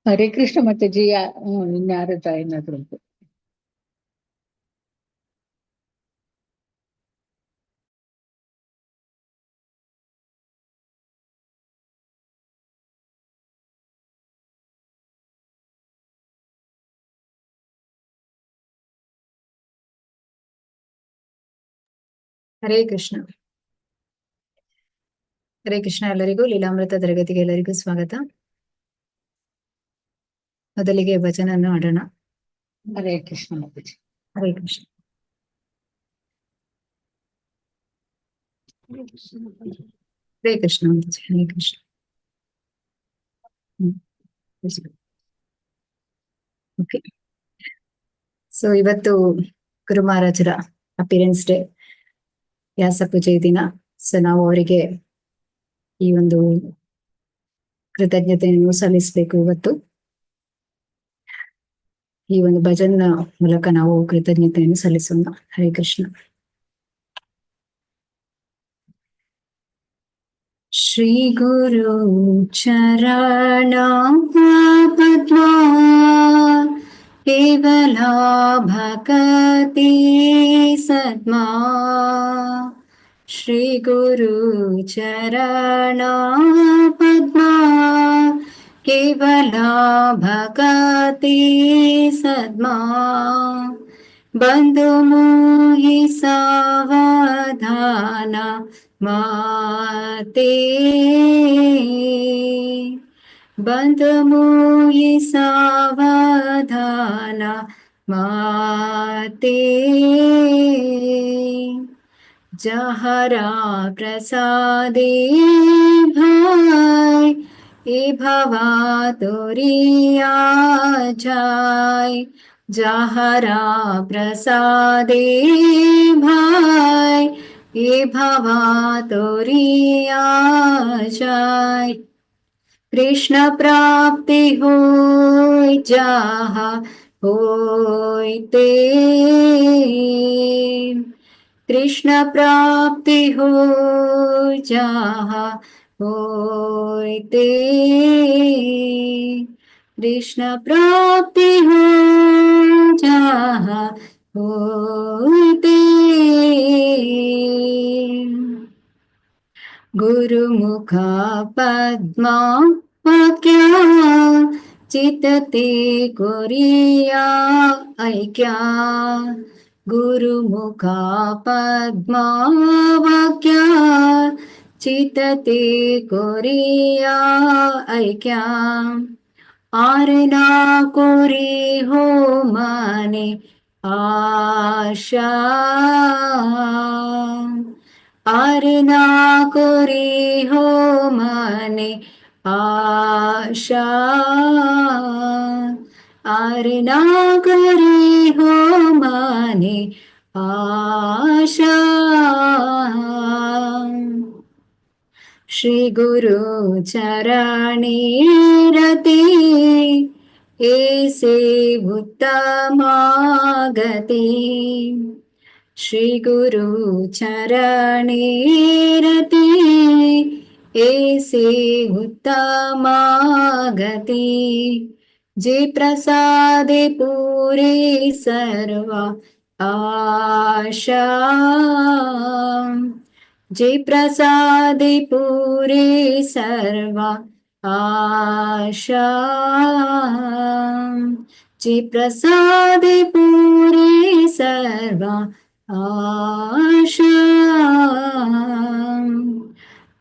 ಹರೇ ಕೃಷ್ಣ ಮಾತಾಜಿ. ಇನ್ಯಾರದ ಏನಾದ್ರು ಉಂಟು? ಹರೇ ಕೃಷ್ಣ. ಹರೇ ಕೃಷ್ಣ. ಎಲ್ಲರಿಗೂ ಲೀಲಾಮೃತ ತರಗತಿಗೆ ಎಲ್ಲರಿಗೂ ಸ್ವಾಗತ. ಮೊದಲಿಗೆ ಭಜನನ್ನು ಆಡೋಣ. ಹರೇ ಕೃಷ್ಣ ಮಾತಾಜಿ. ಹರೇ ಕೃಷ್ಣ. ಹರೇ ಕೃಷ್ಣ ಮಾತಾಜಿ. ಹರೇ ಕೃಷ್ಣ. ಓಕೆ. ಸೊ ಇವತ್ತು ಗುರು ಮಹಾರಾಜರ ಅಪಿಯರೆನ್ಸ್ ಡೇ, ವ್ಯಾಸ ಪೂಜೆ ದಿನ. ಸೊ ನಾವು ಅವರಿಗೆ ಈ ಒಂದು ಕೃತಜ್ಞತೆಯನ್ನು ಸಲ್ಲಿಸಬೇಕು. ಇವತ್ತು ಈ ಒಂದು ಭಜನ್ ಮೂಲಕ ನಾವು ಕೃತಜ್ಞತೆಯನ್ನು ಸಲ್ಲಿಸೋಣ. ಹರೇ ಕೃಷ್ಣ. ಶ್ರೀ ಗುರು ಚರಣ ಪದ್ಮ ಕೇವಲ ಭಕ್ತಿ ಸದ್ಮಾ. ಶ್ರೀ ಗುರು ಚರಣ ಪದ್ಮ ಕೇವಲ ಭಕ್ತಿ ಸದ್ಮಾ. ಬಂಧು ಮೋಹಿ ಸಾವಧಾನ ಮಾತೆ. ಬಂಧು ಮೋಹಿ ಸಾವಧಾನ ಮಾತೆ. जहरा प्रसादे भाई ए भवा तोरिया जाय. जहरा प्रसादे भाई ए भवा तोरिया जाय. कृष्ण प्राप्ति होय जहा होय ते. कृष्ण प्राप्ति हो जहा होय ते. कृष्ण प्राप्ति हो जहा होय ते. गुरुमुख पद्मा वाक्या चितते कोरिया ऐक्या. गुरुमुख पद्मा वाक्या चितते कोरिया ऐक्या. आरना कोरी हो माने आशा. आरना कोरी हो माने आशा. आरना कोरी हो माने आशा. श्री गुरु चरणी रति ऐसे उत्तमा गति. श्री गुरु चरणी रति ऐसे उत्तमा गति. जे प्रसादे पूरे सर्वा आशा. जे प्रसादे पूरे सर्वा आशा. जे प्रसादे पूरे सर्वा आशा.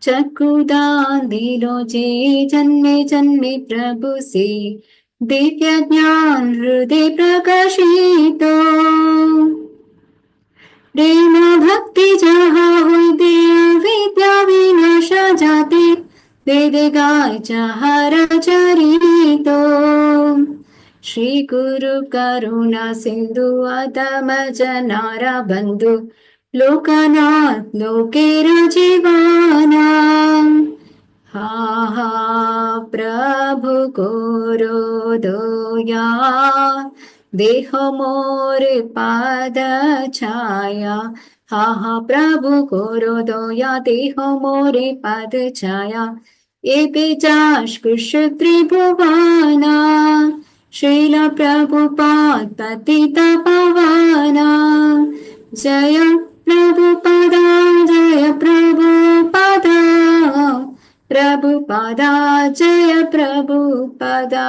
चक्षुदान दिलो जे जन्मे जन्मे प्रभु से. दिव्य ज्ञान हृदय प्रकाशितो. प्रेम भक्ति जहा हुई देव विद्या विनाश जाते. वेद गाय चहर चरितो. श्री गुरु करुणा सिंधु अधम जनारा बंधु. लोकनाथ लोकेर जीवाना. हा हा प्रभु कोरो दोया. देह मोर पाद छाया. हा हा प्रभु कोरो दोया. देह मोरे पाद छाया. एपि चास्पृश्य त्रिभुवाना श्रील प्रभुपाद पतित पावना जय प्रभुपदा जय प्रभुपदा प्रभुपदा जय प्रभुपदा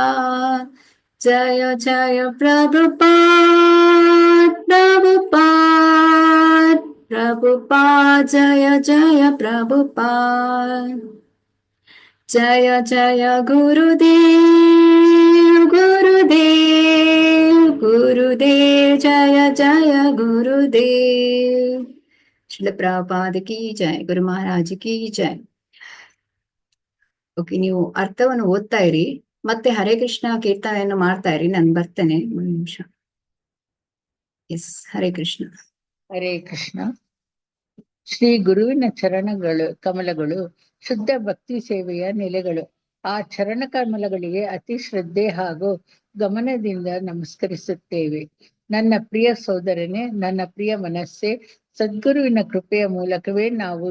जय जय प्रभुपाद प्रभुपाद प्रभुपाद जय जय प्रभुपाद जय जय गुरुदेव गुरुदेव गुरुदेव जय जय गुरुदेव श्रील प्रभुपाद की जय गुरु महाराज की जय ಓಕೆ ನೀವು ಅರ್ಥವನ್ನು ಓದ್ತಾ ಇರಿ ಮತ್ತೆ ಹರೇ ಕೃಷ್ಣ ಕೀರ್ತನೆಯನ್ನು ಮಾಡ್ತಾ ಇರಿ ನಾನು ಬರ್ತೇನೆ ಒಂದು ನಿಮಿಷ ಎಸ್ ಹರೇ ಕೃಷ್ಣ ಹರೇ ಕೃಷ್ಣ. ಶ್ರೀ ಗುರುವಿನ ಚರಣಗಳು ಕಮಲಗಳು ಶುದ್ಧ ಭಕ್ತಿ ಸೇವೆಯ ನೆಲೆಗಳು. ಆ ಚರಣ ಕಮಲಗಳಿಗೆ ಅತಿ ಶ್ರದ್ಧೆ ಹಾಗೂ ಗಮನದಿಂದ ನಮಸ್ಕರಿಸುತ್ತೇವೆ. ನನ್ನ ಪ್ರಿಯ ಸೋದರನೇ, ನನ್ನ ಪ್ರಿಯ ಮನಸ್ಸೇ, ಸದ್ಗುರುವಿನ ಕೃಪೆಯ ಮೂಲಕವೇ ನಾವು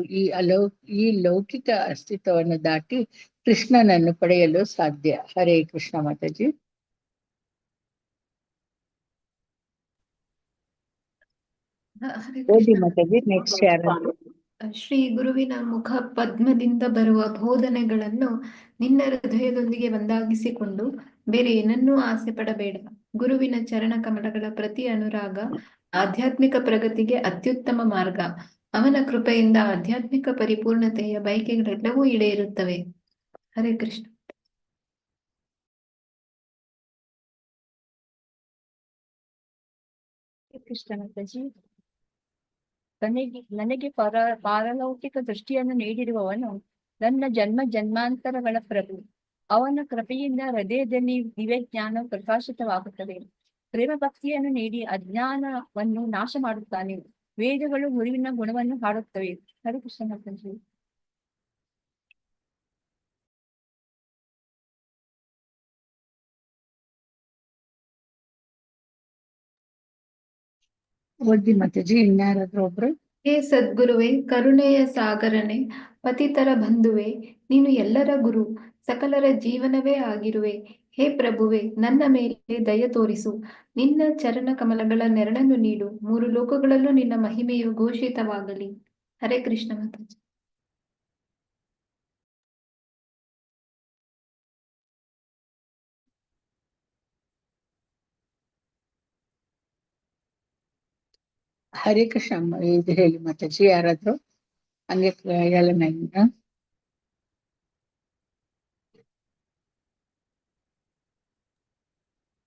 ಈ ಲೌಕಿಕ ಅಸ್ತಿತ್ವವನ್ನು ದಾಟಿ ಕೃಷ್ಣನನ್ನು ಪಡೆಯಲು ಸಾಧ್ಯ. ಹರೇ ಕೃಷ್ಣ ಮಾತಾಜಿ. ಓದಿ ಮಾತಾಜಿ. ನೆಕ್ಸ್ಟ್ ಯಾರು? ಶ್ರೀ ಗುರುವಿನ ಮುಖ ಪದ್ಮದಿಂದ ಬರುವ ಬೋಧನೆಗಳನ್ನು ನಿನ್ನ ಹೃದಯದೊಂದಿಗೆ ಒಂದಾಗಿಸಿಕೊಂಡು ಬೇರೆ ಏನನ್ನೂ ಆಸೆ ಪಡಬೇಡ. ಗುರುವಿನ ಚರಣ ಕಮಲಗಳ ಪ್ರತಿ ಅನುರಾಗ ಆಧ್ಯಾತ್ಮಿಕ ಪ್ರಗತಿಗೆ ಅತ್ಯುತ್ತಮ ಮಾರ್ಗ. ಅವನ ಕೃಪೆಯಿಂದ ಆಧ್ಯಾತ್ಮಿಕ ಪರಿಪೂರ್ಣತೆಯ ಬಯಕೆಗಳೆಲ್ಲವೂ ಈಡೇರುತ್ತವೆ. ಹರೇ ಕೃಷ್ಣ. ಕೃಷ್ಣ ಮಾತಾಜಿ. ನನಗೆ ಪಾರಲೌಕಿಕ ದೃಷ್ಟಿಯನ್ನು ನೀಡಿರುವವನು ನನ್ನ ಜನ್ಮ ಜನ್ಮಾಂತರಗಳ ಪ್ರಭು. ಅವನ ಕೃಪೆಯಿಂದ ಹೃದಯದಲ್ಲಿ ದಿವ್ಯ ಜ್ಞಾನ ಪ್ರಕಾಶಿತವಾಗುತ್ತದೆ. ಪ್ರೇಮ ಭಕ್ತಿಯನ್ನು ನೀಡಿ ಅಜ್ಞಾನವನ್ನು ನಾಶ ಮಾಡುತ್ತಾನೆ. ವೇದಗಳು ಗುರುವಿನ ಗುಣವನ್ನು ಹಾಡುತ್ತವೆ. ಹರೇ ಕೃಷ್ಣ ಮಾತಾಜಿ. ಓದಿ ಮಾತಾಜಿ. ಇನ್ಯಾರಾದ್ರೂ ಒಬ್ರು? ಹೇ ಸದ್ಗುರುವೇ, ಕರುಣೆಯ ಸಾಗರನೆ, ಪತಿತರ ಬಂಧುವೆ, ನೀನು ಎಲ್ಲರ ಗುರು, ಸಕಲರ ಜೀವನವೇ ಆಗಿರುವೆ. ಹೇ ಪ್ರಭುವೆ, ನನ್ನ ಮೇಲೆ ದಯ ತೋರಿಸು. ನಿನ್ನ ಚರಣ ಕಮಲಗಳ ನೆರಳನ್ನು ನೀಡು. 3 ಲೋಕಗಳಲ್ಲೂ ನಿನ್ನ ಮಹಿಮೆಯು ಘೋಷಿತವಾಗಲಿ. ಹರೇ ಕೃಷ್ಣ ಮಾತಾಜಿ. ಹರೇ ಕೃಷ್ಣ. ಇದು ಹೇಳಿ ಮಾತಾಜಿ. ಯಾರಾದ್ರೂ ಹಂಗೆ ಹೇಳೋಣ.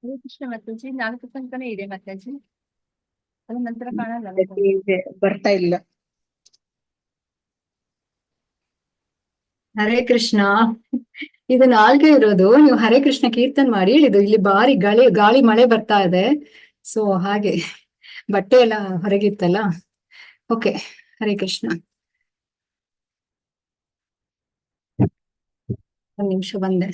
ಹರೇ ಕೃಷ್ಣ ಮಾತಾಜಿ. 4 ತನಕನೇ ಇದೆ ಮಾತಾಜಿ. ಅದ ನಂತರ ಕಾಣಲ್ಲ. ಬರ್ತಾ ಇಲ್ಲ. ಹರೇ ಕೃಷ್ಣ. ಇದು 4 ಇರೋದು. ನೀವು ಹರೇ ಕೃಷ್ಣ ಕೀರ್ತನ್ ಮಾಡಿ ಹೇಳಿದ್ದು. ಇಲ್ಲಿ ಬಾರಿ ಗಾಳಿ ಮಳೆ ಬರ್ತಾ ಇದೆ. ಸೊ ಹಾಗೆ ಬಟ್ಟೆ ಎಲ್ಲ ಹೊರಗಿತ್ತಲ್ಲ. ಓಕೆ, ಹರೇ ಕೃಷ್ಣ. ಒಂದು ನಿಮಿಷ ಬಂದೆ.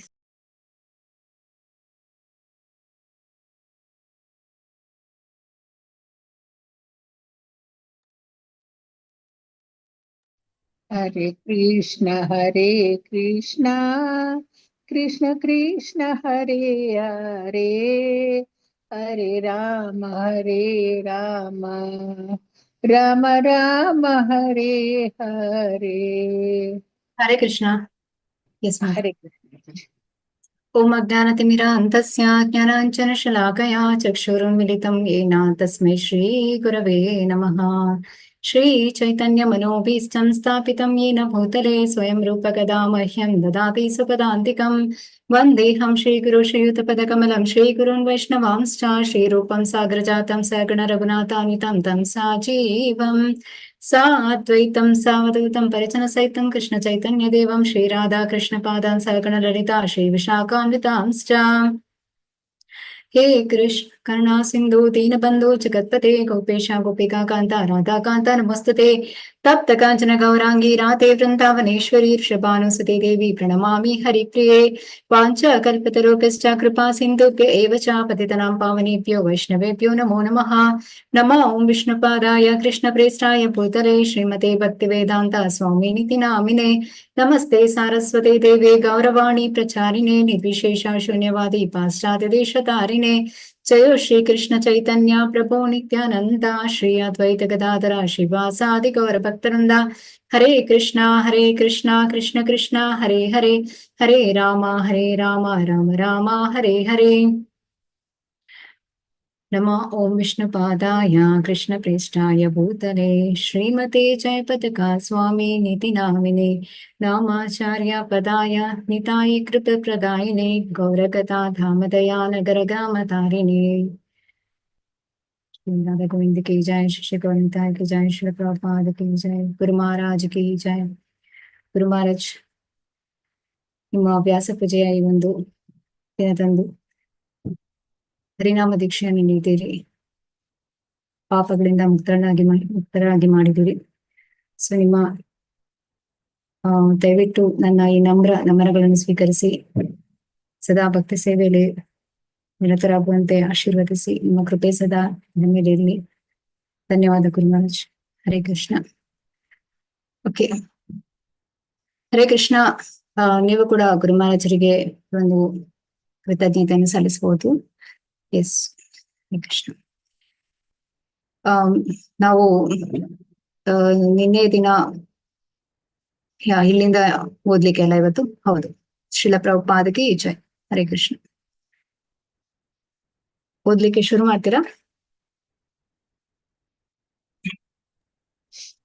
ಹರೇ ಕೃಷ್ಣ ಕೃಷ್ಣ ಕೃಷ್ಣ ಹರೇ ಹರೇ, ಹರೇ ರಾಮ ರಾಮ ರಾಮ ಹರೇ ಹರೇ. ಹರೇ ಕೃಷ್ಣ. Yes ma'am. ಹರೇ ಕೃಷ್ಣ. ಓಂ ಅಜ್ಞಾನತಿಮಿರಾಂಧಸ್ಯ ಜ್ಞಾನಾಂಜನಶಲಾಕಯಾ ಚಕ್ಷುರುನ್ಮಿಲಿತಂ ಯೇನ ತಸ್ಮೈ ಶ್ರೀ ಗುರವೇ ನಮಃ. ಶ್ರೀ ಚೈತನ್ಯ ಮನೋಭೀಷ್ಟಂ ಸ್ಥಾಪಿತಂ ಯೇನ ಭೂತಲೆ ಸ್ವಯಂ ರೂಪ ಗದಾ ಮಹ್ಯಂ ದದಾತಿ ಸುಪದಾಂತಿಕಂ. ವಂದೇಹಂ ಶ್ರೀಗುರು ಶ್ರೀಯುತಪದಕಮಲಂ ಶ್ರೀಗುರುನ್ ವೈಷ್ಣವಾಂಶ್ಚ ಶ್ರೀರೂಪಂ ಸಾಗ್ರಜಾತಂ ಸಗಣ ರಘುನಾಥಾನ್ವಿತಂ तं ಸಾಜೀವಂ ಸಾದ್ವೈತಂ ಸಾವಧೂತಂ ಪರಿಜನ ಸಹಿತಂ ಕೃಷ್ಣ ಚೈತನ್ಯ ದೇವಂ ಶ್ರೀ ರಾಧಾ ಕೃಷ್ಣ ಪಾದಾನ್ ಸಗಣ ಲಲಿತಾ ಶ್ರೀ ವಿಶಾಖಾನ್ವಿತಾಂಶ್ಚ. ಹೇ ಕೃಷ್ಣ ಕರುಣಾ ಸಿಂಧು ದೀನಬಂಧು ಜಗತ್ಪತೆ ಗೋಪೇಶ ಗೋಪಿಕಾ ಕಾಂತ ರಾಧಾ ಕಾಂತ ನಮಸ್ತುತೆ. तप्त कांचन गौरांगी राधे वृंदावनेश्वरी वृषभानुसुते देवी प्रणमामि हरिप्रिये वाञ्छाकल्पतरुभ्यश्च कृपा सिन्धुभ्य एव च पतितनां पावनेभ्यो वैष्णवेभ्यो नमो नमः। नमो ॐ विष्णुपादाय कृष्णप्रेष्ठाय भूतले श्रीमते भक्तिवेदान्त स्वामिनिति नामिने। नमस्ते सारस्वते देवे गौरवाणी प्रचारिणे निर्विशेष शून्यवादी पाश्चात्यदेशतारिणे। जयो श्री कृष्ण चैतन्य प्रभु नित्यानंद श्री अद्वैत गदाधर शिवासादि गौर भक्तवृंदा। हरे कृष्णा कृष्ण कृष्ण हरे हरे, हरे राम राम राम हरे हरे। नमो ॐ विष्णुपादाय कृष्णप्रेष्ठाय भूतले श्रीमते जयपताका स्वामिनिति नामिने। नामाचार्य पदाय निताय कृपप्रदायिने गौरगता धामदया नगरगामतारिणे। राधा गोविंद की जय, श्री गोविंदाय की जय, श्री प्रभुपाद की जय, गुरु महाराज की जय। ಗುರು ಮಹಾರಾಜ್, ನಿಮ್ಮ ವ್ಯಾಸ ಪೂಜೆಯ ಈ ಒಂದು ದಿನದಂದು ಹರಿನಾಮ ದೀಕ್ಷೆಯನ್ನು ನೀಡಿದ್ದೀರಿ, ಪಾಪಗಳಿಂದ ಮುಕ್ತರಾಗಿ ಮಾಡಿದ್ದೀರಿ. ಸೊ ನಿಮ್ಮ ದಯವಿಟ್ಟು ನನ್ನ ಈ ನಮನಗಳನ್ನು ಸ್ವೀಕರಿಸಿ ಸದಾ ಭಕ್ತಿ ಸೇವೆಯಲ್ಲಿ ನಿರತರಾಗುವಂತೆ ಆಶೀರ್ವದಿಸಿ. ನಿಮ್ಮ ಕೃಪೆ ಸದಾ ನನ್ನ ಮೇಲೆ ಇರಲಿ. ಧನ್ಯವಾದ ಗುರು ಮಹಾರಾಜ್. ಹರೇ ಕೃಷ್ಣ. ಓಕೆ, ಹರೇ ಕೃಷ್ಣ. ನೀವು ಕೂಡ ಗುರು ಮಹಾರಾಜರಿಗೆ ಒಂದು ಕೃತಜ್ಞತೆಯನ್ನು ಸಲ್ಲಿಸಬಹುದು. ಎಸ್, ಹರೇ ಕೃಷ್ಣ. ನಾವು ನಿನ್ನೆ ದಿನ ಇಲ್ಲಿಂದ ಓದ್ಲಿಕ್ಕೆ ಅಲ್ಲ ಇವತ್ತು. ಹೌದು, ಶ್ರೀಲ ಪ್ರಭುಪಾದಕ್ಕೆ ಜೈ. ಹರೇ ಕೃಷ್ಣ. ಓದ್ಲಿಕ್ಕೆ ಶುರು ಮಾಡ್ತೀರಾ?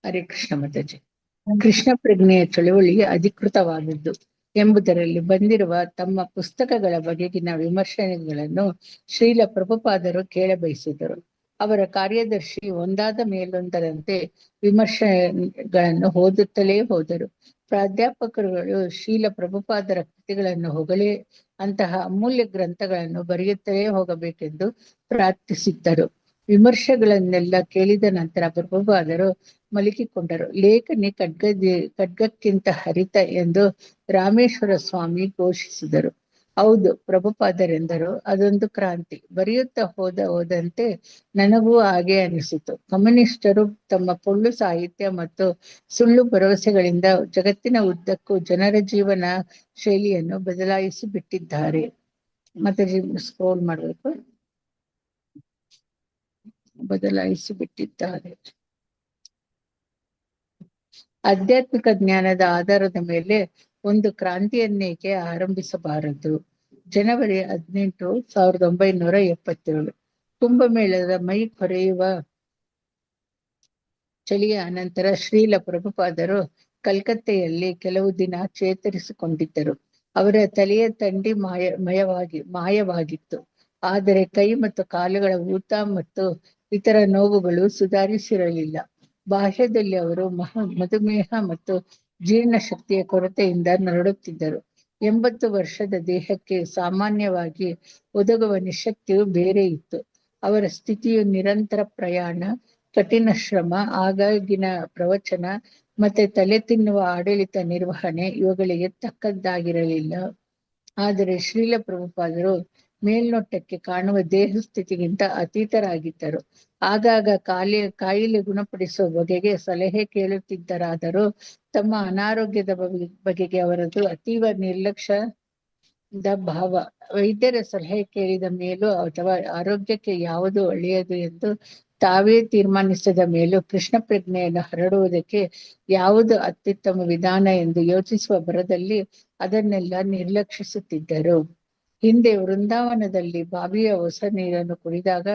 ಹರೇ ಕೃಷ್ಣ ಮಾತಾಜಿ. ಕೃಷ್ಣ ಪ್ರಜ್ಞೆಯ ಚಳುವಳಿ ಅಧಿಕೃತವಾದದ್ದು ಎಂಬುದರಲ್ಲಿ ಬಂದಿರುವ ತಮ್ಮ ಪುಸ್ತಕಗಳ ಬಗೆಗಿನ ವಿಮರ್ಶೆಗಳನ್ನು ಶ್ರೀಲ ಪ್ರಭುಪಾದರು ಕೇಳಬಯಸಿದರು. ಅವರ ಕಾರ್ಯದರ್ಶಿ ಒಂದಾದ ಮೇಲೊಂದರಂತೆ ವಿಮರ್ಶೆಗಳನ್ನು ಓದುತ್ತಲೇ ಹೋದರು. ಪ್ರಾಧ್ಯಾಪಕರುಗಳು ಶ್ರೀಲ ಪ್ರಭುಪಾದರ ಕೃತಿಗಳನ್ನು ಹೊಗಳಿ ಅಂತಹ ಅಮೂಲ್ಯ ಗ್ರಂಥಗಳನ್ನು ಬರೆಯುತ್ತಲೇ ಹೋಗಬೇಕೆಂದು ಪ್ರಾರ್ಥಿಸಿದ್ದರು. ವಿಮರ್ಶೆಗಳನ್ನೆಲ್ಲ ಕೇಳಿದ ನಂತರ ಪ್ರಭುಪಾದರು ಮಲಗಿಕೊಂಡರು. ಲೇಖನಿ ಖಡ್ಗಕ್ಕಿಂತ ಹರಿತ ಎಂದು ರಾಮೇಶ್ವರ ಸ್ವಾಮಿ ಘೋಷಿಸಿದರು. ಹೌದು, ಪ್ರಭುಪಾದರೆಂದರು, ಅದೊಂದು ಕ್ರಾಂತಿ. ಬರೆಯುತ್ತಾ ಹೋದಂತೆ ನನಗೂ ಹಾಗೆ ಅನಿಸಿತು. ಕಮ್ಯುನಿಸ್ಟರು ತಮ್ಮ ಪೊಳ್ಳು ಸಾಹಿತ್ಯ ಮತ್ತು ಸುಳ್ಳು ಭರವಸೆಗಳಿಂದ ಜಗತ್ತಿನ ಉದ್ದಕ್ಕೂ ಜನರ ಜೀವನ ಶೈಲಿಯನ್ನು ಬದಲಾಯಿಸಿ ಬಿಟ್ಟಿದ್ದಾರೆ. ಮತ್ತೆ ಸ್ಕ್ರೋಲ್ ಮಾಡಬೇಕು. ಬದಲಾಯಿಸಿ ಬಿಟ್ಟಿದ್ದಾರೆ. ಆಧ್ಯಾತ್ಮಿಕ ಜ್ಞಾನದ ಆಧಾರದ ಮೇಲೆ ಒಂದು ಕ್ರಾಂತಿಯನ್ನೇಕೆ ಆರಂಭಿಸಬಾರದು? ಜನವರಿ 18, 1977. ಕುಂಭಮೇಳದ ಮೈ ಕೊರೆಯುವ ಚಳಿಯ ಅನಂತರ ಶ್ರೀಲ ಪ್ರಭುಪಾದರು ಕಲ್ಕತ್ತೆಯಲ್ಲಿ ಕೆಲವು ದಿನ ಚೇತರಿಸಿಕೊಂಡಿದ್ದರು. ಅವರ ತಲೆಯ ತಂಡಿ ಮಾಯವಾಗಿತ್ತು. ಆದರೆ ಕೈ ಮತ್ತು ಕಾಲುಗಳ ಊತ ಮತ್ತು ಇತರ ನೋವುಗಳು ಸುಧಾರಿಸಿರಲಿಲ್ಲ. ಬಾಹ್ಯದಲ್ಲಿ ಅವರು ಮಧುಮೇಹ ಮತ್ತು ಜೀರ್ಣಶಕ್ತಿಯ ಕೊರತೆಯಿಂದ ನರಳುತ್ತಿದ್ದರು. 80 ವರ್ಷದ ದೇಹಕ್ಕೆ ಸಾಮಾನ್ಯವಾಗಿ ಒದಗುವ ನಿಶಕ್ತಿಯು ಬೇರೆ ಇತ್ತು. ಅವರ ಸ್ಥಿತಿಯು ನಿರಂತರ ಪ್ರಯಾಣ, ಕಠಿಣ ಶ್ರಮ, ಆಗಾಗಿನ ಪ್ರವಚನ ಮತ್ತೆ ತಲೆ ತಿನ್ನುವ ಆಡಳಿತ ನಿರ್ವಹಣೆ ಇವುಗಳಿಗೆ ತಕ್ಕದ್ದಾಗಿರಲಿಲ್ಲ. ಆದರೆ ಶ್ರೀಲ ಪ್ರಭುಪಾದರು ಮೇಲ್ನೋಟಕ್ಕೆ ಕಾಣುವ ದೇಹ ಸ್ಥಿತಿಗಿಂತ ಅತೀತರಾಗಿದ್ದರು. ಆಗಾಗ ಕಾಯಿಲೆ ಗುಣಪಡಿಸುವ ಬಗೆಗೆ ಸಲಹೆ ಕೇಳುತ್ತಿದ್ದರಾದರೂ ತಮ್ಮ ಅನಾರೋಗ್ಯದ ಬಗೆಗೆ ಅವರದು ಅತೀವ ನಿರ್ಲಕ್ಷ್ಯದ ಭಾವ. ವೈದ್ಯರ ಸಲಹೆ ಕೇಳಿದ ಮೇಲೂ ಅಥವಾ ಆರೋಗ್ಯಕ್ಕೆ ಯಾವುದು ಒಳ್ಳೆಯದು ಎಂದು ತಾವೇ ತೀರ್ಮಾನಿಸಿದ ಮೇಲೂ ಕೃಷ್ಣ ಪ್ರಜ್ಞೆಯನ್ನು ಹರಡುವುದಕ್ಕೆ ಯಾವುದು ಅತ್ಯುತ್ತಮ ವಿಧಾನ ಎಂದು ಯೋಚಿಸುವ ಭರದಲ್ಲಿ ಅದನ್ನೆಲ್ಲ ನಿರ್ಲಕ್ಷಿಸುತ್ತಿದ್ದರು. ಹಿಂದೆ ವೃಂದಾವನದಲ್ಲಿ ಬಾವಿಯ ಹೊಸ ನೀರನ್ನು ಕುಡಿದಾಗ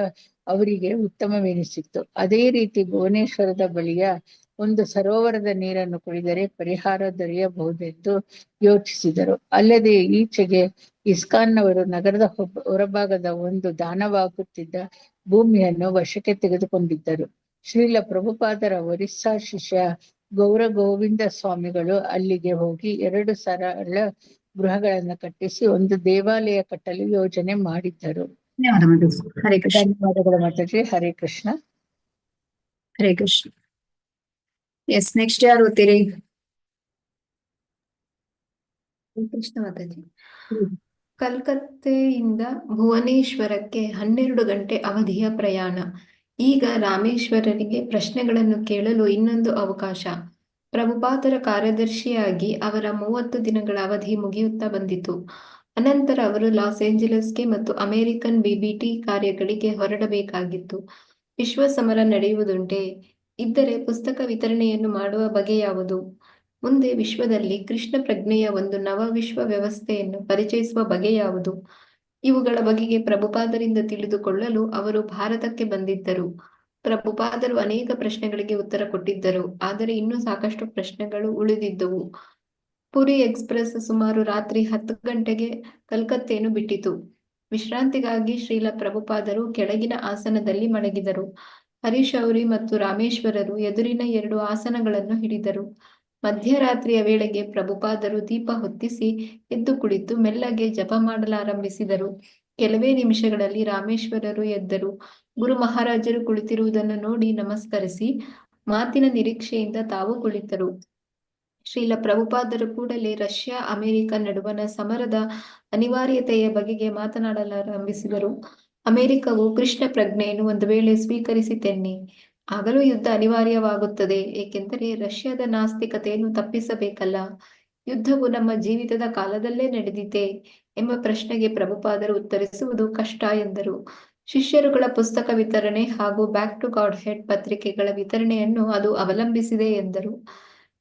ಅವರಿಗೆ ಉತ್ತಮವೆನಿಸಿತ್ತು. ಅದೇ ರೀತಿ ಭುವನೇಶ್ವರದ ಬಳಿಯ ಒಂದು ಸರೋವರದ ನೀರನ್ನು ಕುಡಿದರೆ ಪರಿಹಾರ ದೊರೆಯಬಹುದೆಂದು ಯೋಚಿಸಿದರು. ಅಲ್ಲದೆ ಈಚೆಗೆ ಇಸ್ಕಾನ್ನವರು ನಗರದ ಹೊರಭಾಗದ ಒಂದು ದಾನವಾಗುತ್ತಿದ್ದ ಭೂಮಿಯನ್ನು ವಶಕ್ಕೆ ತೆಗೆದುಕೊಂಡಿದ್ದರು. ಶ್ರೀಲ ಪ್ರಭುಪಾದರ ಒರಿಸ್ಸಾ ಶಿಷ್ಯ ಗೌರ ಗೋವಿಂದ ಸ್ವಾಮಿಗಳು ಅಲ್ಲಿಗೆ ಹೋಗಿ 2 ಸರಳ ಗೃಹಗಳನ್ನು ಕಟ್ಟಿಸಿ ಒಂದು ದೇವಾಲಯ ಕಟ್ಟಲು ಯೋಜನೆ ಮಾಡಿದ್ದರು. ಹರೇ ಕೃಷ್ಣ. ಧನ್ಯವಾದಗಳು ಮಾತಾಜಿ. ಹರೇ ಕೃಷ್ಣ. ಹರೇ ಕೃಷ್ಣ. ಎಸ್, ನೆಕ್ಸ್ಟ್ ಯಾರು ಓದ್ತೀರಿ? ಕೃಷ್ಣ ಮಾತಾಜಿ. ಕಲ್ಕತ್ತೆಯಿಂದ ಭುವನೇಶ್ವರಕ್ಕೆ 12 ಗಂಟೆ ಅವಧಿಯ ಪ್ರಯಾಣ. ಈಗ ರಾಮೇಶ್ವರರಿಗೆ ಪ್ರಶ್ನೆಗಳನ್ನು ಕೇಳಲು ಇನ್ನೊಂದು ಅವಕಾಶ. ಪ್ರಭುಪಾದರ ಕಾರ್ಯದರ್ಶಿಯಾಗಿ ಅವರ 30 ದಿನಗಳ ಅವಧಿ ಮುಗಿಯುತ್ತಾ ಬಂದಿತು. ಅನಂತರ ಅವರು ಲಾಸ್ ಏಂಜಲಸ್ಗೆ ಮತ್ತು ಅಮೆರಿಕನ್ ಬಿಬಿಟಿ ಕಾರ್ಯಗಳಿಗೆ ಹೊರಡಬೇಕಾಗಿತ್ತು. ವಿಶ್ವ ಸಮರ ನಡೆಯುವುದುಂಟೆ? ಇದ್ದರೆ ಪುಸ್ತಕ ವಿತರಣೆಯನ್ನು ಮಾಡುವ ಬಗೆ ಯಾವುದು? ಮುಂದೆ ವಿಶ್ವದಲ್ಲಿ ಕೃಷ್ಣ ಪ್ರಜ್ಞೆಯ ಒಂದು ನವ ವಿಶ್ವ ವ್ಯವಸ್ಥೆಯನ್ನು ಪರಿಚಯಿಸುವ ಬಗೆ ಯಾವುದು? ಇವುಗಳ ಬಗೆಗೆ ಪ್ರಭುಪಾದರಿಂದ ತಿಳಿದುಕೊಳ್ಳಲು ಅವರು ಭಾರತಕ್ಕೆ ಬಂದಿದ್ದರು. ಪ್ರಭುಪಾದರು ಅನೇಕ ಪ್ರಶ್ನೆಗಳಿಗೆ ಉತ್ತರ ಕೊಟ್ಟಿದ್ದರು, ಆದರೆ ಇನ್ನೂ ಸಾಕಷ್ಟು ಪ್ರಶ್ನೆಗಳು ಉಳಿದಿದ್ದವು. ಪುರಿ ಎಕ್ಸ್‌ಪ್ರೆಸ್ ಸುಮಾರು ರಾತ್ರಿ 10 ಗಂಟೆಗೆ ಕಲ್ಕತ್ತೆಯನ್ನು ಬಿಟ್ಟಿತು. ವಿಶ್ರಾಂತಿಗಾಗಿ ಶ್ರೀಲ ಪ್ರಭುಪಾದರು ಕೆಳಗಿನ ಆಸನದಲ್ಲಿ ಮಲಗಿದರು. ಹರಿಶೌರಿ ಮತ್ತು ರಾಮೇಶ್ವರರು ಎದುರಿನ 2 ಆಸನಗಳನ್ನು ಹಿಡಿದರು. ಮಧ್ಯರಾತ್ರಿಯ ವೇಳೆಗೆ ಪ್ರಭುಪಾದರು ದೀಪ ಹೊತ್ತಿಸಿ ಎದ್ದು ಕುಳಿತು ಮೆಲ್ಲಗೆ ಜಪ ಮಾಡಲಾರಂಭಿಸಿದರು. ಕೆಲವೇ ನಿಮಿಷಗಳಲ್ಲಿ ರಾಮೇಶ್ವರರು ಎದ್ದರು. ಗುರು ಮಹಾರಾಜರು ಕುಳಿತಿರುವುದನ್ನು ನೋಡಿ ನಮಸ್ಕರಿಸಿ ಮಾತಿನ ನಿರೀಕ್ಷೆಯಿಂದ ತಾವು ಕುಳಿತರು. ಶ್ರೀಲ ಪ್ರಭುಪಾದರು ಕೂಡಲೇ ರಷ್ಯಾ ಅಮೆರಿಕ ನಡುವಣ ಸಮರದ ಅನಿವಾರ್ಯತೆಯ ಬಗೆಗೆ ಮಾತನಾಡಲಾರಂಭಿಸಿದರು. ಅಮೆರಿಕವು ಕೃಷ್ಣ ಪ್ರಜ್ಞೆಯನ್ನು ಒಂದು ವೇಳೆ ಸ್ವೀಕರಿಸಿತೆನ್ನಿ, ಆಗಲೂ ಯುದ್ಧ ಅನಿವಾರ್ಯವಾಗುತ್ತದೆ, ಏಕೆಂದರೆ ರಷ್ಯಾದ ನಾಸ್ತಿಕತೆಯನ್ನು ತಪ್ಪಿಸಬೇಕಲ್ಲ. ಯುದ್ಧವು ನಮ್ಮ ಜೀವಿತದ ಕಾಲದಲ್ಲೇ ನಡೆದಿದೆ ಎಂಬ ಪ್ರಶ್ನೆಗೆ ಪ್ರಭುಪಾದರು ಉತ್ತರಿಸುವುದು ಕಷ್ಟ ಎಂದರು. ಶಿಷ್ಯರುಗಳ ಪುಸ್ತಕ ವಿತರಣೆ ಹಾಗೂ ಬ್ಯಾಕ್ ಟು ಗಾಡ್ ಹೆಡ್ ಪತ್ರಿಕೆಗಳ ವಿತರಣೆಯನ್ನು ಅದು ಅವಲಂಬಿಸಿದೆ ಎಂದರು.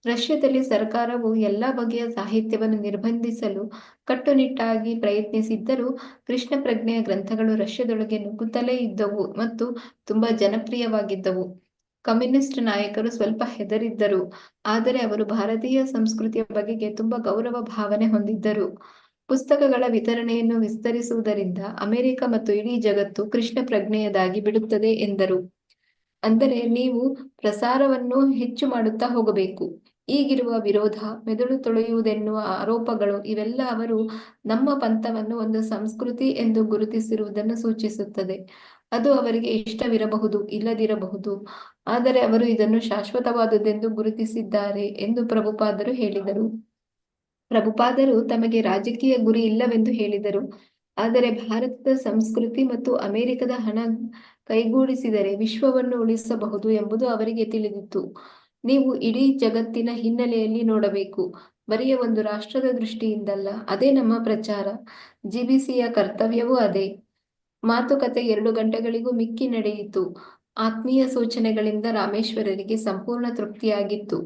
ರಷ್ಯಾದಲ್ಲಿ ಸರ್ಕಾರವು ಎಲ್ಲ ಬಗೆಯ ಸಾಹಿತ್ಯವನ್ನು ನಿರ್ಬಂಧಿಸಲು ಕಟ್ಟುನಿಟ್ಟಾಗಿ ಪ್ರಯತ್ನಿಸಿದ್ದರೂ ಕೃಷ್ಣ ಪ್ರಜ್ಞೆಯ ಗ್ರಂಥಗಳು ರಷ್ಯಾದೊಳಗೆ ನುಗ್ಗುತ್ತಲೇ ಇದ್ದವು ಮತ್ತು ತುಂಬಾ ಜನಪ್ರಿಯವಾಗಿದ್ದವು. ಕಮ್ಯುನಿಸ್ಟ್ ನಾಯಕರು ಸ್ವಲ್ಪ ಹೆದರಿದ್ದರು, ಆದರೆ ಅವರು ಭಾರತೀಯ ಸಂಸ್ಕೃತಿಯ ಬಗೆಗೆ ತುಂಬಾ ಗೌರವ ಭಾವನೆ ಹೊಂದಿದ್ದರು. ಪುಸ್ತಕಗಳ ವಿತರಣೆಯನ್ನು ವಿಸ್ತರಿಸುವುದರಿಂದ ಅಮೆರಿಕ ಮತ್ತು ಇಡೀ ಜಗತ್ತು ಕೃಷ್ಣ ಪ್ರಜ್ಞೆಯದಾಗಿ ಬಿಡುತ್ತದೆ ಎಂದರು. ಅಂದರೆ ನೀವು ಪ್ರಸಾರವನ್ನು ಹೆಚ್ಚು ಮಾಡುತ್ತಾ ಹೋಗಬೇಕು. ಈಗಿರುವ ವಿರೋಧ, ಮೆದುಳು ತೊಳೆಯುವುದೆನ್ನುವ ಆರೋಪಗಳು ಇವೆಲ್ಲ ಅವರು ನಮ್ಮ ಪಂಥವನ್ನು ಒಂದು ಸಂಸ್ಕೃತಿ ಎಂದು ಗುರುತಿಸಿರುವುದನ್ನು ಸೂಚಿಸುತ್ತದೆ. ಅದು ಅವರಿಗೆ ಇಷ್ಟವಿರಬಹುದು, ಇಲ್ಲದಿರಬಹುದು, ಆದರೆ ಅವರು ಇದನ್ನು ಶಾಶ್ವತವಾದುದೆಂದು ಗುರುತಿಸಿದ್ದಾರೆ ಎಂದು ಪ್ರಭುಪಾದರು ಹೇಳಿದರು. ಪ್ರಭುಪಾದರು ತಮಗೆ ರಾಜಕೀಯ ಗುರಿ ಇಲ್ಲವೆಂದು ಹೇಳಿದರು, ಆದರೆ ಭಾರತದ ಸಂಸ್ಕೃತಿ ಮತ್ತು ಅಮೆರಿಕದ ಹಣ ಕೈಗೂಡಿಸಿದರೆ ವಿಶ್ವವನ್ನು ಉಳಿಸಬಹುದು ಎಂಬುದು ಅವರಿಗೆ ತಿಳಿದಿತ್ತು. ನೀವು ಇಡೀ ಜಗತ್ತಿನ ಹಿನ್ನೆಲೆಯಲ್ಲಿ ನೋಡಬೇಕು, ಬರಿಯ ಒಂದು ರಾಷ್ಟ್ರದ ದೃಷ್ಟಿಯಿಂದಲ್ಲ. ಅದೇ ನಮ್ಮ ಪ್ರಚಾರ. ಜಿಬಿಸಿಯ ಕರ್ತವ್ಯವೂ ಅದೇ. ಮಾತುಕತೆ 2 ಗಂಟೆಗಳಿಗೂ ಮಿಕ್ಕಿ ನಡೆಯಿತು. ಆತ್ಮೀಯ ಸೂಚನೆಗಳಿಂದ ರಾಮೇಶ್ವರರಿಗೆ ಸಂಪೂರ್ಣ ತೃಪ್ತಿಯಾಗಿತ್ತು.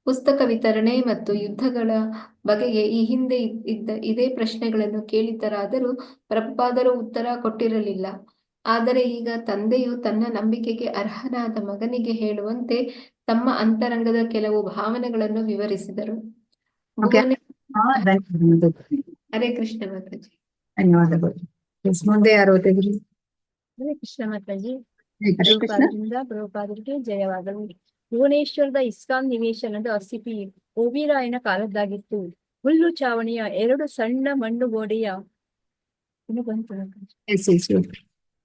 ಪುಸ್ತಕ ವಿತರಣೆ ಮತ್ತು ಯುದ್ಧಗಳ ಬಗೆಗೆ ಈ ಹಿಂದೆ ಇದೇ ಪ್ರಶ್ನೆಗಳನ್ನು ಕೇಳಿದ್ದರಾದರೂ ಪ್ರಭುಪಾದರು ಉತ್ತರ ಕೊಟ್ಟಿರಲಿಲ್ಲ. ಆದರೆ ಈಗ ತಂದೆಯು ತನ್ನ ನಂಬಿಕೆಗೆ ಅರ್ಹನಾದ ಮಗನಿಗೆ ಹೇಳುವಂತೆ ತಮ್ಮ ಅಂತರಂಗದ ಕೆಲವು ಭಾವನೆಗಳನ್ನು ವಿವರಿಸಿದರು. ಹರೇ ಕೃಷ್ಣ ಮಾತಾಜಿ. ಧನ್ಯವಾದಗಳು. ಮುಂದೆ ಯಾರು ಓದಿದ್ರಿ? ಹರೇ ಕೃಷ್ಣ ಮಾತಾಜಿ. ಹರೇ ಕೃಷ್ಣ. ಪ್ರಭುಪಾದರಿಂದ ಪ್ರಭುಪಾದರಿಗೆ ಜಯವಾಗಲಿ. ಭುವನೇಶ್ವರದ ಇಸ್ಕಾನ್ ನಿವೇಶನದ ಸ್ಥಿತಿ ಓಬಿರಾಯನ ಕಾಲದ್ದಾಗಿತ್ತು. ಹುಲ್ಲು ಚಾವಣಿಯ 2 ಸಣ್ಣ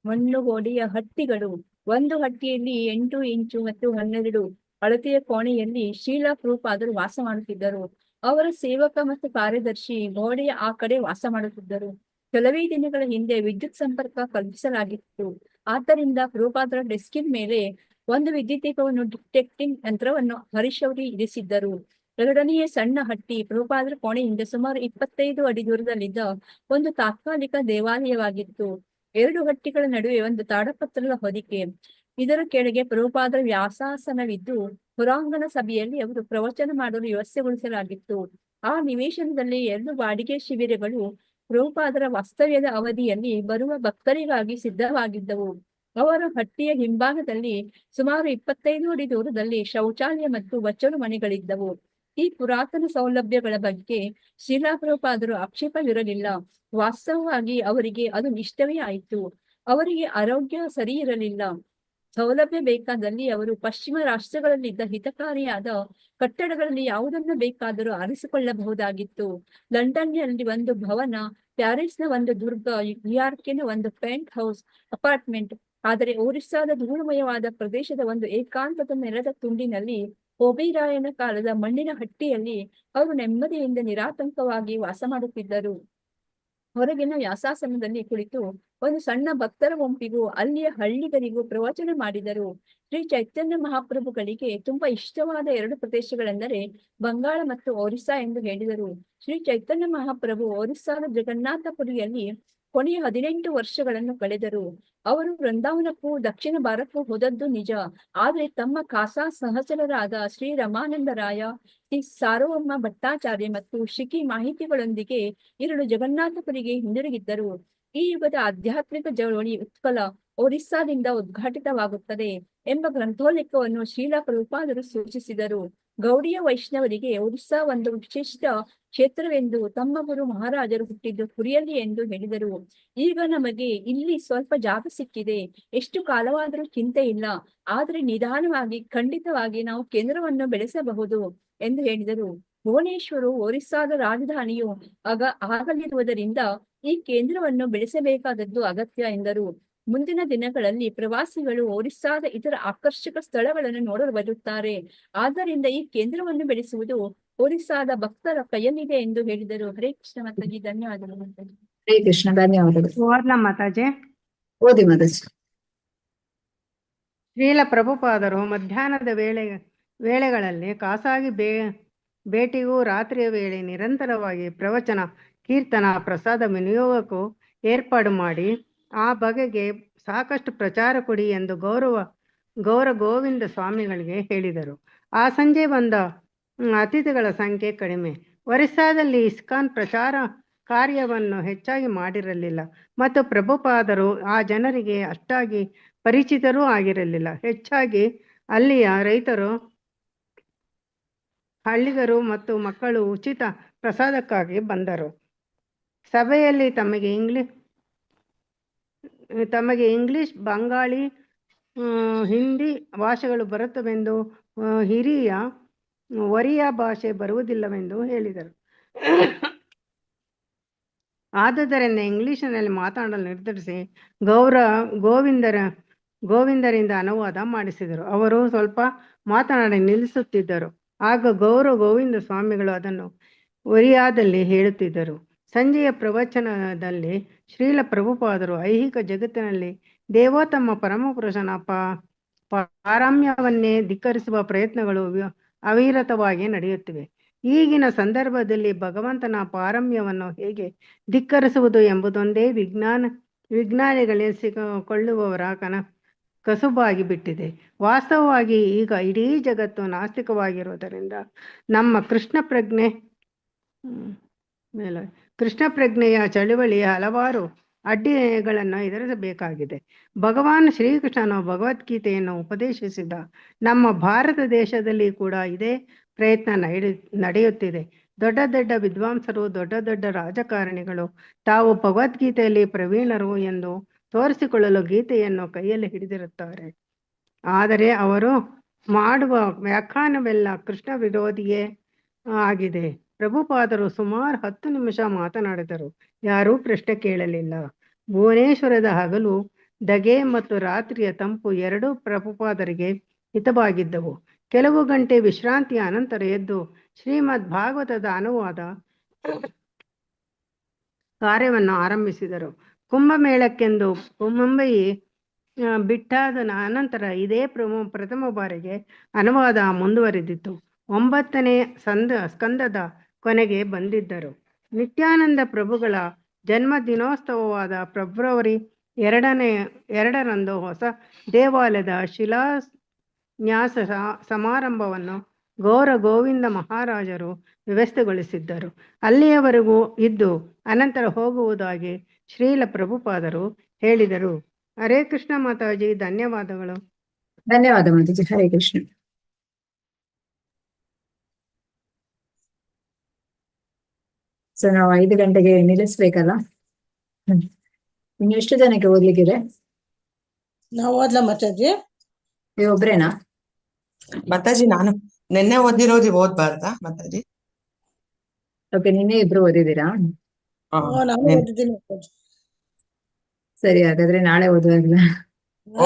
ಮಣ್ಣುಗೋಡೆಯ ಹಟ್ಟಿಗಳು, ಒಂದು ಹಟ್ಟಿಯಲ್ಲಿ 8 ಇಂಚು ಮತ್ತು 12 ಅಳತೆಯ ಕೋಣೆಯಲ್ಲಿ ಶ್ರೀಲ ಪ್ರಭುಪಾದರು ವಾಸ ಮಾಡುತ್ತಿದ್ದರು. ಅವರ ಸೇವಕ ಮತ್ತು ಕಾರ್ಯದರ್ಶಿ ಗೋಡೆಯ ಆ ಕಡೆ ವಾಸ ಮಾಡುತ್ತಿದ್ದರು. ಕೆಲವೇ ದಿನಗಳ ಹಿಂದೆ ವಿದ್ಯುತ್ ಸಂಪರ್ಕ ಕಲ್ಪಿಸಲಾಗಿತ್ತು. ಆದ್ದರಿಂದ ಪ್ರಭುಪಾದರ ಡೆಸ್ಕಿನ ಮೇಲೆ ಒಂದು ವಿದ್ಯುತ್ ದೀಪವನ್ನು ಡಿಟೆಕ್ಟಿಂಗ್ ಯಂತ್ರವನ್ನು ಹರಿಶೌರಿ ಇರಿಸಿದ್ದರು. 2ನೆಯ ಸಣ್ಣ ಹಟ್ಟಿ ಪ್ರಭುಪಾದರ ಕೋಣೆಯಿಂದ ಸುಮಾರು 25 ಅಡಿ ದೂರದಲ್ಲಿದ್ದ ಒಂದು ತಾತ್ಕಾಲಿಕ ದೇವಾಲಯವಾಗಿತ್ತು. 2 ಹಟ್ಟಿಗಳ ನಡುವೆ ಒಂದು ತಾಡಪತ್ರದ ಹೊದಿಕೆ, ಇದರ ಕೆಳಗೆ ಪ್ರಭುಪಾದರ ವ್ಯಾಸಾಸನವಿದ್ದು ಹೊರಾಂಗಣ ಸಭೆಯಲ್ಲಿ ಅವರು ಪ್ರವಚನ ಮಾಡಲು ವ್ಯವಸ್ಥೆಗೊಳಿಸಲಾಗಿತ್ತು. ಆ ನಿವೇಶನದಲ್ಲಿ 2 ಬಾಡಿಗೆ ಶಿಬಿರಗಳು ಪ್ರಭುಪಾದರ ವಾಸ್ತವ್ಯದ ಅವಧಿಯಲ್ಲಿ ಬರುವ ಭಕ್ತರಿಗಾಗಿ ಸಿದ್ಧವಾಗಿದ್ದವು. ಅವರ ಹಟ್ಟಿಯ ಹಿಂಭಾಗದಲ್ಲಿ ಸುಮಾರು 25 ಅಡಿ ದೂರದಲ್ಲಿ ಶೌಚಾಲಯ ಮತ್ತು ಬಚ್ಚಲು ಮನೆಗಳಿದ್ದವು. ಈ ಪುರಾತನ ಸೌಲಭ್ಯಗಳ ಬಗ್ಗೆ ಶ್ರೀಲ ಪ್ರಭುಪಾದರು ಆಕ್ಷೇಪವಿರಲಿಲ್ಲ. ವಾಸ್ತವವಾಗಿ ಅವರಿಗೆ ಅದು ಇಷ್ಟವೇ ಆಯಿತು. ಅವರಿಗೆ ಆರೋಗ್ಯ ಸರಿ ಇರಲಿಲ್ಲ. ಸೌಲಭ್ಯ ಬೇಕಾದಲ್ಲಿ ಅವರು ಪಶ್ಚಿಮ ರಾಷ್ಟ್ರಗಳಲ್ಲಿದ್ದ ಹಿತಕಾರಿಯಾದ ಕಟ್ಟಡಗಳಲ್ಲಿ ಯಾವುದನ್ನು ಬೇಕಾದರೂ ಆರಿಸಿಕೊಳ್ಳಬಹುದಾಗಿತ್ತು. ಲಂಡನ್ನಲ್ಲಿ ಒಂದು ಭವನ, ಪ್ಯಾರಿಸ್ನ ಒಂದು ದುರ್ಗ, ನ್ಯೂಯಾರ್ಕಿನ ಒಂದು ಪೆಂಟ್ ಹೌಸ್ ಅಪಾರ್ಟ್ಮೆಂಟ್, ಆದರೆ ಒರಿಸ್ಸಾದ ಧೂಳುಮಯವಾದ ಪ್ರದೇಶದ ಒಂದು ಏಕಾಂತದ ನೆಲದ ತುಂಡಿನಲ್ಲಿ ಓಬಿರಾಯನ ಕಾಲದ ಮಣ್ಣಿನ ಹಟ್ಟಿಯಲ್ಲಿ ಅವರು ನೆಮ್ಮದಿಯಿಂದ ನಿರಾತಂಕವಾಗಿ ವಾಸ ಮಾಡುತ್ತಿದ್ದರು. ಹೊರಗಿನ ವ್ಯಾಸಾಸನದಲ್ಲಿ ಕುಳಿತು ಒಂದು ಸಣ್ಣ ಭಕ್ತರ ಗುಂಪಿಗೂ ಅಲ್ಲಿಯ ಹಳ್ಳಿಗರಿಗೂ ಪ್ರವಚನ ಮಾಡಿದರು. ಶ್ರೀ ಚೈತನ್ಯ ಮಹಾಪ್ರಭುಗಳಿಗೆ ತುಂಬಾ ಇಷ್ಟವಾದ 2 ಪ್ರದೇಶಗಳೆಂದರೆ ಬಂಗಾಳ ಮತ್ತು ಒರಿಸ್ಸಾ ಎಂದು ಹೇಳಿದರು. ಶ್ರೀ ಚೈತನ್ಯ ಮಹಾಪ್ರಭು ಒರಿಸ್ಸಾದ ಜಗನ್ನಾಥಪುರಿಯಲ್ಲಿ ಕೊನೆಯ 18 ವರ್ಷಗಳನ್ನು ಕಳೆದರು. ಅವರು ವೃಂದಾವನಕ್ಕೂ ದಕ್ಷಿಣ ಭಾರತಕ್ಕೂ ಹೋದದ್ದು ನಿಜ. ಆದರೆ ತಮ್ಮ ಖಾಸಾ ಸಹಚರರಾದ ಶ್ರೀ ರಮಾನಂದರಾಯ, ಶ್ರೀ ಸಾರ್ವಭೌಮ ಭಟ್ಟಾಚಾರ್ಯ ಮತ್ತು ಶಿಖಿ ಮಾಹಿತಿಗಳೊಂದಿಗೆ ಇರಲು ಜಗನ್ನಾಥಪುರಿಗೆ ಹಿಂದಿರುಗಿದ್ದರು. ಈ ಯುಗದ ಆಧ್ಯಾತ್ಮಿಕ ಚಳವಳಿ ಉತ್ಕಲ ಒರಿಸ್ಸಾದಿಂದ ಉದ್ಘಾಟಿತವಾಗುತ್ತದೆ ಎಂಬ ಗ್ರಂಥೋಲ್ಲೇಖವನ್ನು ಶ್ರೀಲ ಪ್ರಭುಪಾದರು ಸೂಚಿಸಿದರು. ಗೌಡಿಯ ವೈಷ್ಣವರಿಗೆ ಒರಿಸ್ಸಾ ಒಂದು ವಿಶಿಷ್ಟ ಕ್ಷೇತ್ರವೆಂದು ತಮ್ಮ ಗುರು ಮಹಾರಾಜರು ಹುಟ್ಟಿದ್ದು ಪುರಿಯಲ್ಲಿ ಎಂದು ಹೇಳಿದರು. ಈಗ ನಮಗೆ ಇಲ್ಲಿ ಸ್ವಲ್ಪ ಜಾಗ ಸಿಕ್ಕಿದೆ, ಎಷ್ಟು ಕಾಲವಾದರೂ ಚಿಂತೆ ಇಲ್ಲ, ಆದರೆ ನಿಧಾನವಾಗಿ ಖಂಡಿತವಾಗಿ ನಾವು ಕೇಂದ್ರವನ್ನು ಬೆಳೆಸಬಹುದು ಎಂದು ಹೇಳಿದರು. ಭುವನೇಶ್ವರು ಒರಿಸ್ಸಾದ ರಾಜಧಾನಿಯು ಆಗಲಿರುವುದರಿಂದ ಈ ಕೇಂದ್ರವನ್ನು ಬೆಳೆಸಬೇಕಾದದ್ದು ಅಗತ್ಯ ಎಂದರು. ಮುಂದಿನ ದಿನಗಳಲ್ಲಿ ಪ್ರವಾಸಿಗಳು ಒರಿಸ್ಸಾದ ಇತರ ಆಕರ್ಷಕ ಸ್ಥಳಗಳನ್ನು ನೋಡಲು ಬರುತ್ತಾರೆ. ಆದ್ದರಿಂದ ಈ ಕೇಂದ್ರವನ್ನು ಬೆಳೆಸುವುದು ಒರಿಸ್ಸಾದ ಭಕ್ತರ ಕೈಯಲ್ಲಿದೆ ಎಂದು ಹೇಳಿದರು. ಹರೇ ಕೃಷ್ಣ ಮಾತಾಜಿ, ಧನ್ಯವಾದಗಳು ಮಾತಾಜಿ. ಹರೇ ಕೃಷ್ಣ, ಧನ್ಯವಾದಗಳು. ಓದ್ಲಾ ಮಾತಾಜಿ? ಓದಿ ಮಾತಾಜಿ. ಶ್ರೀಲ ಪ್ರಭುಪಾದರು ಮಧ್ಯಾಹ್ನದ ವೇಳೆಗಳಲ್ಲಿ ಖಾಸಗಿ ಭೇಟಿಗೂ ರಾತ್ರಿಯ ವೇಳೆ ನಿರಂತರವಾಗಿ ಪ್ರವಚನ, ಕೀರ್ತನ, ಪ್ರಸಾದ ವಿನಿಯೋಗಕ್ಕೂ ಏರ್ಪಾಡು ಮಾಡಿ ಆ ಬಗೆಗೆ ಸಾಕಷ್ಟು ಪ್ರಚಾರ ಕೊಡಿ ಎಂದು ಗೌರ ಗೋವಿಂದ ಸ್ವಾಮಿಗಳಿಗೆ ಹೇಳಿದರು. ಆ ಸಂಜೆ ಬಂದ ಅತಿಥಿಗಳ ಸಂಖ್ಯೆ ಕಡಿಮೆ. ಒರಿಸ್ಸಾದಲ್ಲಿ ಇಸ್ಕಾನ್ ಪ್ರಚಾರ ಕಾರ್ಯವನ್ನು ಹೆಚ್ಚಾಗಿ ಮಾಡಿರಲಿಲ್ಲ ಮತ್ತು ಪ್ರಭುಪಾದರು ಆ ಜನರಿಗೆ ಅಷ್ಟಾಗಿ ಪರಿಚಿತರೂ ಆಗಿರಲಿಲ್ಲ. ಹೆಚ್ಚಾಗಿ ಅಲ್ಲಿಯ ರೈತರು, ಹಳ್ಳಿಗರು ಮತ್ತು ಮಕ್ಕಳು ಉಚಿತ ಪ್ರಸಾದಕ್ಕಾಗಿ ಬಂದರು. ಸಭೆಯಲ್ಲಿ ತಮಗೆ ಇಂಗ್ಲಿಷ್, ಬಂಗಾಳಿ, ಹಿಂದಿ ಭಾಷೆಗಳು ಬರುತ್ತವೆಂದು, ಒರಿಯಾ ಭಾಷೆ ಬರುವುದಿಲ್ಲವೆಂದು ಹೇಳಿದರು. ಆದುದರಿಂದ ಇಂಗ್ಲಿಷಿನಲ್ಲಿ ಮಾತನಾಡಲು ನಿರ್ಧರಿಸಿ ಗೋವಿಂದರಿಂದ ಅನುವಾದ ಮಾಡಿಸಿದರು. ಅವರು ಸ್ವಲ್ಪ ಮಾತನಾಡಿ ನಿಲ್ಲಿಸುತ್ತಿದ್ದರು. ಆಗ ಗೋವಿಂದ ಸ್ವಾಮಿಗಳು ಅದನ್ನು ಒರಿಯಾದಲ್ಲಿ ಹೇಳುತ್ತಿದ್ದರು. ಸಂಜೆಯ ಪ್ರವಚನದಲ್ಲಿ ಶ್ರೀಲ ಪ್ರಭುಪಾದರು ಐಹಿಕ ಜಗತ್ತಿನಲ್ಲಿ ದೇವೋತ್ತಮ ಪರಮಪುರುಷನ ಪಾರಮ್ಯವನ್ನೇ ಧಿಕ್ಕರಿಸುವ ಪ್ರಯತ್ನಗಳು ಅವಿರತವಾಗಿ ನಡೆಯುತ್ತಿವೆ. ಈಗಿನ ಸಂದರ್ಭದಲ್ಲಿ ಭಗವಂತನ ಪಾರಮ್ಯವನ್ನು ಹೇಗೆ ಧಿಕ್ಕರಿಸುವುದು ಎಂಬುದೊಂದೇ ವಿಜ್ಞಾನಿಗಳಿಸಿಕೊಳ್ಳುವವರ ಕಸುಬಾಗಿ ಬಿಟ್ಟಿದೆ. ವಾಸ್ತವವಾಗಿ ಈಗ ಇಡೀ ಜಗತ್ತು ನಾಸ್ತಿಕವಾಗಿರುವುದರಿಂದ ನಮ್ಮ ಕೃಷ್ಣ ಪ್ರಜ್ಞೆಯ ಚಳುವಳಿಯ ಹಲವಾರು ಅಡ್ಡಿಗಳನ್ನು ಎದುರಿಸಬೇಕಾಗಿದೆ. ಭಗವಾನ್ ಶ್ರೀಕೃಷ್ಣನು ಭಗವದ್ಗೀತೆಯನ್ನು ಉಪದೇಶಿಸಿದ ನಮ್ಮ ಭಾರತ ದೇಶದಲ್ಲಿ ಕೂಡ ಇದೇ ಪ್ರಯತ್ನ ನಡೆಯುತ್ತಿದೆ. ದೊಡ್ಡ ದೊಡ್ಡ ವಿದ್ವಾಂಸರು, ದೊಡ್ಡ ದೊಡ್ಡ ರಾಜಕಾರಣಿಗಳು ತಾವು ಭಗವದ್ಗೀತೆಯಲ್ಲಿ ಪ್ರವೀಣರು ಎಂದು ತೋರಿಸಿಕೊಳ್ಳಲು ಗೀತೆಯನ್ನು ಕೈಯಲ್ಲಿ ಹಿಡಿದಿರುತ್ತಾರೆ. ಆದರೆ ಅವರು ಮಾಡುವ ವ್ಯಾಖ್ಯಾನವೆಲ್ಲ ಕೃಷ್ಣ ವಿರೋಧಿಯೇ ಆಗಿದೆ. ಪ್ರಭುಪಾದರು ಸುಮಾರು 10 ನಿಮಿಷ ಮಾತನಾಡಿದರು. ಯಾರೂ ಪ್ರಶ್ನೆ ಕೇಳಲಿಲ್ಲ. ಭುವನೇಶ್ವರದ ಹಗಲು ಧಗೆ ಮತ್ತು ರಾತ್ರಿಯ ತಂಪು ಎರಡೂ ಪ್ರಭುಪಾದರಿಗೆ ಹಿತವಾಗಿದ್ದವು. ಕೆಲವು ಗಂಟೆ ವಿಶ್ರಾಂತಿಯ ಅನಂತರ ಎದ್ದು ಶ್ರೀಮದ್ ಭಾಗವತದ ಅನುವಾದ ಕಾರ್ಯವನ್ನು ಆರಂಭಿಸಿದರು. ಕುಂಭಮೇಳಕ್ಕೆಂದು ಮುಂಬೈ ಬಿಟ್ಟಾದ ಅನಂತರ ಇದೇ ಪ್ರಥಮ ಬಾರಿಗೆ ಅನುವಾದ ಮುಂದುವರಿದಿತ್ತು. 9ನೇ ಸ್ಕಂದದ ಕೊನೆಗೆ ಬಂದಿದ್ದರು. ನಿತ್ಯಾನಂದ ಪ್ರಭುಗಳ ಜನ್ಮ ದಿನೋತ್ಸವವಾದ ಫೆಬ್ರವರಿ 2ರಂದು ಹೊಸ ದೇವಾಲಯದ ಶಿಲಾನ್ಯಾಸ ಸಮಾರಂಭವನ್ನು ಗೋವಿಂದ ಮಹಾರಾಜರು ವ್ಯವಸ್ಥೆಗೊಳಿಸಿದ್ದರು. ಅಲ್ಲಿಯವರೆಗೂ ಇದ್ದು ಅನಂತರ ಹೋಗುವುದಾಗಿ ಶ್ರೀಲ ಪ್ರಭುಪಾದರು ಹೇಳಿದರು. ಹರೇ ಕೃಷ್ಣ ಮಾತಾಜಿ, ಧನ್ಯವಾದಗಳು. ಧನ್ಯವಾದ ಮಾತಾಜಿ. ಹರೇ ಕೃಷ್ಣ. ಸೊ ನಾವು 5 ಗಂಟೆಗೆ ನಿಲ್ಲಿಸ್ಬೇಕಲ್ಲ. ಇನ್ನೆಷ್ಟು ಜನಕ್ಕೆ ಓದ್ಲಿಕ್ಕಿದೆ? ನಾವು ಓದ್ಲಾ ಮಾತಾಜಿ? ನೀವು ಒಬ್ರೇನಾ? ಮಾತಾಜಿ ನಾನು ನಿನ್ನೆ ಓದಿರೋದು ಓದ್ಬಾರ್ದಾ ಮಾತಾಜಿ? ಓಕೆ, ನಿನ್ನೆ ಇಬ್ರು ಓದಿದ್ದೀರಾ? ನಾನು ಓದಿದ್ದೀನಿ ಮಾತಾಜಿ. ಸರಿ, ಹಾಗಾದ್ರೆ ನಾಳೆ ಓದುವಾಗಲ್ಲ.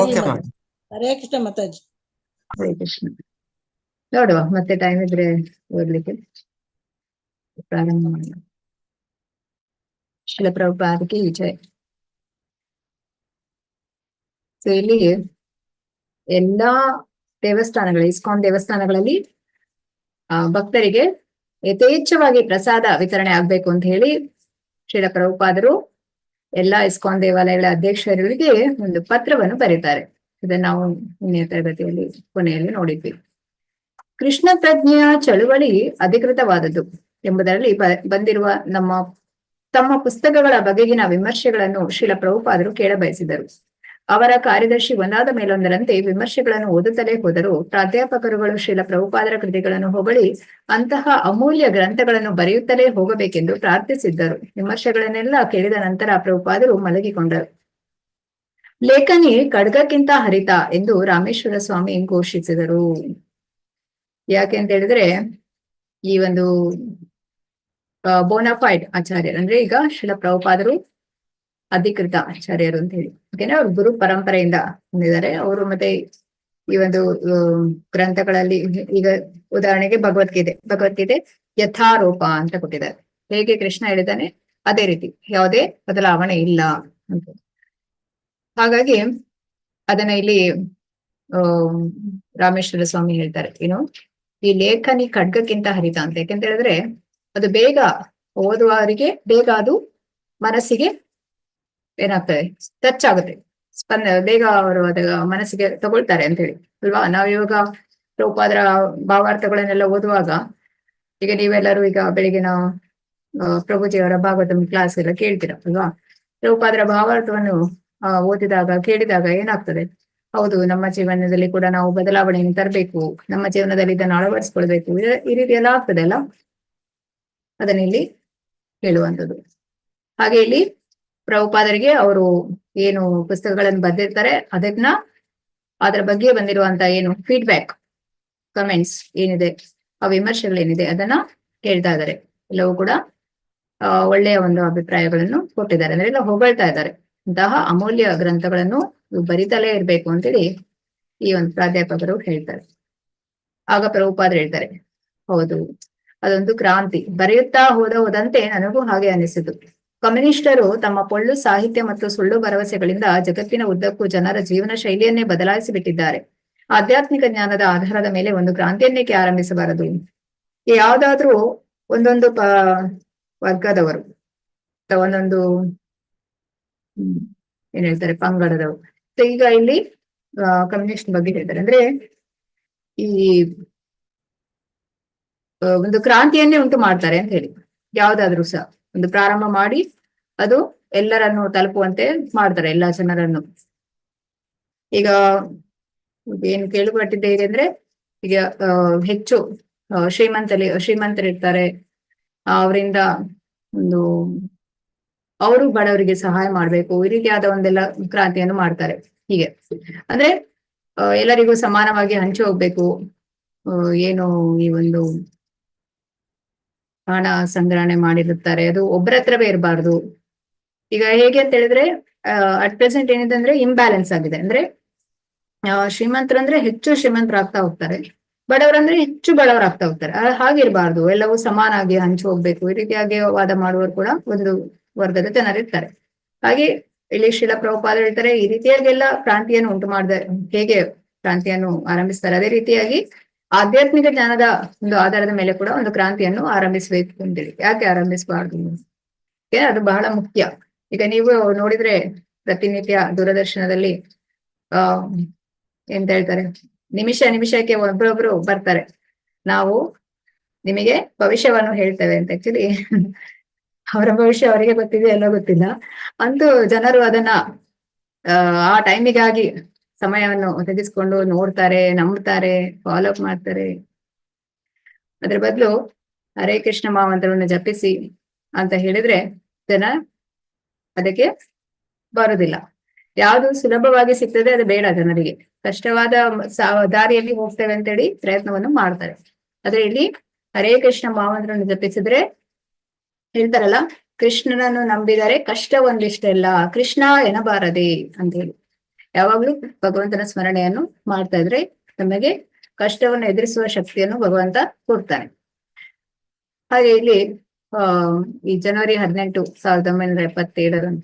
ಓಕೆ ಮಾತಾಜಿ. ಹರೇ ಕೃಷ್ಣ ಮಾತಾಜಿ. ಹರೇ ಕೃಷ್ಣ. ನೋಡುವ ಮತ್ತೆ ಟೈಮ್ ಇದ್ರೆ ಓದ್ಲಿಕ್ಕೆ ಪ್ರಾರಂಭ ಮಾಡೋಣ. ಶ್ರೀಲ ಪ್ರಭುಪಾದಕ್ಕೆ ಜಯ. ಸೊ ಇಲ್ಲಿ ಎಲ್ಲಾ ದೇವಸ್ಥಾನಗಳು, ಇಸ್ಕಾನ್ ದೇವಸ್ಥಾನಗಳಲ್ಲಿ ಭಕ್ತರಿಗೆ ಯಥೇಚ್ಛವಾಗಿ ಪ್ರಸಾದ ವಿತರಣೆ ಆಗ್ಬೇಕು ಅಂತ ಹೇಳಿ ಶ್ರೀಲ ಪ್ರಭುಪಾದರು ಎಲ್ಲಾ ಇಸ್ಕಾನ್ ದೇವಾಲಯಗಳ ಅಧ್ಯಕ್ಷರಿಗೆ ಒಂದು ಪತ್ರವನ್ನು ಬರೀತಾರೆ. ಇದನ್ನು ನಾವು ನಿನ್ನೆ ತರಗತಿಯಲ್ಲಿ ಕೊನೆಯಲ್ಲಿ ನೋಡಿದ್ವಿ. ಕೃಷ್ಣ ಪ್ರಜ್ಞೆಯ ಚಳುವಳಿ ಅಧಿಕೃತವಾದದ್ದು ಎಂಬುದರಲ್ಲಿ ಬಂದಿರುವ ತಮ್ಮ ಪುಸ್ತಕಗಳ ಬಗೆಗಿನ ವಿಮರ್ಶೆಗಳನ್ನು ಶ್ರೀಲ ಪ್ರಭುಪಾದರು ಕೇಳಬಯಸಿದರು. ಅವರ ಕಾರ್ಯದರ್ಶಿ ಒಂದಾದ ಮೇಲೊಂದರಂತೆ ವಿಮರ್ಶೆಗಳನ್ನು ಓದುತ್ತಲೇ ಹೋದರು. ಪ್ರಾಧ್ಯಾಪಕರುಗಳು ಶ್ರೀಲ ಪ್ರಭುಪಾದರ ಕೃತಿಗಳನ್ನು ಹೊಗಳಿ ಅಂತಹ ಅಮೂಲ್ಯ ಗ್ರಂಥಗಳನ್ನು ಬರೆಯುತ್ತಲೇ ಹೋಗಬೇಕೆಂದು ಪ್ರಾರ್ಥಿಸಿದ್ದರು. ವಿಮರ್ಶೆಗಳನ್ನೆಲ್ಲ ಕೇಳಿದ ನಂತರ ಪ್ರಭುಪಾದರು ಮಲಗಿಕೊಂಡರು. ಲೇಖನಿ ಖಡ್ಗಕ್ಕಿಂತ ಹರಿತ ಎಂದು ರಾಮೇಶ್ವರ ಸ್ವಾಮಿ ಘೋಷಿಸಿದರು. ಯಾಕೆ ಅಂತ ಹೇಳಿದ್ರೆ ಈ ಒಂದು ಬೋನಾಫೈಡ್ ಆಚಾರ್ಯರು ಅಂದ್ರೆ ಈಗ ಶ್ರೀಲ ಪ್ರಭುಪಾದರು ಅಧಿಕೃತ ಆಚಾರ್ಯರು ಅಂತ ಹೇಳಿ, ಯಾಕೆಂದ್ರೆ ಅವ್ರು ಗುರು ಪರಂಪರೆಯಿಂದ ಹೊಂದಿದ್ದಾರೆ. ಅವರು ಮತ್ತೆ ಈ ಒಂದು ಗ್ರಂಥಗಳಲ್ಲಿ ಈಗ ಉದಾಹರಣೆಗೆ ಭಗವದ್ಗೀತೆ ಯಥಾರೂಪ ಅಂತ ಕೊಟ್ಟಿದ್ದಾರೆ. ಹೇಗೆ ಕೃಷ್ಣ ಹೇಳಿದ್ದಾನೆ ಅದೇ ರೀತಿ, ಯಾವುದೇ ಬದಲಾವಣೆ ಇಲ್ಲ ಅಂತ. ಹಾಗಾಗಿ ಅದನ್ನ ಇಲ್ಲಿ ರಾಮೇಶ್ವರ ಸ್ವಾಮಿ ಹೇಳ್ತಾರೆ, ಈ ಲೇಖನಿ ಖಡ್ಗಕ್ಕಿಂತ ಹರಿತ ಅಂತ. ಯಾಕೆಂತ ಹೇಳಿದ್ರೆ ಅದು ಬೇಗ ಓದುವವರಿಗೆ ಬೇಗ ಅದು ಮನಸ್ಸಿಗೆ ಏನಾಗ್ತದೆ, ಟಚ್ ಆಗುತ್ತೆ, ಬೇಗ ಅವರು ಅದ ಮನಸ್ಸಿಗೆ ತಗೊಳ್ತಾರೆ ಅಂತ ಹೇಳಿ ಅಲ್ವಾ. ನಾವು ಇವಾಗ ಪ್ರಭುಪಾದರ ಭಾವಾರ್ಥಗಳನ್ನೆಲ್ಲ ಓದುವಾಗ, ಈಗ ನೀವೆಲ್ಲರೂ ಈಗ ಬೆಳಿಗ್ಗೆ ಪ್ರಭುಜಿಯವರ ಭಾಗವತಂ ಕ್ಲಾಸ್ ಎಲ್ಲ ಕೇಳ್ತೀರ ಅಲ್ವಾ. ಪ್ರಭುಪಾದರ ಭಾವಾರ್ಥವನ್ನು ಓದಿದಾಗ ಕೇಳಿದಾಗ ಏನಾಗ್ತದೆ, ಹೌದು ನಮ್ಮ ಜೀವನದಲ್ಲಿ ಕೂಡ ನಾವು ಬದಲಾವಣೆಯನ್ನು ತರಬೇಕು, ನಮ್ಮ ಜೀವನದಲ್ಲಿ ಇದನ್ನು ಅಳವಡಿಸ್ಕೊಳ್ಬೇಕು, ಈ ರೀತಿ ಎಲ್ಲ ಆಗ್ತದೆ ಅಲ್ಲ. ಅದನ್ನ ಇಲ್ಲಿ ಹೇಳುವಂಥದ್ದು. ಹಾಗೆ ಇಲ್ಲಿ ಪ್ರಭುಪಾದರಿಗೆ ಅವರು ಏನು ಪುಸ್ತಕಗಳನ್ನು ಬರೆದಿರ್ತಾರೆ ಅದರ ಬಗ್ಗೆ ಬಂದಿರುವಂತ ಏನು ಫೀಡ್ಬ್ಯಾಕ್, ಕಮೆಂಟ್ಸ್ ಏನಿದೆ, ಆ ವಿಮರ್ಶೆಗಳೇನಿದೆ ಅದನ್ನ ಕೇಳ್ತಾ ಇದ್ದಾರೆ. ಎಲ್ಲವೂ ಕೂಡ ಒಳ್ಳೆಯ ಒಂದು ಅಭಿಪ್ರಾಯಗಳನ್ನು ಕೊಟ್ಟಿದ್ದಾರೆ, ಅಂದ್ರೆ ಎಲ್ಲ ಹೊಗಳ್ತಾ ಇದ್ದಾರೆ. ಇಂತಹ ಅಮೂಲ್ಯ ಗ್ರಂಥಗಳನ್ನು ಬರಿತಲೇ ಇರ್ಬೇಕು ಅಂತೇಳಿ ಈ ಒಂದು ಪ್ರಾಧ್ಯಾಪಕರು ಹೇಳ್ತಾರೆ. ಆಗ ಪ್ರಭುಪಾದರು ಹೇಳ್ತಾರೆ, ಹೌದು ಅದೊಂದು ಕ್ರಾಂತಿ, ಬರೆಯುತ್ತಾ ಹೋದಂತೆ ನನಗೂ ಹಾಗೆ ಅನಿಸಿತು. ಕಮ್ಯುನಿಸ್ಟರು ತಮ್ಮ ಪೊಳ್ಳು ಸಾಹಿತ್ಯ ಮತ್ತು ಸುಳ್ಳು ಭರವಸೆಗಳಿಂದ ಜಗತ್ತಿನ ಉದ್ದಕ್ಕೂ ಜನರ ಜೀವನ ಶೈಲಿಯನ್ನೇ ಬದಲಾಯಿಸಿ ಬಿಟ್ಟಿದ್ದಾರೆ. ಆಧ್ಯಾತ್ಮಿಕ ಜ್ಞಾನದ ಆಧಾರದ ಮೇಲೆ ಒಂದು ಕ್ರಾಂತಿಯನ್ನೇಕೆ ಆರಂಭಿಸಬಾರದು? ಯಾವ್ದಾದ್ರೂ ಒಂದೊಂದು ವರ್ಗದವರು, ಒಂದೊಂದು ಏನ್ ಹೇಳ್ತಾರೆ, ಪಂಗಡದವರು. ಈಗ ಇಲ್ಲಿ ಕಮ್ಯುನಿಸ್ಟ್ ಬಗ್ಗೆ ಹೇಳ್ತಾರೆ, ಅಂದ್ರೆ ಈ ಒಂದು ಕ್ರಾಂತಿಯನ್ನೇ ಉಂಟು ಮಾಡ್ತಾರೆ ಅಂತ ಹೇಳಿ. ಯಾವ್ದಾದ್ರು ಸಹ ಒಂದು ಪ್ರಾರಂಭ ಮಾಡಿ ಅದು ಎಲ್ಲರನ್ನು ತಲುಪುವಂತೆ ಮಾಡ್ತಾರೆ, ಎಲ್ಲಾ ಜನರನ್ನು. ಈಗ ಏನು ಕೇಳಿಪಟ್ಟಿದ್ದೆ ಹೇಗೆ ಅಂದ್ರೆ, ಈಗ ಹೆಚ್ಚು ಶ್ರೀಮಂತರಿರ್ತಾರೆ, ಅವರಿಂದ ಒಂದು ಅವರು ಬಡವರಿಗೆ ಸಹಾಯ ಮಾಡ್ಬೇಕು, ಈ ರೀತಿಯಾದ ಒಂದೆಲ್ಲ ಕ್ರಾಂತಿಯನ್ನು ಮಾಡ್ತಾರೆ. ಹೀಗೆ ಅಂದ್ರೆ ಎಲ್ಲರಿಗೂ ಸಮಾನವಾಗಿ ಹಂಚಿ ಹೋಗ್ಬೇಕು. ಏನು ಈ ಒಂದು ಹಣ ಸಂಗ್ರಹಣೆ ಮಾಡಿರುತ್ತಾರೆ ಅದು ಒಬ್ಬರ ಹತ್ರವೇ ಇರಬಾರ್ದು. ಈಗ ಹೇಗೆ ಅಂತ ಹೇಳಿದ್ರೆ ಅಟ್ ಪ್ರೆಸೆಂಟ್ ಏನಿದೆ ಅಂದ್ರೆ ಇಂಬ್ಯಾಲೆನ್ಸ್ ಆಗಿದೆ. ಅಂದ್ರೆ ಶ್ರೀಮಂತರಂದ್ರೆ ಹೆಚ್ಚು ಶ್ರೀಮಂತರಾಗ್ತಾ ಹೋಗ್ತಾರೆ, ಬಡವರಂದ್ರೆ ಹೆಚ್ಚು ಬಡವರಾಗ್ತಾ ಹೋಗ್ತಾರೆ. ಹಾಗಿರ್ಬಾರ್ದು, ಎಲ್ಲವೂ ಸಮಾನಾಗಿ ಹಂಚಿ ಹೋಗ್ಬೇಕು, ಈ ರೀತಿಯಾಗಿ ವಾದ ಮಾಡುವವರು ಕೂಡ ಒಂದು ವರ್ಗದ ಜನರಿರ್ತಾರೆ. ಹಾಗೆ ಇಲ್ಲಿ ಶ್ರೀಲ ಪ್ರಭುಪಾದ ಹೇಳ್ತಾರೆ, ಈ ರೀತಿಯಾಗೆಲ್ಲ ಕ್ರಾಂತಿಯನ್ನು ಉಂಟು ಮಾಡಿದ ಹೇಗೆ ಕ್ರಾಂತಿಯನ್ನು ಆರಂಭಿಸ್ತಾರೆ, ಅದೇ ರೀತಿಯಾಗಿ ಆಧ್ಯಾತ್ಮಿಕ ಜ್ಞಾನದ ಒಂದು ಆಧಾರದ ಮೇಲೆ ಕೂಡ ಒಂದು ಕ್ರಾಂತಿಯನ್ನು ಆರಂಭಿಸಬೇಕು ಅಂತೇಳಿ. ಯಾಕೆ ಆರಂಭಿಸಬಾರ್ದು? ಅದು ಬಹಳ ಮುಖ್ಯ. ಈಗ ನೀವು ನೋಡಿದ್ರೆ ಪ್ರತಿನಿತ್ಯ ದೂರದರ್ಶನದಲ್ಲಿ ಎಂತ ಹೇಳ್ತಾರೆ, ನಿಮಿಷಕ್ಕೆ ಒಬ್ಬರೊಬ್ರು ಬರ್ತಾರೆ, ನಾವು ನಿಮಗೆ ಭವಿಷ್ಯವನ್ನು ಹೇಳ್ತೇವೆ ಅಂತ. ಆಕ್ಚುಲಿ ಅವರ ಭವಿಷ್ಯ ಅವರಿಗೆ ಗೊತ್ತಿದೆ ಎಲ್ಲ ಗೊತ್ತಿಲ್ಲ, ಅಂತೂ ಜನರು ಅದನ್ನ ಆ ಟೈಮಿಗಾಗಿ ಸಮಯವನ್ನು ತೆಗೆಸ್ಕೊಂಡು ನೋಡ್ತಾರೆ, ನಂಬ್ತಾರೆ, ಫಾಲೋ ಅಪ್ ಮಾಡ್ತಾರೆ. ಅದ್ರ ಬದಲು ಹರೇ ಕೃಷ್ಣ ಮಹಾಮಂತ್ರವನ್ನು ಜಪಿಸಿ ಅಂತ ಹೇಳಿದ್ರೆ ಜನ ಅದಕ್ಕೆ ಬರುದಿಲ್ಲ. ಯಾವುದು ಸುಲಭವಾಗಿ ಸಿಗ್ತದೆ ಅದು ಬೇಡ ಜನರಿಗೆ, ಕಷ್ಟವಾದ ದಾರಿಯಲ್ಲಿ ಹೋಗ್ತೇವೆ ಅಂತೇಳಿ ಪ್ರಯತ್ನವನ್ನು ಮಾಡ್ತಾರೆ. ಆದ್ರೆ ಇಲ್ಲಿ ಹರೇ ಕೃಷ್ಣ ಮಹಾಮಂತ್ರವನ್ನು ಜಪಿಸಿದ್ರೆ ಹೇಳ್ತಾರಲ್ಲ, ಕೃಷ್ಣನನ್ನು ನಂಬಿದರೆ ಕಷ್ಟ ಒಂದಿಷ್ಟೆಲ್ಲ ಕೃಷ್ಣ ಎನ್ನಬಾರದೆ ಅಂತ ಹೇಳಿ. ಯಾವಾಗ್ಲೂ ಭಗವಂತನ ಸ್ಮರಣೆಯನ್ನು ಮಾಡ್ತಾ ಇದ್ರೆ ನಮಗೆ ಕಷ್ಟವನ್ನು ಎದುರಿಸುವ ಶಕ್ತಿಯನ್ನು ಭಗವಂತ ಕೊಡ್ತಾನೆ. ಹಾಗೆ ಇಲ್ಲಿ ಈ ಜನವರಿ 18, 1977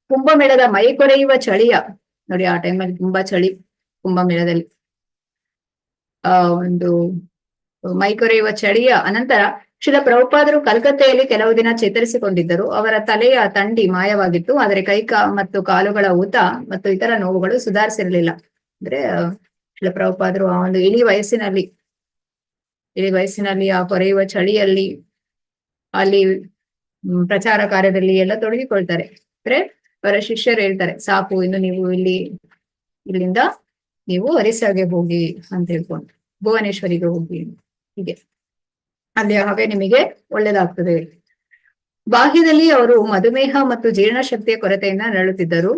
ಕುಂಭಮೇಳದ ಮೈ ಕೊರೆಯುವ ಚಳಿಯ ನೋಡಿ, ಆ ಟೈಮಲ್ಲಿ ತುಂಬಾ ಚಳಿ ಕುಂಭಮೇಳದಲ್ಲಿ. ಒಂದು ಮೈ ಕೊರೆಯುವ ಚಳಿಯ ಅನಂತರ ಶ್ರೀಲ ಪ್ರಭುಪಾದರು ಕಲ್ಕತ್ತೆಯಲ್ಲಿ ಕೆಲವು ದಿನ ಚೇತರಿಸಿಕೊಂಡಿದ್ದರು. ಅವರ ತಲೆಯ ತಂಡಿ ಮಾಯವಾಗಿತ್ತು, ಆದರೆ ಮತ್ತು ಕಾಲುಗಳ ಊತ ಮತ್ತು ಇತರ ನೋವುಗಳು ಸುಧಾರಿಸಿರಲಿಲ್ಲ. ಅಂದ್ರೆ ಶ್ರೀಲ ಪ್ರಭುಪಾದರು ಆ ಒಂದು ಇಳಿ ವಯಸ್ಸಿನಲ್ಲಿ ಆ ಕೊರೆಯುವ ಚಳಿಯಲ್ಲಿ ಅಲ್ಲಿ ಪ್ರಚಾರ ಕಾರ್ಯದಲ್ಲಿ ಎಲ್ಲ ತೊಡಗಿಕೊಳ್ತಾರೆ. ಅಂದ್ರೆ ಅವರ ಶಿಷ್ಯರು ಹೇಳ್ತಾರೆ, ಸಾಕು ಇನ್ನು ನೀವು ಇಲ್ಲಿಂದ ನೀವು ಒರಿಸ್ಸಾಗೆ ಹೋಗಿ ಅಂತ ಹೇಳ್ಕೊಂಡು, ಭುವನೇಶ್ವರಿಗೆ ಹೋಗಿ, ಹೀಗೆ ಅಲ್ಲಿ ಹಾಗೆ ನಿಮಗೆ ಒಳ್ಳೇದಾಗ್ತದೆ. ಬಾಹ್ಯದಲ್ಲಿ ಅವರು ಮಧುಮೇಹ ಮತ್ತು ಜೀರ್ಣಶಕ್ತಿಯ ಕೊರತೆಯಿಂದ ನರಳುತ್ತಿದ್ದರು.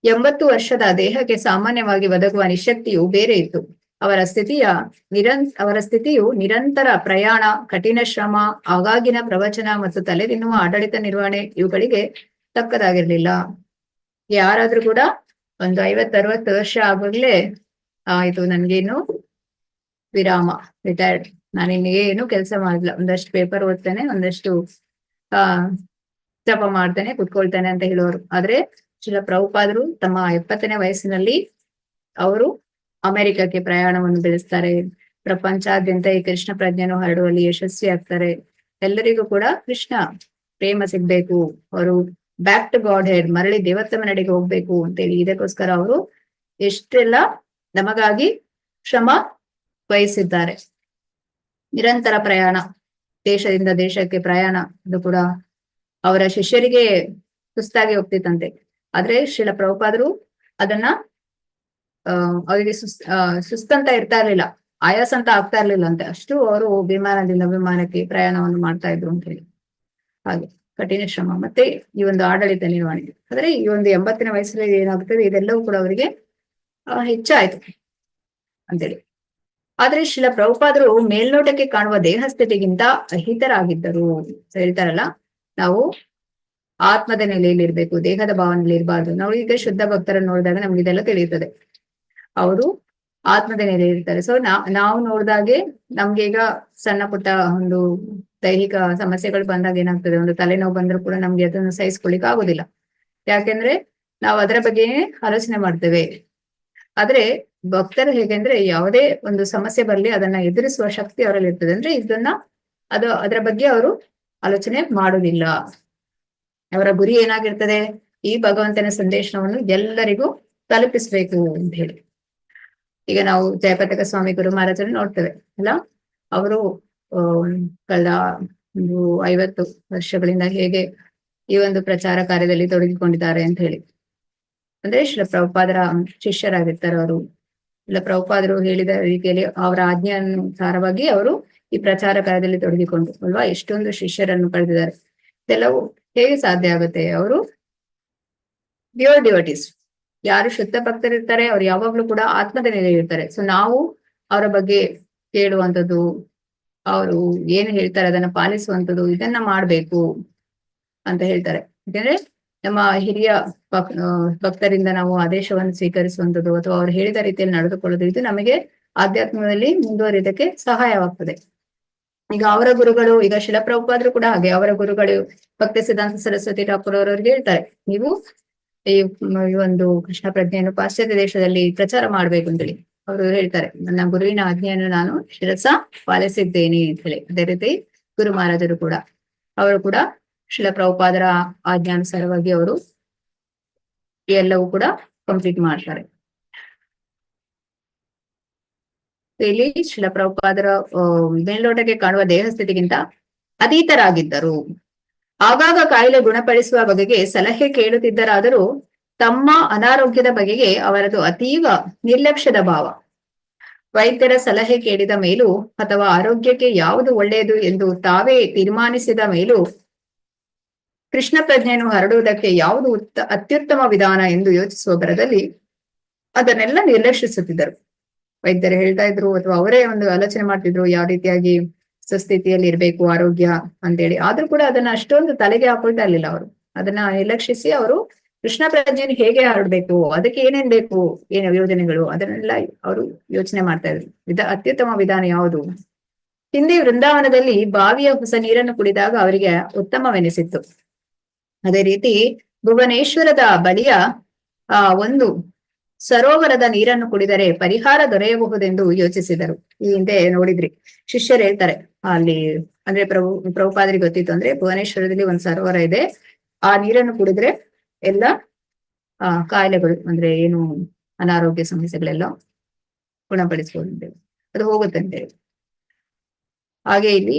80 ವರ್ಷದ ದೇಹಕ್ಕೆ ಸಾಮಾನ್ಯವಾಗಿ ಒದಗುವ ನಿಶಕ್ತಿಯು ಬೇರೆ ಇತ್ತು. ಅವರ ಸ್ಥಿತಿಯು ನಿರಂತರ ಪ್ರಯಾಣ, ಕಠಿಣ ಶ್ರಮ, ಆಗಾಗಿನ ಪ್ರವಚನ ಮತ್ತು ತಲೆದಿನ್ನುವ ಆಡಳಿತ ನಿರ್ವಹಣೆ ಇವುಗಳಿಗೆ ತಕ್ಕದಾಗಿರ್ಲಿಲ್ಲ. ಯಾರಾದ್ರೂ ಕೂಡ ಒಂದು 50-60 ವರ್ಷ ಆಗೋಗ್ಲೇ ಆಯ್ತು, ನನ್ಗೇನು ವಿರಾಮ, ರಿಟೈರ್ಡ್, ನಾನಿನ್ನೇನು ಕೆಲಸ ಮಾಡಿಲ್ಲ, ಒಂದಷ್ಟು ಪೇಪರ್ ಓದ್ತೇನೆ, ಒಂದಷ್ಟು ಜಪ ಮಾಡ್ತೇನೆ, ಕುತ್ಕೊಳ್ತೇನೆ ಅಂತ ಹೇಳೋರು. ಆದ್ರೆ ಶ್ರೀಲ ಪ್ರಭುಪಾದರು ತಮ್ಮ 70ನೇ ವಯಸ್ಸಿನಲ್ಲಿ ಅವರು ಅಮೆರಿಕಕ್ಕೆ ಪ್ರಯಾಣವನ್ನು ಬೆಳೆಸ್ತಾರೆ. ಪ್ರಪಂಚಾದ್ಯಂತ ಈ ಕೃಷ್ಣ ಪ್ರಜ್ಞೆಯನ್ನು ಹರಡುವಲ್ಲಿ ಯಶಸ್ವಿ ಆಗ್ತಾರೆ. ಎಲ್ಲರಿಗೂ ಕೂಡ ಕೃಷ್ಣ ಪ್ರೇಮ ಸಿಗ್ಬೇಕು, ಅವರು ಬ್ಯಾಕ್ ಟು ಗಾಡ್ ಹೆಡ್, ಮರಳಿ ದೇವತ್ವ ನಡೆಗೆ ಹೋಗ್ಬೇಕು ಅಂತೇಳಿ ಇದಕ್ಕೋಸ್ಕರ ಅವರು ಎಷ್ಟೆಲ್ಲ ನಮಗಾಗಿ ಶ್ರಮ ವಹಿಸಿದ್ದಾರೆ. ನಿರಂತರ ಪ್ರಯಾಣ, ದೇಶದಿಂದ ದೇಶಕ್ಕೆ ಪ್ರಯಾಣ, ಅದು ಕೂಡ ಅವರ ಶಿಷ್ಯರಿಗೆ ಸುಸ್ತಾಗಿ ಹೋಗ್ತಿತ್ತಂತೆ. ಆದ್ರೆ ಶ್ರೀಲ ಪ್ರಭುಪಾದರು ಅದನ್ನ ಅವರಿಗೆ ಸುಸ್ತಂತ ಇರ್ತಾ ಇರ್ಲಿಲ್ಲ, ಆಯಾಸ ಅಂತ ಆಗ್ತಾ ಇರ್ಲಿಲ್ಲ ಅಂತೆ. ಅಷ್ಟು ಅವರು ವಿಮಾನದಿಂದ ವಿಮಾನಕ್ಕೆ ಪ್ರಯಾಣವನ್ನು ಮಾಡ್ತಾ ಇದ್ರು ಅಂತ ಹೇಳಿ. ಹಾಗೆ ಕಠಿಣ ಶ್ರಮ ಮತ್ತೆ ಈ ಒಂದು ಆಡಳಿತ ನಿರ್ವಹಣೆ. ಆದ್ರೆ ಈ ಒಂದು 80ನೇ ವಯಸ್ಸಲ್ಲಿ ಏನಾಗ್ತದೆ, ಇದೆಲ್ಲವೂ ಕೂಡ ಅವರಿಗೆ ಹೆಚ್ಚಾಯ್ತು ಅಂತೇಳಿ. ಆದ್ರೆ ಶ್ರೀಲ ಪ್ರಭುಪಾದರು ಮೇಲ್ನೋಟಕ್ಕೆ ಕಾಣುವ ದೇಹ ಸ್ಥಿತಿಗಿಂತ ಅಹಿತರಾಗಿದ್ದರು. ಹೇಳ್ತಾರಲ್ಲ, ನಾವು ಆತ್ಮದ ನೆಲೆಯಲ್ಲಿ ಇರ್ಬೇಕು, ದೇಹದ ಭಾವನೆಯಲ್ಲಿ ಇರಬಾರ್ದು. ನಾವು ಈಗ ಶುದ್ಧ ಭಕ್ತರನ್ನು ನೋಡಿದಾಗ ನಮ್ಗೆ ಇದೆಲ್ಲ ತಿಳಿಯುತ್ತದೆ. ಅವರು ಆತ್ಮದ ನೆಲೆಯಲ್ಲಿ ಇರ್ತಾರೆ. ಸೊ ನಾವು ನೋಡಿದಾಗೆ ನಮ್ಗೆ ಈಗ ಸಣ್ಣ ಪುಟ್ಟ ಒಂದು ದೈಹಿಕ ಸಮಸ್ಯೆಗಳು ಬಂದಾಗ ಏನಾಗ್ತದೆ, ಒಂದು ತಲೆನೋವು ಬಂದ್ರೂ ಕೂಡ ನಮ್ಗೆ ಅದನ್ನು ಸಹಿಸ್ಕೊಳ್ಳಿಕ್ ಆಗೋದಿಲ್ಲ. ಯಾಕೆಂದ್ರೆ ನಾವು ಅದರ ಬಗ್ಗೆ ಆಲೋಚನೆ ಮಾಡ್ತೇವೆ. ಆದ್ರೆ ಭಕ್ತರು ಹೇಗೆಂದ್ರೆ ಯಾವುದೇ ಒಂದು ಸಮಸ್ಯೆ ಬರಲಿ ಅದನ್ನ ಎದುರಿಸುವ ಶಕ್ತಿ ಅವರಲ್ಲಿ ಇರ್ತದೆ. ಅಂದ್ರೆ ಅದರ ಬಗ್ಗೆ ಅವರು ಆಲೋಚನೆ ಮಾಡೋದಿಲ್ಲ. ಅವರ ಗುರಿ ಏನಾಗಿರ್ತದೆ, ಈ ಭಗವಂತನ ಸಂದೇಶವನ್ನು ಎಲ್ಲರಿಗೂ ತಲುಪಿಸ್ಬೇಕು ಅಂತ ಹೇಳಿ. ಈಗ ನಾವು ಜಯಪತಾಕ ಸ್ವಾಮಿ ಗುರು ಮಹಾರಾಜರು ನೋಡ್ತೇವೆ ಅಲ್ಲ, ಅವರು ಕಳೆದ ಒಂದು 50 ವರ್ಷಗಳಿಂದ ಹೇಗೆ ಈ ಒಂದು ಪ್ರಚಾರ ಕಾರ್ಯದಲ್ಲಿ ತೊಡಗಿಕೊಂಡಿದ್ದಾರೆ ಅಂತ ಹೇಳಿ. ಅಂದ್ರೆ ಶ್ರೀಲ ಪ್ರಭುಪಾದರ ಶಿಷ್ಯರಾಗಿರ್ತಾರೆ ಅವರು. ಶ್ರೀಲ ಪ್ರಭುಪಾದರು ಹೇಳಿದ ರೀತಿಯಲ್ಲಿ ಅವರ ಆಜ್ಞಾನುಸಾರವಾಗಿ ಅವರು ಈ ಪ್ರಚಾರ ಕಾರ್ಯದಲ್ಲಿ ತೊಡಗಿಕೊಂಡು ಅಲ್ವಾ ಎಷ್ಟೊಂದು ಶಿಷ್ಯರನ್ನು ಪಡೆದಿದ್ದಾರೆ. ಇದೆಲ್ಲವೂ ಹೇಗೆ ಸಾಧ್ಯ ಆಗುತ್ತೆ? ಅವರು ಪ್ಯೂರ್ ಡಿವೋಟೀಸ್, ಯಾರು ಶುದ್ಧ ಭಕ್ತರಿರ್ತಾರೆ ಅವ್ರು ಯಾವಾಗ್ಲೂ ಕೂಡ ಆತ್ಮದ ನೆಲೆಯಿರ್ತಾರೆ. ಸೊ ನಾವು ಅವರ ಬಗ್ಗೆ ಕೇಳುವಂಥದ್ದು, ಅವರು ಏನು ಹೇಳ್ತಾರೆ ಅದನ್ನ ಪಾಲಿಸುವಂಥದ್ದು, ಇದನ್ನ ಮಾಡ್ಬೇಕು ಅಂತ ಹೇಳ್ತಾರೆ. ಯಾಕಂದ್ರೆ ನಮ್ಮ ಹಿರಿಯ ಭಕ್ತರಿಂದ ನಾವು ಆದೇಶವನ್ನು ಸ್ವೀಕರಿಸುವಂಥದ್ದು ಅಥವಾ ಅವ್ರು ಹೇಳಿದ ರೀತಿಯಲ್ಲಿ ನಡೆದುಕೊಳ್ಳೋದು, ಇದು ನಮಗೆ ಆಧ್ಯಾತ್ಮದಲ್ಲಿ ಮುಂದುವರಿಯೋದಕ್ಕೆ ಸಹಾಯವಾಗ್ತದೆ. ಈಗ ಅವರ ಗುರುಗಳು, ಈಗ ಶ್ರೀಲ ಪ್ರಭುಪಾದರು ಕೂಡ ಹಾಗೆ, ಅವರ ಗುರುಗಳು ಭಕ್ತಿ ಸಿದ್ಧಾಂತ ಸರಸ್ವತಿ ಠಾಕೂರ್ ಅವರವ್ರಿಗೆ ಹೇಳ್ತಾರೆ, ನೀವು ಈ ಒಂದು ಕೃಷ್ಣ ಪ್ರಜ್ಞೆಯನ್ನು ಪಾಶ್ಚಾತ್ಯ ದೇಶದಲ್ಲಿ ಪ್ರಚಾರ ಮಾಡ್ಬೇಕು ಅಂತೇಳಿ ಅವರು ಹೇಳ್ತಾರೆ. ನನ್ನ ಗುರುವಿನ ಆಜ್ಞೆಯನ್ನು ನಾನು ಶಿರಸ ಪಾಲಿಸಿದ್ದೇನೆ ಅಂತ ಹೇಳಿ. ಅದೇ ರೀತಿ ಗುರು ಮಹಾರಾಜರು ಕೂಡ, ಅವರು ಕೂಡ ಶ್ರೀಲ ಪ್ರಭುಪಾದರ ಆಜ್ಞಾನುಸಾರವಾಗಿ ಅವರು ಎಲ್ಲವೂ ಕೂಡ ಕಂಪ್ಲೀಟ್ ಮಾಡ್ತಾರೆ. ಇಲ್ಲಿ ಶ್ರೀಲ ಪ್ರಭುಪಾದರ ಮೇಲ್ನೋಟಕ್ಕೆ ಕಾಣುವ ದೇಹ ಸ್ಥಿತಿಗಿಂತ ಅತೀತರಾಗಿದ್ದರು. ಆಗಾಗ ಕಾಯಿಲೆ ಗುಣಪಡಿಸುವ ಬಗೆಗೆ ಸಲಹೆ ಕೇಳುತ್ತಿದ್ದರಾದರೂ ತಮ್ಮ ಅನಾರೋಗ್ಯದ ಬಗೆಗೆ ಅವರದು ಅತೀವ ನಿರ್ಲಕ್ಷ್ಯದ ಭಾವ. ವೈದ್ಯರ ಸಲಹೆ ಕೇಳಿದ ಮೇಲೂ ಅಥವಾ ಆರೋಗ್ಯಕ್ಕೆ ಯಾವುದು ಒಳ್ಳೆಯದು ಎಂದು ತಾವೇ ತೀರ್ಮಾನಿಸಿದ ಮೇಲೂ ಕೃಷ್ಣ ಪ್ರಜ್ಞೆಯನ್ನು ಹರಡುವುದಕ್ಕೆ ಯಾವುದು ಅತ್ಯುತ್ತಮ ವಿಧಾನ ಎಂದು ಯೋಚಿಸುವ ಬರದಲ್ಲಿ ಅದನ್ನೆಲ್ಲ ನಿರ್ಲಕ್ಷಿಸುತ್ತಿದ್ದರು. ವೈದ್ಯರು ಹೇಳ್ತಾ ಇದ್ರು ಅಥವಾ ಅವರೇ ಒಂದು ಆಲೋಚನೆ ಮಾಡ್ತಿದ್ರು ಯಾವ ರೀತಿಯಾಗಿ ಸುಸ್ಥಿತಿಯಲ್ಲಿ ಇರ್ಬೇಕು ಆರೋಗ್ಯ ಅಂತೇಳಿ. ಆದ್ರೂ ಕೂಡ ಅದನ್ನ ಅಷ್ಟೊಂದು ತಲೆಗೆ ಹಾಕೊಳ್ತಾ ಇರ್ಲಿಲ್ಲ ಅವರು. ಅದನ್ನ ನಿರ್ಲಕ್ಷಿಸಿ ಅವರು ಕೃಷ್ಣ ಪ್ರಜ್ಞೆಯನ್ನು ಹೇಗೆ ಹರಡ್ಬೇಕು, ಅದಕ್ಕೆ ಏನೇನ್ ಬೇಕು, ಏನು ಯೋಜನೆಗಳು, ಅದನ್ನೆಲ್ಲ ಅವರು ಯೋಚನೆ ಮಾಡ್ತಾ ಇದ್ರು. ಅತ್ಯುತ್ತಮ ವಿಧಾನ ಯಾವುದು? ಹಿಂದೆ ವೃಂದಾವನದಲ್ಲಿ ಬಾವಿಯ ಹೊಸ ನೀರನ್ನು ಕುಡಿದಾಗ ಅವರಿಗೆ ಉತ್ತಮವೆನಿಸಿತ್ತು. ಅದೇ ರೀತಿ ಭುವನೇಶ್ವರದ ಬಳಿಯ ಒಂದು ಸರೋವರದ ನೀರನ್ನು ಕುಡಿದರೆ ಪರಿಹಾರ ದೊರೆಯಬಹುದೆಂದು ಯೋಚಿಸಿದರು. ಈ ಹಿಂದೆ ನೋಡಿದ್ರಿ, ಶಿಷ್ಯರು ಹೇಳ್ತಾರೆ ಅಲ್ಲಿ, ಅಂದ್ರೆ ಪ್ರಭುಪಾದರಿಗೆ ಗೊತ್ತಿತ್ತು, ಅಂದ್ರೆ ಭುವನೇಶ್ವರದಲ್ಲಿ ಒಂದು ಸರೋವರ ಇದೆ, ಆ ನೀರನ್ನು ಕುಡಿದ್ರೆ ಎಲ್ಲ ಕಾಯಿಲೆಗಳು, ಅಂದ್ರೆ ಏನು ಅನಾರೋಗ್ಯ ಸಮಸ್ಯೆಗಳೆಲ್ಲ ಗುಣಪಡಿಸಬಹುದು, ಅದು ಹೋಗುತ್ತೆ ಅಂತ ಹೇಳಿ. ಹಾಗೆ ಇಲ್ಲಿ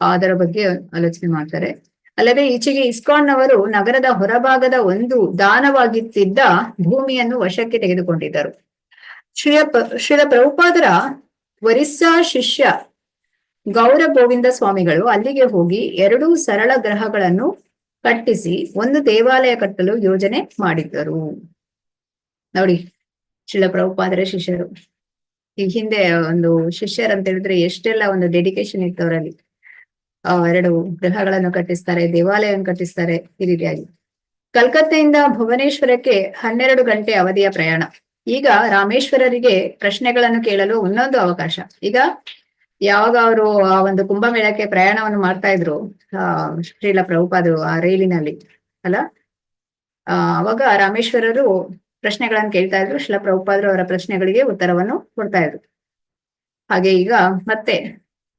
ಅದರ ಬಗ್ಗೆ ಆಲೋಚನೆ ಮಾಡ್ತಾರೆ. ಅಲ್ಲದೆ ಈಚೆಗೆ ಇಸ್ಕಾನ್ನವರು ನಗರದ ಹೊರಭಾಗದ ಒಂದು ದಾನವಾಗಿತ್ತಿದ್ದ ಭೂಮಿಯನ್ನು ವಶಕ್ಕೆ ತೆಗೆದುಕೊಂಡಿದ್ದರು. ಶ್ರೀಲ ಪ್ರಭುಪಾದರ ಒರಿಸ್ಸಾ ಶಿಷ್ಯ ಗೌರ ಗೋವಿಂದ ಸ್ವಾಮಿಗಳು ಅಲ್ಲಿಗೆ ಹೋಗಿ 2 ಸರಳ ಗ್ರಹಗಳನ್ನು ಕಟ್ಟಿಸಿ ಒಂದು ದೇವಾಲಯ ಕಟ್ಟಲು ಯೋಜನೆ ಮಾಡಿದ್ದರು. ನೋಡಿ, ಶ್ರೀಲ ಪ್ರಭುಪಾದರ ಶಿಷ್ಯರು. ಈ ಹಿಂದೆ ಒಂದು ಶಿಷ್ಯರಂತ ಹೇಳಿದ್ರೆ ಎಷ್ಟೆಲ್ಲ ಒಂದು ಡೆಡಿಕೇಶನ್ ಇತ್ತು ಅವರಲ್ಲಿ. 2 ಗ್ರಹಗಳನ್ನು ಕಟ್ಟಿಸ್ತಾರೆ, ದೇವಾಲಯವನ್ನು ಕಟ್ಟಿಸ್ತಾರೆ, ಈ ರೀತಿಯಾಗಿ. ಕಲ್ಕತ್ತೆಯಿಂದ ಭುವನೇಶ್ವರಕ್ಕೆ 12 ಗಂಟೆ ಅವಧಿಯ ಪ್ರಯಾಣ. ಈಗ ರಾಮೇಶ್ವರರಿಗೆ ಪ್ರಶ್ನೆಗಳನ್ನು ಕೇಳಲು ಇನ್ನೊಂದು ಅವಕಾಶ. ಈಗ ಯಾವಾಗ ಅವರು ಆ ಒಂದು ಕುಂಭಮೇಳಕ್ಕೆ ಪ್ರಯಾಣವನ್ನು ಮಾಡ್ತಾ ಇದ್ರು ಶ್ರೀಲ ಪ್ರಭುಪಾದರು ಆ ರೈಲಿನಲ್ಲಿ ಅಲ್ಲ, ಅವಾಗ ರಾಮೇಶ್ವರರು ಪ್ರಶ್ನೆಗಳನ್ನು ಕೇಳ್ತಾ ಇದ್ರು. ಶ್ರೀಲ ಪ್ರಭುಪಾದರು ಅವರ ಪ್ರಶ್ನೆಗಳಿಗೆ ಉತ್ತರವನ್ನು ಕೊಡ್ತಾ ಇದ್ರು. ಹಾಗೆ ಈಗ ಮತ್ತೆ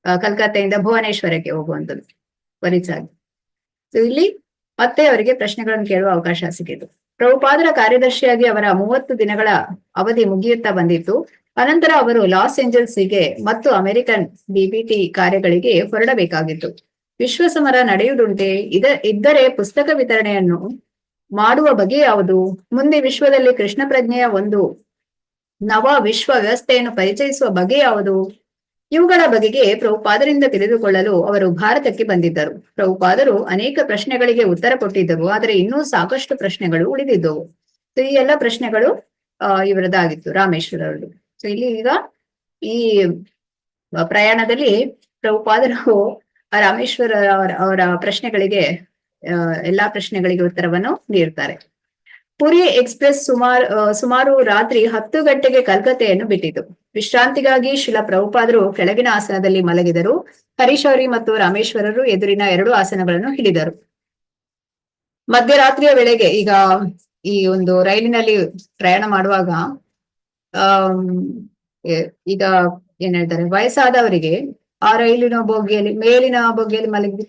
ಕಲ್ಕತ್ತೆಯಿಂದ ಭುವನೇಶ್ವರಕ್ಕೆ ಹೋಗುವಂಥದ್ದು ಒರಿಸ್ಸಾಗೆ. ಸೊ ಇಲ್ಲಿ ಮತ್ತೆ ಅವರಿಗೆ ಪ್ರಶ್ನೆಗಳನ್ನು ಕೇಳುವ ಅವಕಾಶ ಸಿಕ್ಕಿತು. ಪ್ರಭುಪಾದರ ಕಾರ್ಯದರ್ಶಿಯಾಗಿ ಅವರ 30 ದಿನಗಳ ಅವಧಿ ಮುಗಿಯುತ್ತಾ ಬಂದಿತ್ತು. ಅನಂತರ ಅವರು ಲಾಸ್ ಏಂಜಲ್ಸ್ಗೆ ಮತ್ತು ಅಮೆರಿಕನ್ ಬಿಬಿಟಿ ಕಾರ್ಯಗಳಿಗೆ ಹೊರಡಬೇಕಾಗಿತ್ತು. ವಿಶ್ವಸಮರ ನಡೆಯುವುದುಂಟೆ? ಇದ್ದರೆ ಪುಸ್ತಕ ವಿತರಣೆಯನ್ನು ಮಾಡುವ ಬಗೆ ಯಾವುದು? ಮುಂದೆ ವಿಶ್ವದಲ್ಲಿ ಕೃಷ್ಣ ಪ್ರಜ್ಞೆಯ ಒಂದು ನವ ವಿಶ್ವ ವ್ಯವಸ್ಥೆಯನ್ನು ಪರಿಚಯಿಸುವ ಬಗೆ ಯಾವುದು? ಇವುಗಳ ಬಗೆಗೆ ಪ್ರಭುಪಾದರಿಂದ ತಿಳಿದುಕೊಳ್ಳಲು ಅವರು ಭಾರತಕ್ಕೆ ಬಂದಿದ್ದರು. ಪ್ರಭುಪಾದರು ಅನೇಕ ಪ್ರಶ್ನೆಗಳಿಗೆ ಉತ್ತರ ಕೊಟ್ಟಿದ್ದರು, ಆದರೆ ಇನ್ನೂ ಸಾಕಷ್ಟು ಪ್ರಶ್ನೆಗಳು ಉಳಿದಿದ್ದವು. ಸೊ ಈ ಎಲ್ಲ ಪ್ರಶ್ನೆಗಳು ಇವರದಾಗಿತ್ತು, ರಾಮೇಶ್ವರರದು. ಸೊ ಇಲ್ಲಿ ಈಗ ಈ ಪ್ರಯಾಣದಲ್ಲಿ ಪ್ರಭುಪಾದರು ರಾಮೇಶ್ವರ ಅವರ ಪ್ರಶ್ನೆಗಳಿಗೆ ಎಲ್ಲಾ ಪ್ರಶ್ನೆಗಳಿಗೆ ಉತ್ತರವನ್ನು ನೀಡ್ತಾರೆ. ಪುರಿ ಎಕ್ಸ್ಪ್ರೆಸ್ ಸುಮಾರು ರಾತ್ರಿ 10 ಗಂಟೆಗೆ ಕಲ್ಕತ್ತೆಯನ್ನು ಬಿಟ್ಟಿತು. ವಿಶ್ರಾಂತಿಗಾಗಿ ಶ್ರೀಲ ಪ್ರಭುಪಾದರು ಕೆಳಗಿನ ಆಸನದಲ್ಲಿ ಮಲಗಿದರು. ಹರೀಶೌರಿ ಮತ್ತು ರಾಮೇಶ್ವರರು ಎದುರಿನ 2 ಆಸನಗಳನ್ನು ಹಿಡಿದರು. ಮಧ್ಯರಾತ್ರಿಯ ವೇಳೆಗೆ, ಈಗ ಈ ಒಂದು ರೈಲಿನಲ್ಲಿ ಪ್ರಯಾಣ ಮಾಡುವಾಗ ಈಗ ಏನ್ ಹೇಳ್ತಾರೆ, ವಯಸ್ಸಾದವರಿಗೆ ಆ ರೈಲಿನ ಬೋಗಿಯಲ್ಲಿ, ಮೇಲಿನ ಬೋಗಿಯಲ್ಲಿ ಮಲಗಿ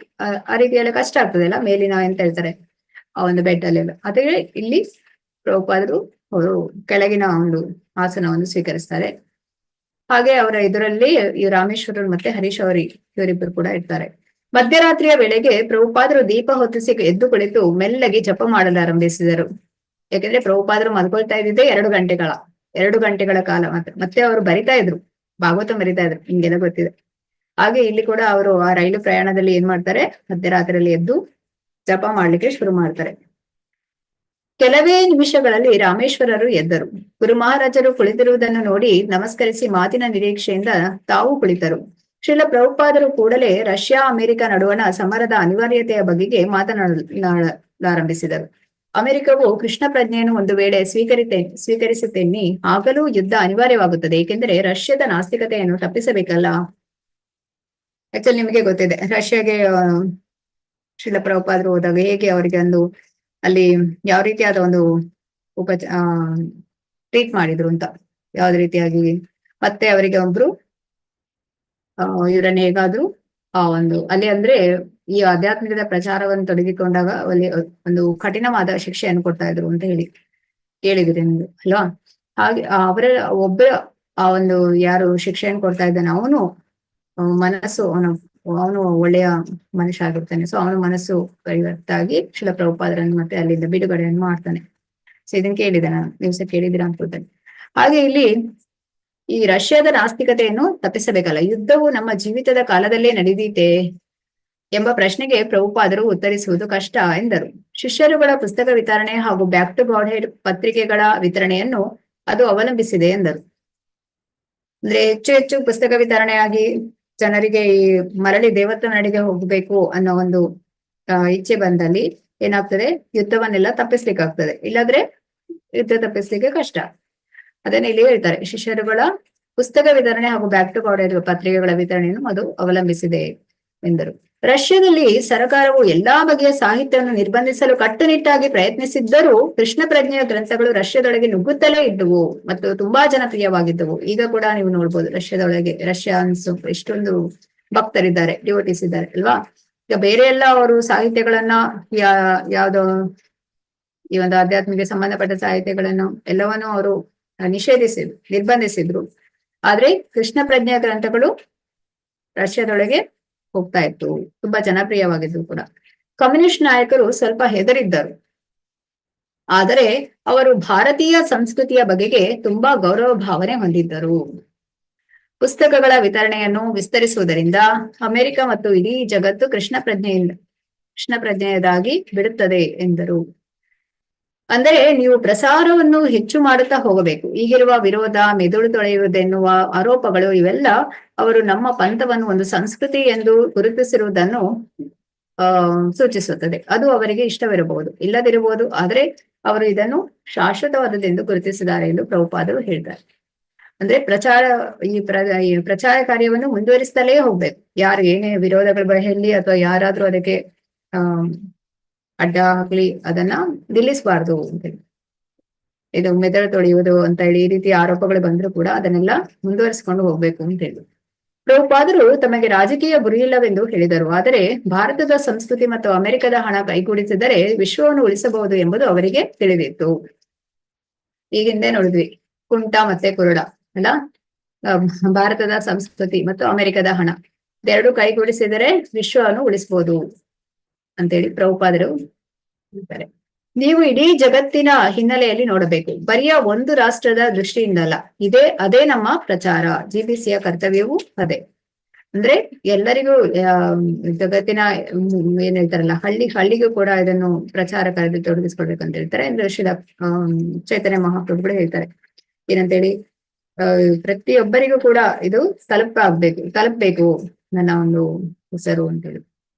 ಆ ರೀತಿಯೆಲ್ಲ ಕಷ್ಟ ಆಗ್ತದೆ ಅಲ್ಲ, ಮೇಲಿನ ಎಂತ ಹೇಳ್ತಾರೆ ಆ ಒಂದು ಬೆಡ್ ಅಲ್ಲೆಲ್ಲ. ಅದೇ ಇಲ್ಲಿ ಪ್ರಭುಪಾದರು ಅವರು ಕೆಳಗಿನ ಒಂದು ಆಸನವನ್ನು ಸ್ವೀಕರಿಸ್ತಾರೆ. ಹಾಗೆ ಅವರ ಎದುರಲ್ಲಿ ಈ ರಾಮೇಶ್ವರರು ಮತ್ತೆ ಹರೀಶ್ ಇವರಿಬ್ಬರು ಕೂಡ ಇರ್ತಾರೆ. ಮಧ್ಯರಾತ್ರಿಯ ವೇಳೆಗೆ ಪ್ರಭುಪಾದರು ದೀಪ ಹೊತ್ತಿಸಿ ಎದ್ದು ಕುಳಿತು ಮೆಲ್ಲಗೆ ಜಪ ಮಾಡಲು ಆರಂಭಿಸಿದರು. ಯಾಕೆಂದ್ರೆ ಪ್ರಭುಪಾದರು ಮಲ್ಕೊಳ್ತಾ ಇದ್ದಿದ್ದೆ 2 ಗಂಟೆಗಳ ಕಾಲ ಮತ್ತೆ ಅವರು ಬರಿತಾ ಇದ್ರು, ಭಾಗವತ ಬರಿತಾ ಇದ್ರು, ಹಿಂಗೆಲ್ಲ ಗೊತ್ತಿದೆ. ಹಾಗೆ ಇಲ್ಲಿ ಕೂಡ ಅವರು ಆ ರೈಲು ಪ್ರಯಾಣದಲ್ಲಿ ಏನ್ ಮಾಡ್ತಾರೆ, ಮಧ್ಯರಾತ್ರಿಯಲ್ಲಿ ಎದ್ದು ಜಪ ಮಾಡ್ಲಿಕ್ಕೆ ಶುರು ಮಾಡ್ತಾರೆ. ಕೆಲವೇ ನಿಮಿಷಗಳಲ್ಲಿ ರಾಮೇಶ್ವರರು ಎದ್ದರು. ಗುರು ಮಹಾರಾಜರು ಕುಳಿತಿರುವುದನ್ನು ನೋಡಿ ನಮಸ್ಕರಿಸಿ ಮಾತಿನ ನಿರೀಕ್ಷೆಯಿಂದ ತಾವು ಕುಳಿತರು. ಶ್ರೀಲ ಪ್ರಭುಪಾದರು ಕೂಡಲೇ ರಷ್ಯಾ ಅಮೆರಿಕ ನಡುವಣ ಸಮರದ ಅನಿವಾರ್ಯತೆಯ ಬಗೆಗೆ ಮಾತನಾಡಲಾರಂಭಿಸಿದರು. ಅಮೆರಿಕವು ಕೃಷ್ಣ ಪ್ರಜ್ಞೆಯನ್ನು ಒಂದು ವೇಳೆ ಸ್ವೀಕರಿಸುತ್ತೇನೆ, ಆಗಲೂ ಯುದ್ಧ ಅನಿವಾರ್ಯವಾಗುತ್ತದೆ. ಏಕೆಂದರೆ ರಷ್ಯಾದ ನಾಸ್ತಿಕತೆಯನ್ನು ತಪ್ಪಿಸಬೇಕಲ್ಲ. ಆಕ್ಚುಲಿ ನಿಮಗೆ ಗೊತ್ತಿದೆ, ರಷ್ಯಾಗೆ ಶ್ರೀಲ ಪ್ರಭುಪಾದರು ಹೋದಾಗ ಹೇಗೆ ಅವರಿಗೆ ಒಂದು ಅಲ್ಲಿ ಯಾವ ರೀತಿಯಾದ ಒಂದು ಟ್ರೀಟ್ ಮಾಡಿದ್ರು ಅಂತ, ಯಾವ್ದು ರೀತಿಯಾಗಿ. ಮತ್ತೆ ಅವರಿಗೆ ಒಬ್ರು ಇವರನ್ನ ಹೇಗಾದ್ರು ಅಲ್ಲಿ ಅಂದ್ರೆ ಈ ಆಧ್ಯಾತ್ಮಿಕದ ಪ್ರಚಾರವನ್ನು ತೊಡಗಿಕೊಂಡಾಗ ಅಲ್ಲಿ ಒಂದು ಕಠಿಣವಾದ ಶಿಕ್ಷೆಯನ್ನು ಕೊಡ್ತಾ ಇದ್ರು ಅಂತ ಕೇಳಿದ್ರಿ ನಿಮ್ಗೆ ಅಲ್ವಾ. ಹಾಗೆ ಅವರ ಒಬ್ಬರ ಆ ಒಂದು ಯಾರು ಶಿಕ್ಷೆಯನ್ನು ಕೊಡ್ತಾ ಇದ್ದಾನೆ ಅವನು ಮನಸ್ಸು ಅವನು ಒಳ್ಳೆಯ ಮನುಷ್ಯ ಆಗಿರ್ತಾನೆ. ಸೊ ಅವನ ಮನಸ್ಸು ಪರಿವರ್ತಾಗಿ ಶ್ರೀಲ ಪ್ರಭುಪಾದರನ್ನು ಮತ್ತೆ ಅಲ್ಲಿಂದ ಬಿಡುಗಡೆಯನ್ನು ಮಾಡ್ತಾನೆ. ಸೊ ಇದನ್ನ ಕೇಳಿದೆ ನಾನು, ದಿವಸ ಕೇಳಿದಿರ ಅನ್ಕೊಳ್ತೇನೆ. ಹಾಗೆ ಇಲ್ಲಿ ಈ ರಷ್ಯಾದ ನಾಸ್ತಿಕತೆಯನ್ನು ತಪ್ಪಿಸಬೇಕಲ್ಲ, ಯುದ್ಧವು ನಮ್ಮ ಜೀವಿತದ ಕಾಲದಲ್ಲೇ ನಡೆದೀತೆ ಎಂಬ ಪ್ರಶ್ನೆಗೆ ಪ್ರಭುಪಾದರು ಉತ್ತರಿಸುವುದು ಕಷ್ಟ ಎಂದರು. ಶಿಷ್ಯರುಗಳ ಪುಸ್ತಕ ವಿತರಣೆ ಹಾಗೂ ಬ್ಯಾಕ್ ಟು ಗಾಡ್ ಹೆಡ್ ಪತ್ರಿಕೆಗಳ ವಿತರಣೆಯನ್ನು ಅದು ಅವಲಂಬಿಸಿದೆ ಎಂದರು. ಅಂದ್ರೆ ಹೆಚ್ಚು ಪುಸ್ತಕ ವಿತರಣೆಯಾಗಿ ಜನರಿಗೆ ಈ ಮರಳಿ ದೇವತ್ವ ನಡೆಗೆ ಹೋಗ್ಬೇಕು ಅನ್ನೋ ಒಂದು ಇಚ್ಛೆ ಬಂದಲ್ಲಿ ಏನಾಗ್ತದೆ, ಯುದ್ಧವನ್ನೆಲ್ಲ ತಪ್ಪಿಸ್ಲಿಕ್ಕಾಗ್ತದೆ. ಇಲ್ಲಾದ್ರೆ ಯುದ್ಧ ತಪ್ಪಿಸ್ಲಿಕ್ಕೆ ಕಷ್ಟ. ಅದನ್ನ ಇಲ್ಲಿ ಹೇಳ್ತಾರೆ, ಶಿಷ್ಯರುಗಳ ಪುಸ್ತಕ ವಿತರಣೆ ಹಾಗೂ ಬ್ಯಾಕ್ ಟು ಗಾಡ್ ಪತ್ರಿಕೆಗಳ ವಿತರಣೆಯನ್ನು ಅದು ಅವಲಂಬಿಸಿದೆ ಎಂದರು. ರಷ್ಯಾದಲ್ಲಿ ಸರ್ಕಾರವು ಎಲ್ಲಾ ಬಗೆಯ ಸಾಹಿತ್ಯವನ್ನು ನಿರ್ಬಂಧಿಸಲು ಕಟ್ಟುನಿಟ್ಟಾಗಿ ಪ್ರಯತ್ನಿಸಿದ್ದರೂ ಕೃಷ್ಣ ಪ್ರಜ್ಞೆಯ ಗ್ರಂಥಗಳು ರಷ್ಯಾದೊಳಗೆ ನುಗ್ಗುತ್ತಲೇ ಇದ್ದವು ಮತ್ತು ತುಂಬಾ ಜನಪ್ರಿಯವಾಗಿದ್ದವು. ಈಗ ಕೂಡ ನೀವು ನೋಡ್ಬೋದು ರಷ್ಯಾದೊಳಗೆ ರಷ್ಯಾನ್ಸ್ ಎಷ್ಟೊಂದು ಭಕ್ತರಿದ್ದಾರೆ, ಡಿವೋಟೀಸ್ ಇದ್ದಾರೆ ಅಲ್ವಾ. ಈಗ ಬೇರೆ ಎಲ್ಲ ಅವರು ಸಾಹಿತ್ಯಗಳನ್ನ ಯಾವ್ದೋ ಈ ಒಂದು ಆಧ್ಯಾತ್ಮಿಕ ಸಂಬಂಧಪಟ್ಟ ಸಾಹಿತ್ಯಗಳನ್ನು ಎಲ್ಲವನ್ನೂ ಅವರು ನಿರ್ಬಂಧಿಸಿದ್ರು. ಆದ್ರೆ ಕೃಷ್ಣ ಪ್ರಜ್ಞೆಯ ಗ್ರಂಥಗಳು ರಷ್ಯಾದೊಳಗೆ ಹೋಗ್ತಾ ಇತ್ತು, ತುಂಬಾ ಜನಪ್ರಿಯವಾಗಿದ್ರು ಕೂಡ. ಕಮ್ಯುನಿಸ್ಟ್ ನಾಯಕರು ಸ್ವಲ್ಪ ಹೆದರಿದ್ದರು, ಆದರೆ ಅವರು ಭಾರತೀಯ ಸಂಸ್ಕೃತಿಯ ಬಗೆಗೆ ತುಂಬಾ ಗೌರವ ಭಾವನೆ ಹೊಂದಿದ್ದರು. ಪುಸ್ತಕಗಳ ವಿತರಣೆಯನ್ನು ವಿಸ್ತರಿಸುವುದರಿಂದ ಅಮೆರಿಕ ಮತ್ತು ಇಡೀ ಜಗತ್ತು ಕೃಷ್ಣ ಪ್ರಜ್ಞೆಯದಾಗಿ ಬಿಡುತ್ತದೆ ಎಂದರು. ಅಂದರೆ ನೀವು ಪ್ರಸಾರವನ್ನು ಹೆಚ್ಚು ಮಾಡುತ್ತಾ ಹೋಗಬೇಕು. ಈಗಿರುವ ವಿರೋಧ, ಮೆದುಳು ತೊಳೆಯುವುದೆನ್ನುವ ಆರೋಪಗಳು ಇವೆಲ್ಲ ಅವರು ನಮ್ಮ ಪಂಥವನ್ನು ಒಂದು ಸಂಸ್ಕೃತಿ ಎಂದು ಗುರುತಿಸಿರುವುದನ್ನು ಸೂಚಿಸುತ್ತದೆ. ಅದು ಅವರಿಗೆ ಇಷ್ಟವಿರಬಹುದು, ಇಲ್ಲದಿರಬಹುದು, ಆದರೆ ಅವರು ಇದನ್ನು ಶಾಶ್ವತವಾದದೆಂದು ಗುರುತಿಸಿದ್ದಾರೆ ಎಂದು ಪ್ರಭುಪಾದರು ಹೇಳ್ತಾರೆ. ಅಂದ್ರೆ ಈ ಪ್ರಚಾರ ಕಾರ್ಯವನ್ನು ಮುಂದುವರಿಸ್ತಲೇ ಹೋಗ್ಬೇಕು. ಯಾರು ಏನೇ ವಿರೋಧಗಳು ಬರಲಿ ಅಥವಾ ಯಾರಾದ್ರೂ ಅದಕ್ಕೆ ಅಡ್ಡ ಹಾಕ್ಲಿ ಅದನ್ನ ನಿಲ್ಲಿಸಬಾರ್ದು ಅಂತೇಳಿ, ಇದು ಮೆದುಳು ತೊಳೆಯುವುದು ಅಂತ ಹೇಳಿ ಈ ರೀತಿ ಆರೋಪಗಳು ಬಂದ್ರು ಕೂಡ ಅದನ್ನೆಲ್ಲ ಮುಂದುವರಿಸಿಕೊಂಡು ಹೋಗ್ಬೇಕು ಅಂತ ಹೇಳಿ. ಪ್ರಭುಪಾದರು ತಮಗೆ ರಾಜಕೀಯ ಗುರಿಯಿಲ್ಲವೆಂದು ಹೇಳಿದರು, ಆದರೆ ಭಾರತದ ಸಂಸ್ಕೃತಿ ಮತ್ತು ಅಮೆರಿಕದ ಹಣ ಕೈಗೂಡಿಸಿದರೆ ವಿಶ್ವವನ್ನು ಉಳಿಸಬಹುದು ಎಂಬುದು ಅವರಿಗೆ ತಿಳಿದಿತ್ತು. ಈಗ ಹಿಂದೆ ನೋಡಿದ್ವಿ ಕುಂಟ ಮತ್ತೆ ಕುರುಡ ಅಲ್ಲ, ಭಾರತದ ಸಂಸ್ಕೃತಿ ಮತ್ತು ಅಮೆರಿಕದ ಹಣ ಇದೆರಡು ಕೈಗೂಡಿಸಿದರೆ ವಿಶ್ವವನ್ನು ಉಳಿಸಬಹುದು ಅಂತೇಳಿ ಪ್ರಭುಪಾದರು ಹೇಳ್ತಾರೆ. ನೀವು ಇಡೀ ಜಗತ್ತಿನ ಹಿನ್ನೆಲೆಯಲ್ಲಿ ನೋಡಬೇಕು, ಬರಿಯ ಒಂದು ರಾಷ್ಟ್ರದ ದೃಷ್ಟಿಯಿಂದಲ್ಲ. ಅದೇ ನಮ್ಮ ಪ್ರಚಾರ. GBCಯ ಕರ್ತವ್ಯವೂ ಅದೇ. ಅಂದ್ರೆ ಎಲ್ಲರಿಗೂ ಜಗತ್ತಿನ ಏನ್ ಹೇಳ್ತಾರಲ್ಲ, ಹಳ್ಳಿಗೂ ಕೂಡ ಇದನ್ನು ಪ್ರಚಾರ ಕಾರ್ಯದಲ್ಲಿ ತೊಡಗಿಸ್ಕೊಳ್ಬೇಕಂತ ಹೇಳ್ತಾರೆ. ಅಂದ್ರೆ ಚೈತನ್ಯ ಮಹಾಪ್ರಭುಗಳು ಹೇಳ್ತಾರೆ ಏನಂತೇಳಿ, ಪ್ರತಿಯೊಬ್ಬರಿಗೂ ಕೂಡ ಇದು ತಲುಪಬೇಕು ನನ್ನ ಒಂದು ಹೆಸರು ಅಂತೇಳಿ.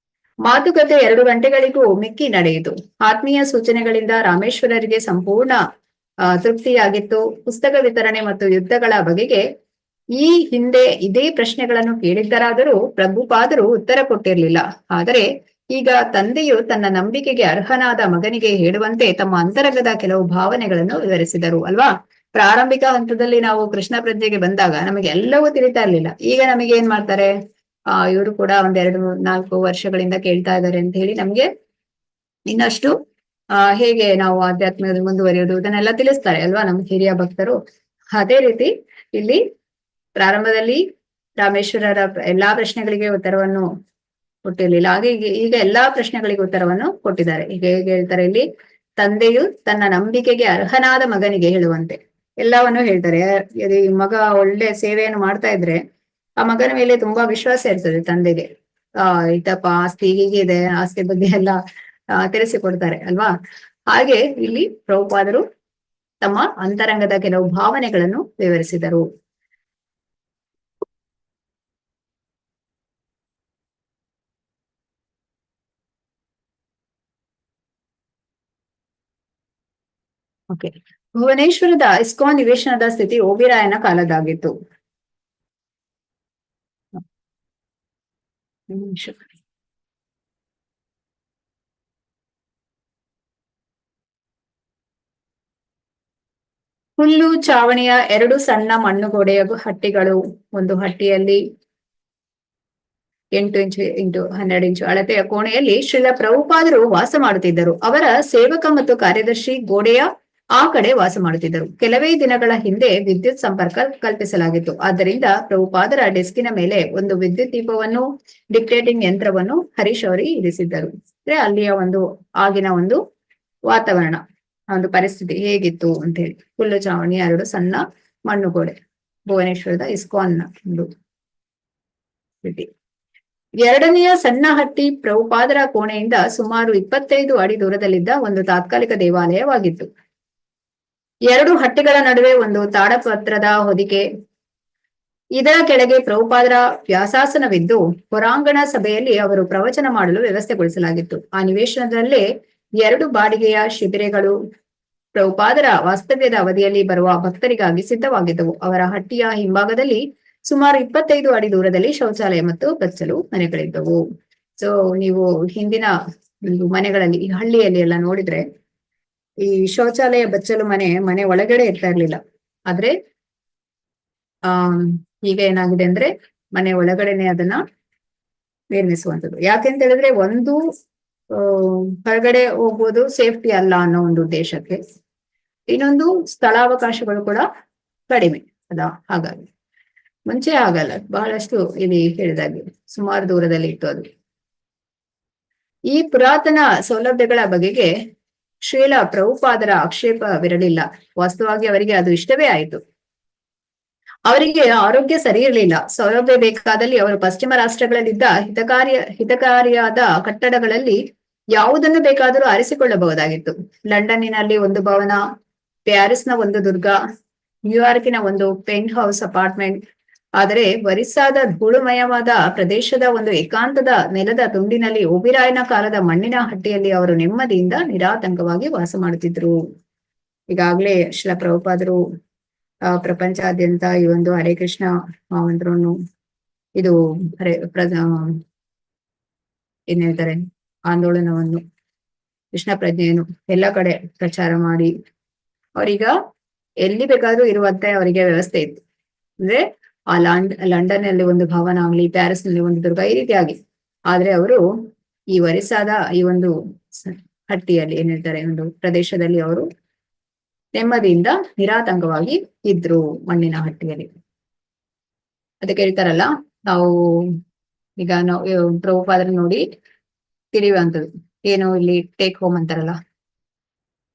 ಮಾತುಕತೆ 2 ಗಂಟೆಗಳಿಗೂ ಮಿಕ್ಕಿ ನಡೆಯಿತು. ಆತ್ಮೀಯ ಸೂಚನೆಗಳಿಂದ ರಾಮೇಶ್ವರರಿಗೆ ಸಂಪೂರ್ಣ ತೃಪ್ತಿಯಾಗಿತ್ತು. ಪುಸ್ತಕ ವಿತರಣೆ ಮತ್ತು ಯುದ್ಧಗಳ ಬಗೆಗೆ ಈ ಹಿಂದೆ ಇದೇ ಪ್ರಶ್ನೆಗಳನ್ನು ಕೇಳಿದ್ದರಾದರೂ ಪ್ರಭುಪಾದರು ಉತ್ತರ ಕೊಟ್ಟಿರಲಿಲ್ಲ. ಆದರೆ ಈಗ ತಂದೆಯು ತನ್ನ ನಂಬಿಕೆಗೆ ಅರ್ಹನಾದ ಮಗನಿಗೆ ಹೇಳುವಂತೆ ತಮ್ಮ ಅಂತರಂಗದ ಕೆಲವು ಭಾವನೆಗಳನ್ನು ವಿವರಿಸಿದರು ಅಲ್ವಾ. ಪ್ರಾರಂಭಿಕ ಹಂತದಲ್ಲಿ ನಾವು ಕೃಷ್ಣ ಪ್ರಜ್ಞೆಗೆ ಬಂದಾಗ ನಮಗೆ ಎಲ್ಲವೂ ತಿಳಿತಾ ಇರ್ಲಿಲ್ಲ. ಈಗ ನಮಗೆ ಏನ್ ಮಾಡ್ತಾರೆ, ಇವರು ಕೂಡ 1-4 ವರ್ಷಗಳಿಂದ ಕೇಳ್ತಾ ಇದ್ದಾರೆ ಅಂತ ಹೇಳಿ ನಮ್ಗೆ ಇನ್ನಷ್ಟು ಹೇಗೆ ನಾವು ಆಧ್ಯಾತ್ಮದಲ್ಲಿ ಮುಂದುವರಿಯೋದು ಇದನ್ನೆಲ್ಲ ತಿಳಿಸ್ತಾರೆ ಅಲ್ವಾ ನಮ್ಮ ಹಿರಿಯ ಭಕ್ತರು. ಅದೇ ರೀತಿ ಇಲ್ಲಿ ಪ್ರಾರಂಭದಲ್ಲಿ ರಾಮೇಶ್ವರರ ಎಲ್ಲಾ ಪ್ರಶ್ನೆಗಳಿಗೆ ಉತ್ತರವನ್ನು ಕೊಟ್ಟಿರ್ಲಿಲ್ಲ, ಹಾಗೆ ಈಗ ಎಲ್ಲಾ ಪ್ರಶ್ನೆಗಳಿಗೆ ಉತ್ತರವನ್ನು ಕೊಟ್ಟಿದ್ದಾರೆ. ಈಗ ಹೇಗೆ ಹೇಳ್ತಾರೆ ಇಲ್ಲಿ, ತಂದೆಯು ತನ್ನ ನಂಬಿಕೆಗೆ ಅರ್ಹನಾದ ಮಗನಿಗೆ ಹೇಳುವಂತೆ ಎಲ್ಲವನ್ನು ಹೇಳ್ತಾರೆ. ಈ ಮಗ ಒಳ್ಳೆ ಸೇವೆಯನ್ನು ಮಾಡ್ತಾ ಇದ್ರೆ ಆ ಮಗನ ಮೇಲೆ ತುಂಬಾ ವಿಶ್ವಾಸ ಇರ್ತದೆ ತಂದೆಗೆ. ಇತಪ್ಪ ಆಸ್ತಿ ಹೀಗಿದೆ, ಆಸ್ತಿ ಬಗ್ಗೆ ಎಲ್ಲ ತಿಳಿಸಿಕೊಡ್ತಾರೆ ಅಲ್ವಾ. ಹಾಗೆ ಇಲ್ಲಿ ಪ್ರಭುಪಾದರು ತಮ್ಮ ಅಂತರಂಗದ ಕೆಲವು ಭಾವನೆಗಳನ್ನು ವಿವರಿಸಿದರು. ಓಕೆ, ಭುವನೇಶ್ವರದ ಇಸ್ಕಾನ್ ನಿವೇಶನದ ಸ್ಥಿತಿ ಓಬಿರಾಯನ ಕಾಲದಾಗಿತ್ತು. ಹುಲ್ಲು ಚಾವಣಿಯ 2 ಸಣ್ಣ ಮಣ್ಣುಗೋಡೆಯ ಹಟ್ಟಿಗಳು, ಒಂದು ಹಟ್ಟಿಯಲ್ಲಿ 8 ಇಂಚು × 12 ಇಂಚು ಅಳತೆಯ ಕೋಣೆಯಲ್ಲಿ ಶ್ರೀಲ ಪ್ರಭುಪಾದರು ವಾಸ ಮಾಡುತ್ತಿದ್ದರು. ಅವರ ಸೇವಕ ಮತ್ತು ಕಾರ್ಯದರ್ಶಿ ಗೋಡೆಯ ಆ ಕಡೆ ವಾಸ ಮಾಡುತ್ತಿದ್ದರು. ಕೆಲವೇ ದಿನಗಳ ಹಿಂದೆ ವಿದ್ಯುತ್ ಸಂಪರ್ಕ ಕಲ್ಪಿಸಲಾಗಿತ್ತು. ಆದ್ದರಿಂದ ಪ್ರಭುಪಾದರ ಡೆಸ್ಕಿನ ಮೇಲೆ ಒಂದು ವಿದ್ಯುತ್ ದೀಪವನ್ನು, ಡಿಕ್ಟೇಟಿಂಗ್ ಯಂತ್ರವನ್ನು ಹರೀಶ್ ಅವರು ಇರಿಸಿದ್ದರು. ಅಂದ್ರೆ ಅಲ್ಲಿಯ ಆಗಿನ ಒಂದು ವಾತಾವರಣ, ಒಂದು ಪರಿಸ್ಥಿತಿ ಹೇಗಿತ್ತು ಅಂತ ಹೇಳಿ. ಹುಲ್ಲು ಚಾವಣಿ 2 ಸಣ್ಣ ಮಣ್ಣುಗೋಡೆ, ಭುವನೇಶ್ವರದ ಇಸ್ಕಾನ್ನ ಒಂದು ಸ್ಥಿತಿ. 2ನೆಯ ಸಣ್ಣ ಹಟ್ಟಿ ಪ್ರಭುಪಾದರ ಕೋಣೆಯಿಂದ ಸುಮಾರು 25 ಅಡಿ ದೂರದಲ್ಲಿದ್ದ ಒಂದು ತಾತ್ಕಾಲಿಕ ದೇವಾಲಯವಾಗಿತ್ತು. 2 ಹಟ್ಟಿಗಳ ನಡುವೆ ಒಂದು ತಾಡಪತ್ರದ ಹೊದಿಕೆ, ಇದರ ಕೆಳಗೆ ಪ್ರಭುಪಾದರ ವ್ಯಾಸಾಸನವಿದ್ದು ಹೊರಾಂಗಣ ಸಭೆಯಲ್ಲಿ ಅವರು ಪ್ರವಚನ ಮಾಡಲು ವ್ಯವಸ್ಥೆಗೊಳಿಸಲಾಗಿತ್ತು. ಆ ನಿವೇಶನದಲ್ಲೇ 2 ಬಾಡಿಗೆಯ ಶಿಬಿರೆಗಳು ಪ್ರಭುಪಾದರ ವಾಸ್ತವ್ಯದ ಅವಧಿಯಲ್ಲಿ ಬರುವ ಭಕ್ತರಿಗಾಗಿ ಸಿದ್ಧವಾಗಿದ್ದವು. ಅವರ ಹಟ್ಟಿಯ ಹಿಂಭಾಗದಲ್ಲಿ ಸುಮಾರು 25 ಅಡಿ ದೂರದಲ್ಲಿ ಶೌಚಾಲಯ ಮತ್ತು ಬಚ್ಚಲು ಮನೆಗಳಿದ್ದವು. ಸೊ ನೀವು ಹಿಂದಿನ ಒಂದು ಮನೆಗಳಲ್ಲಿ ಈ ಹಳ್ಳಿಯಲ್ಲಿ ಎಲ್ಲ ನೋಡಿದ್ರೆ ಈ ಶೌಚಾಲಯ ಬಚ್ಚಲು ಮನೆ ಒಳಗಡೆ ಇರ್ತಾ ಇರ್ಲಿಲ್ಲ. ಆದ್ರೆ ಈಗ ಏನಾಗಿದೆ ಅಂದ್ರೆ ಮನೆ ಒಳಗಡೆನೆ ಅದನ್ನ ನಿರ್ಮಿಸುವಂಥದ್ದು. ಯಾಕೆಂತ ಹೇಳಿದ್ರೆ ಒಂದು ಹೊರಗಡೆ ಹೋಗ್ಬೋದು, ಸೇಫ್ಟಿ ಅಲ್ಲ ಅನ್ನೋ ಒಂದು ಉದ್ದೇಶಕ್ಕೆ. ಇನ್ನೊಂದು ಸ್ಥಳಾವಕಾಶಗಳು ಕೂಡ ಕಡಿಮೆ ಅಲ್ಲ, ಹಾಗಾಗಿ ಮುಂಚೆ ಆಗಲ್ಲ, ಬಹಳಷ್ಟು ಇಲ್ಲಿ ಹೇಳಿದಾಗೆ ಸುಮಾರು ದೂರದಲ್ಲಿ ಇತ್ತು ಅದು. ಈ ಪುರಾತನ ಸೌಲಭ್ಯಗಳ ಬಗೆಗೆ ಶ್ರೀಲ ಪ್ರಭುಪಾದರ ಆಕ್ಷೇಪವಿರಲಿಲ್ಲ. ವಾಸ್ತವವಾಗಿ ಅವರಿಗೆ ಅದು ಇಷ್ಟವೇ ಆಯಿತು. ಅವರಿಗೆ ಆರೋಗ್ಯ ಸರಿ ಇರಲಿಲ್ಲ. ಸೌಲಭ್ಯ ಬೇಕಾದಲ್ಲಿ ಅವರು ಪಶ್ಚಿಮ ರಾಷ್ಟ್ರಗಳಲ್ಲಿದ್ದ ಹಿತಕಾರಿಯಾದ ಕಟ್ಟಡಗಳಲ್ಲಿ ಯಾವುದನ್ನು ಬೇಕಾದರೂ ಆರಿಸಿಕೊಳ್ಳಬಹುದಾಗಿತ್ತು. ಲಂಡನ್ನಿನಲ್ಲಿ ಒಂದು ಭವನ, ಪ್ಯಾರಿಸ್ನ ಒಂದು ದುರ್ಗ, ನ್ಯೂಯಾರ್ಕಿನ ಒಂದು ಪೆಂಟ್ ಹೌಸ್ ಅಪಾರ್ಟ್ಮೆಂಟ್. ಆದರೆ ಒರಿಸ್ಸಾದ ಧೂಳುಮಯವಾದ ಪ್ರದೇಶದ ಒಂದು ಏಕಾಂತದ ನೆಲದ ತುಂಡಿನಲ್ಲಿ ಓಬಿರಾಯನ ಕಾಲದ ಮಣ್ಣಿನ ಹಟ್ಟಿಯಲ್ಲಿ ಅವರು ನೆಮ್ಮದಿಯಿಂದ ನಿರಾತಂಕವಾಗಿ ವಾಸ ಮಾಡುತ್ತಿದ್ರು. ಈಗಾಗ್ಲೇ ಶ್ರೀಲ ಪ್ರಭುಪಾದರು ಪ್ರಪಂಚಾದ್ಯಂತ ಈ ಒಂದು ಹರೇ ಕೃಷ್ಣ ಮಂತ್ರವನ್ನು ಇದು ಏನ್ ಹೇಳ್ತಾರೆ ಆಂದೋಲನವನ್ನು, ಕೃಷ್ಣ ಪ್ರಜ್ಞೆಯನ್ನು ಎಲ್ಲ ಕಡೆ ಪ್ರಚಾರ ಮಾಡಿ ಅವರೀಗ ಎಲ್ಲಿ ಬೇಕಾದ್ರೂ ಇರುವಂತೆ ಅವರಿಗೆ ವ್ಯವಸ್ಥೆ ಇತ್ತು. ಅಂದ್ರೆ ಆ ಲಂಡನ್ ನಲ್ಲಿ ಒಂದು ಭವನ ಆಗ್ಲಿ, ಪ್ಯಾರಿಸ್ ನಲ್ಲಿ ಒಂದು ದುರ್ಗ, ಈ ರೀತಿಯಾಗಿ. ಆದ್ರೆ ಅವರು ಈ ಒರಿಸ್ಸಾದ ಈ ಒಂದು ಹಟ್ಟಿಯಲ್ಲಿ ಏನ್ ಹೇಳ್ತಾರೆ ಒಂದು ಪ್ರದೇಶದಲ್ಲಿ ಅವರು ನೆಮ್ಮದಿಯಿಂದ ನಿರಾತಂಕವಾಗಿ ಇದ್ರು, ಮಣ್ಣಿನ ಹಟ್ಟಿಯಲ್ಲಿ. ಅದಕ್ಕೆ ಹೇಳ್ತಾರಲ್ಲ, ನಾವು ಈಗ ನಾವು ಪ್ರಭುಪಾದರ ನೋಡಿ ತಿಳಿಯುವಂಥದ್ದು ಏನು, ಇಲ್ಲಿ ಟೇಕ್ ಹೋಮ್ ಅಂತಾರಲ್ಲ.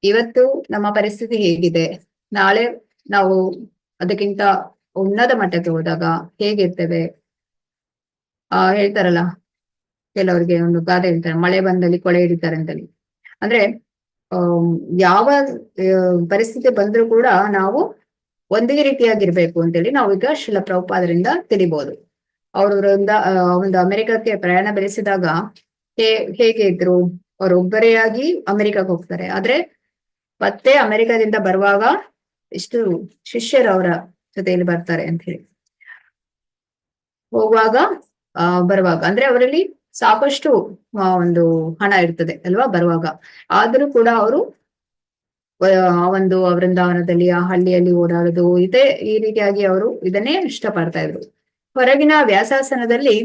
ಇವತ್ತು ನಮ್ಮ ಪರಿಸ್ಥಿತಿ ಹೇಗಿದೆ, ನಾಳೆ ನಾವು ಅದಕ್ಕಿಂತ ಉನ್ನತ ಮಟ್ಟಕ್ಕೆ ಹೋದಾಗ ಹೇಗಿರ್ತೇವೆ. ಹೇಳ್ತಾರಲ್ಲ ಕೆಲವರಿಗೆ ಒಂದು ಗಾದೆ ಹೇಳ್ತಾರೆ, ಮಳೆ ಬಂದಲ್ಲಿ ಕೊಳೆ ಹಿಡಿತಾರೆ ಅಂತೇಳಿ. ಅಂದ್ರೆ ಯಾವ ಪರಿಸ್ಥಿತಿ ಬಂದ್ರೂ ಕೂಡ ನಾವು ಒಂದೇ ರೀತಿಯಾಗಿರ್ಬೇಕು ಅಂತೇಳಿ ನಾವೀಗ ಶ್ರೀಲ ಪ್ರಭುಪಾದರಿಂದ ತಿಳಿಬಹುದು. ಅವರಿಂದ ಒಂದು ಅಮೆರಿಕಕ್ಕೆ ಪ್ರಯಾಣ ಬೆಳೆಸಿದಾಗ ಹೇಗೆ ಇದ್ರು, ಅವರೊಬ್ಬರೇ ಆಗಿ ಅಮೆರಿಕಕ್ಕೆ ಹೋಗ್ತಾರೆ. ಆದ್ರೆ ಮತ್ತೆ ಅಮೆರಿಕದಿಂದ ಬರುವಾಗ ಇಷ್ಟು ಶಿಷ್ಯರು ಅವರ ಜೊತೆಯಲ್ಲಿ ಬರ್ತಾರೆ ಅಂತ ಹೇಳಿ. ಹೋಗುವಾಗ ಬರುವಾಗ ಅಂದ್ರೆ ಅವರಲ್ಲಿ ಸಾಕಷ್ಟು ಒಂದು ಹಣ ಇರ್ತದೆ ಅಲ್ವಾ ಬರುವಾಗ. ಆದ್ರೂ ಕೂಡ ಅವರು ಒಂದು ವೃಂದಾವನದಲ್ಲಿ ಆ ಹಳ್ಳಿಯಲ್ಲಿ ಓಡಾಡುದು ಈ ರೀತಿಯಾಗಿ ಅವರು ಇದನ್ನೇ ಇಷ್ಟಪಡ್ತಾ ಇದ್ರು. ಹೊರಗಿನ ವ್ಯಾಸಾಸನದಲ್ಲಿ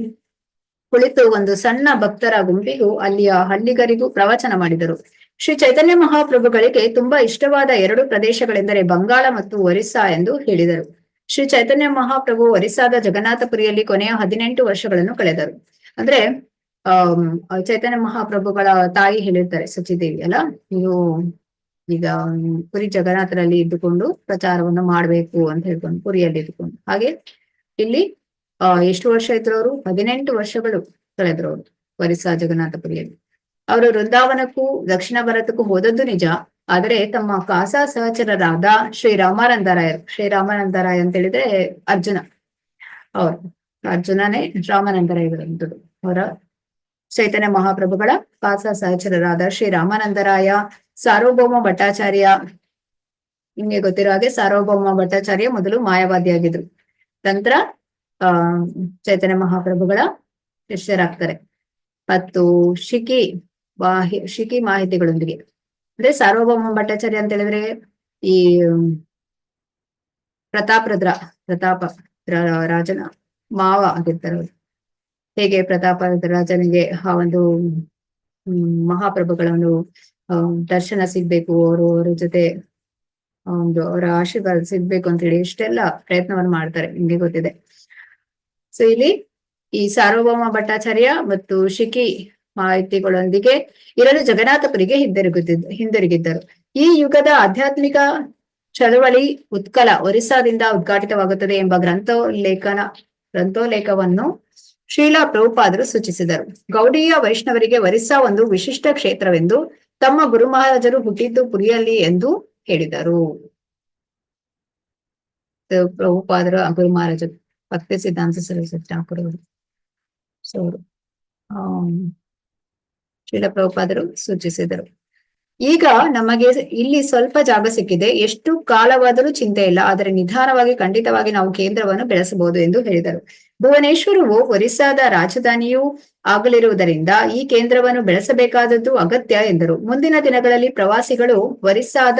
ಕುಳಿತು ಒಂದು ಸಣ್ಣ ಭಕ್ತರ ಗುಂಪಿಗೂ ಅಲ್ಲಿಯ ಹಳ್ಳಿಗರಿಗೂ ಪ್ರವಚನ ಮಾಡಿದರು. ಶ್ರೀ ಚೈತನ್ಯ ಮಹಾಪ್ರಭುಗಳಿಗೆ ತುಂಬಾ ಇಷ್ಟವಾದ 2 ಪ್ರದೇಶಗಳೆಂದರೆ ಬಂಗಾಳ ಮತ್ತು ಒರಿಸ್ಸಾ ಎಂದು ಹೇಳಿದರು. ಶ್ರೀ ಚೈತನ್ಯ ಮಹಾಪ್ರಭು ಒರಿಸ್ಸಾದ ಜಗನ್ನಾಥಪುರಿಯಲ್ಲಿ ಕೊನೆಯ 18 ವರ್ಷಗಳನ್ನು ಕಳೆದರು. ಅಂದ್ರೆ ಚೈತನ್ಯ ಮಹಾಪ್ರಭುಗಳ ತಾಯಿ ಹೇಳಿರ್ತಾರೆ, ಸಚಿದೇವಿ ಅಲ್ಲ, ನೀವು ಈಗ ಪುರಿ ಜಗನ್ನಾಥರಲ್ಲಿ ಇದ್ದುಕೊಂಡು ಪ್ರಚಾರವನ್ನು ಮಾಡ್ಬೇಕು ಅಂತ ಹೇಳ್ಕೊಂಡು ಪುರಿಯಲ್ಲಿ ಇದ್ದುಕೊಂಡು. ಹಾಗೆ ಇಲ್ಲಿ ಎಷ್ಟು ವರ್ಷ ಇದ್ರು ಅವರು? 18 ವರ್ಷಗಳು ಕಳೆದ್ರು ಅವರು ಒರಿಸ್ಸಾ ಜಗನ್ನಾಥಪುರಿಯಲ್ಲಿ. ಅವರು ವೃಂದಾವನಕ್ಕೂ ದಕ್ಷಿಣ ಭಾರತಕ್ಕೂ ಹೋದದ್ದು ನಿಜ. ಆದರೆ ತಮ್ಮ ಕಾಸಾ ಸಹಚರರಾದ ಶ್ರೀರಾಮಾನಂದರಾಯ ಅಂತ ಹೇಳಿದ್ರೆ ಅರ್ಜುನ, ಅವರು ಅರ್ಜುನನೇ ರಾಮಾನಂದರಾಯರಂಥದ್ದು. ಅವರ ಚೈತನ್ಯ ಮಹಾಪ್ರಭುಗಳ ಕಾಸಾ ಸಹಚರರಾದ ಶ್ರೀರಾಮಾನಂದರಾಯ, ಸಾರ್ವಭೌಮ ಭಟ್ಟಾಚಾರ್ಯ. ನಿಮ್ಗೆ ಗೊತ್ತಿರೋ ಹಾಗೆ ಸಾರ್ವಭೌಮ ಭಟ್ಟಾಚಾರ್ಯ ಮೊದಲು ಮಾಯಾವಾದಿಯಾಗಿದ್ರು, ನಂತರ ಚೈತನ್ಯ ಮಹಾಪ್ರಭುಗಳ ಶಿಷ್ಯರಾಗ್ತಾರೆ. ಮತ್ತು ಶಿಖಿ ಮಾಹಿತಿಗಳೊಂದಿಗೆ, ಅಂದ್ರೆ ಸಾರ್ವಭೌಮ ಭಟ್ಟಾಚಾರ್ಯ ಅಂತ ಹೇಳಿದ್ರೆ ಈ ಪ್ರತಾಪ ರಾಜನ ಮಾವ ಆಗಿರ್ತಾರೆ ಅವರು. ಹೇಗೆ ಪ್ರತಾಪ ರಾಜನಿಗೆ ಆ ಒಂದು ಮಹಾಪ್ರಭುಗಳ ಒಂದು ದರ್ಶನ ಸಿಗ್ಬೇಕು, ಅವರ ಜೊತೆ ಅವರ ಆಶೀರ್ವಾದ ಸಿಗ್ಬೇಕು ಅಂತ ಹೇಳಿ ಇಷ್ಟೆಲ್ಲ ಪ್ರಯತ್ನವನ್ನು ಮಾಡ್ತಾರೆ, ನಿಮ್ಗೆ ಗೊತ್ತಿದೆ. ಸೊ ಇಲ್ಲಿ ಈ ಸಾರ್ವಭೌಮ ಭಟ್ಟಾಚಾರ್ಯ ಮತ್ತು ಶಿಖಿ ಮಾಹಿತಿಗಳೊಂದಿಗೆ ಇರಲು ಜಗನ್ನಾಥಪುರಿಗೆ ಹಿಂದಿರುಗಿದ್ದರು. ಈ ಯುಗದ ಆಧ್ಯಾತ್ಮಿಕ ಚಳವಳಿ ಉತ್ಕಲ ಒರಿಸ್ಸಾದಿಂದ ಉದ್ಘಾಟಿತವಾಗುತ್ತದೆ ಎಂಬ ಗ್ರಂಥೋಲ್ಲೇಖವನ್ನು ಶ್ರೀಲ ಪ್ರಭುಪಾದರು ಸೂಚಿಸಿದರು. ಗೌಡೀಯ ವೈಷ್ಣವರಿಗೆ ಒರಿಸ್ಸಾ ಒಂದು ವಿಶಿಷ್ಟ ಕ್ಷೇತ್ರವೆಂದು, ತಮ್ಮ ಗುರು ಮಹಾರಾಜರು ಹುಟ್ಟಿದ್ದು ಪುರಿಯಲ್ಲಿ ಎಂದು ಹೇಳಿದರು. ಪ್ರಭುಪಾದರು ಗುರು ಮಹಾರಾಜರು ಭಕ್ತಿ ಸಿದ್ಧಾಂತ ಸರಸ್ವತಿ ಠಾಕೂರ್ ಅವರು. ಸೊ ಶ್ರೀಲ ಪ್ರಭುಪಾದರು ಸೂಚಿಸಿದರು. ಈಗ ನಮಗೆ ಇಲ್ಲಿ ಸ್ವಲ್ಪ ಜಾಗ ಸಿಕ್ಕಿದೆ, ಎಷ್ಟು ಕಾಲವಾದರೂ ಚಿಂತೆ ಇಲ್ಲ, ಆದರೆ ನಿಧಾನವಾಗಿ ಖಂಡಿತವಾಗಿ ನಾವು ಕೇಂದ್ರವನ್ನು ಬೆಳೆಸಬಹುದು ಎಂದು ಹೇಳಿದರು. ಭುವನೇಶ್ವರವು ಒರಿಸ್ಸಾದ ರಾಜಧಾನಿಯೂ ಆಗಲಿರುವುದರಿಂದ ಈ ಕೇಂದ್ರವನ್ನು ಬೆಳೆಸಬೇಕಾದದ್ದು ಅಗತ್ಯ ಎಂದರು. ಮುಂದಿನ ದಿನಗಳಲ್ಲಿ ಪ್ರವಾಸಿಗಳು ಒರಿಸ್ಸಾದ